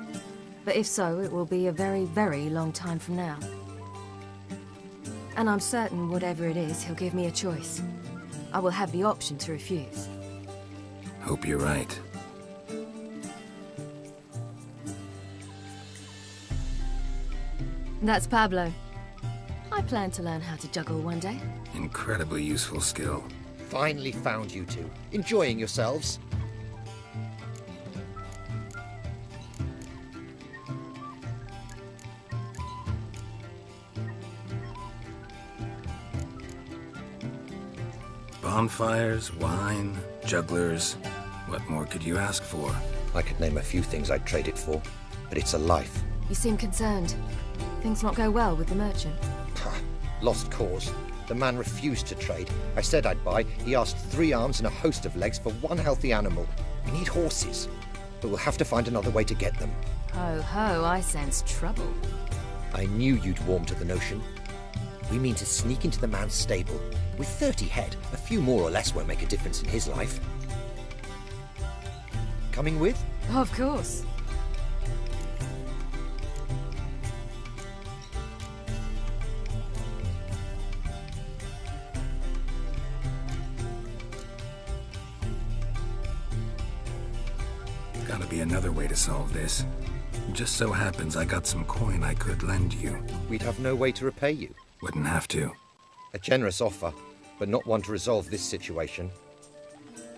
But if so, it will be a very, very long time from now. And I'm certain whatever it is, he'll give me a choice. I will have the option to refuse. Hope you're right. That's Pablo. I plan to learn how to juggle one day. Incredibly useful skill. Finally found you two. Enjoying yourselves? Bonfires, wine, jugglers. What more could you ask for? I could name a few things I'd trade it for, but it's a life. You seem concerned. Things not go well with the merchant. Lost cause. The man refused to trade. I said I'd buy. He asked 3 arms and a host of legs for 1 healthy animal. We need horses, but we'll have to find another way to get them. Ho ho, I sense trouble. I knew you'd warm to the notion. We mean to sneak into the man's stable. With 30 head, a few more or less won't make a difference in his life. Coming with? Of course. Gotta be another way to solve this. Just so happens I got some coin I could lend you. We'd have no way to repay you. Wouldn't have to. A generous offer, but not one to resolve this situation.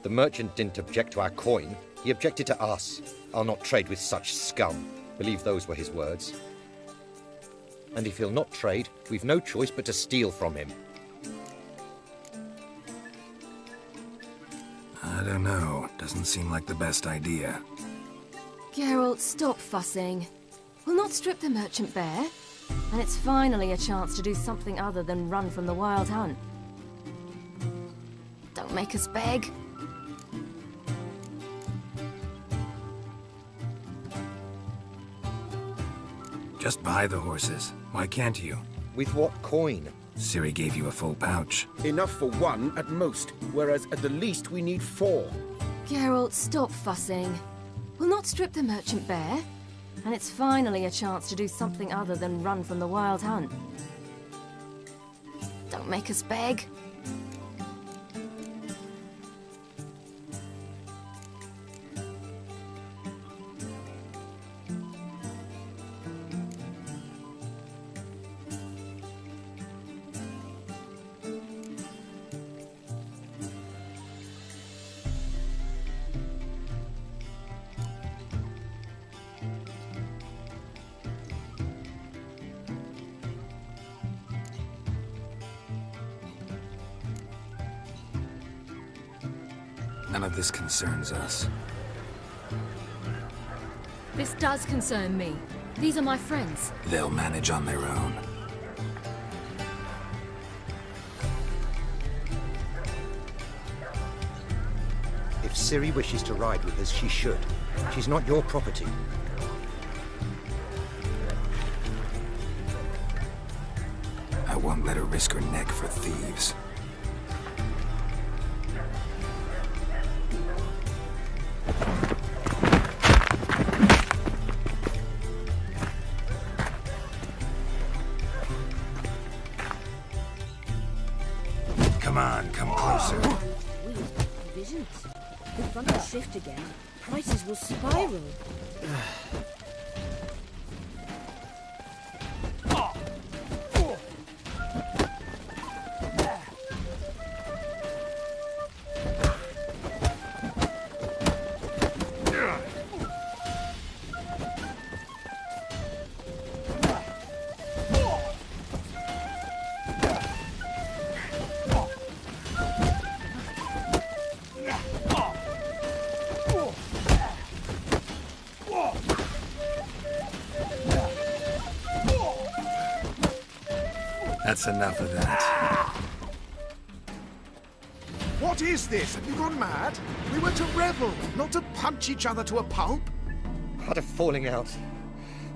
The merchant didn't object to our coin. He objected to us. I'll not trade with such scum. Believe those were his words. And if he'll not trade, we've no choice but to steal from him. I don't know. Doesn't seem like the best idea. Geralt, stop fussing. We'll not strip the merchant bare. And it's finally a chance to do something other than run from the Wild Hunt. Don't make us beg. Just buy the horses. Why can't you? With what coin? Ciri gave you a full pouch. Enough for 1 at most, whereas at the least we need 4. Geralt, stop fussing. We'll not strip the merchant bare. And it's finally a chance to do something other than run from the Wild Hunt. Don't make us beg. None of this concerns us. This does concern me. These are my friends. They'll manage on their own. If Ciri wishes to ride with us, she should. She's not your property. I won't let her risk her neck for thieves. Come on, come closer. Weird. Visions. The front will shift again. Prices will spiral. That's enough of that. What is this? Have you gone mad? We were to revel, not to punch each other to a pulp. Had a falling out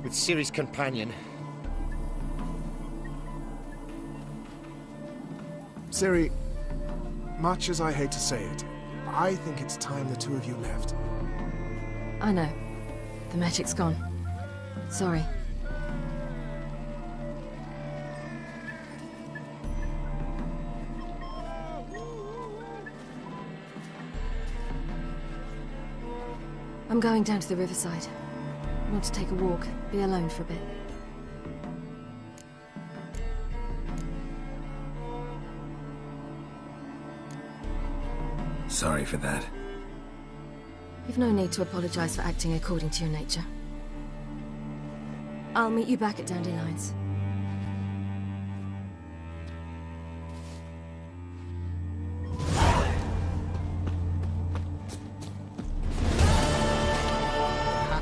with Ciri's companion. Ciri, much as I hate to say it, I think it's time the two of you left. I know. The magic's gone. Sorry. I'm going down to the riverside. I want to take a walk, be alone for a bit. Sorry for that. You've no need to apologize for acting according to your nature. I'll meet you back at Dandelions.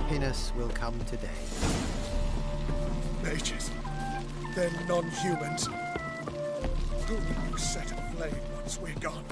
Happiness will come today. Mages. They're non-humans. Who will you set aflame once we're gone?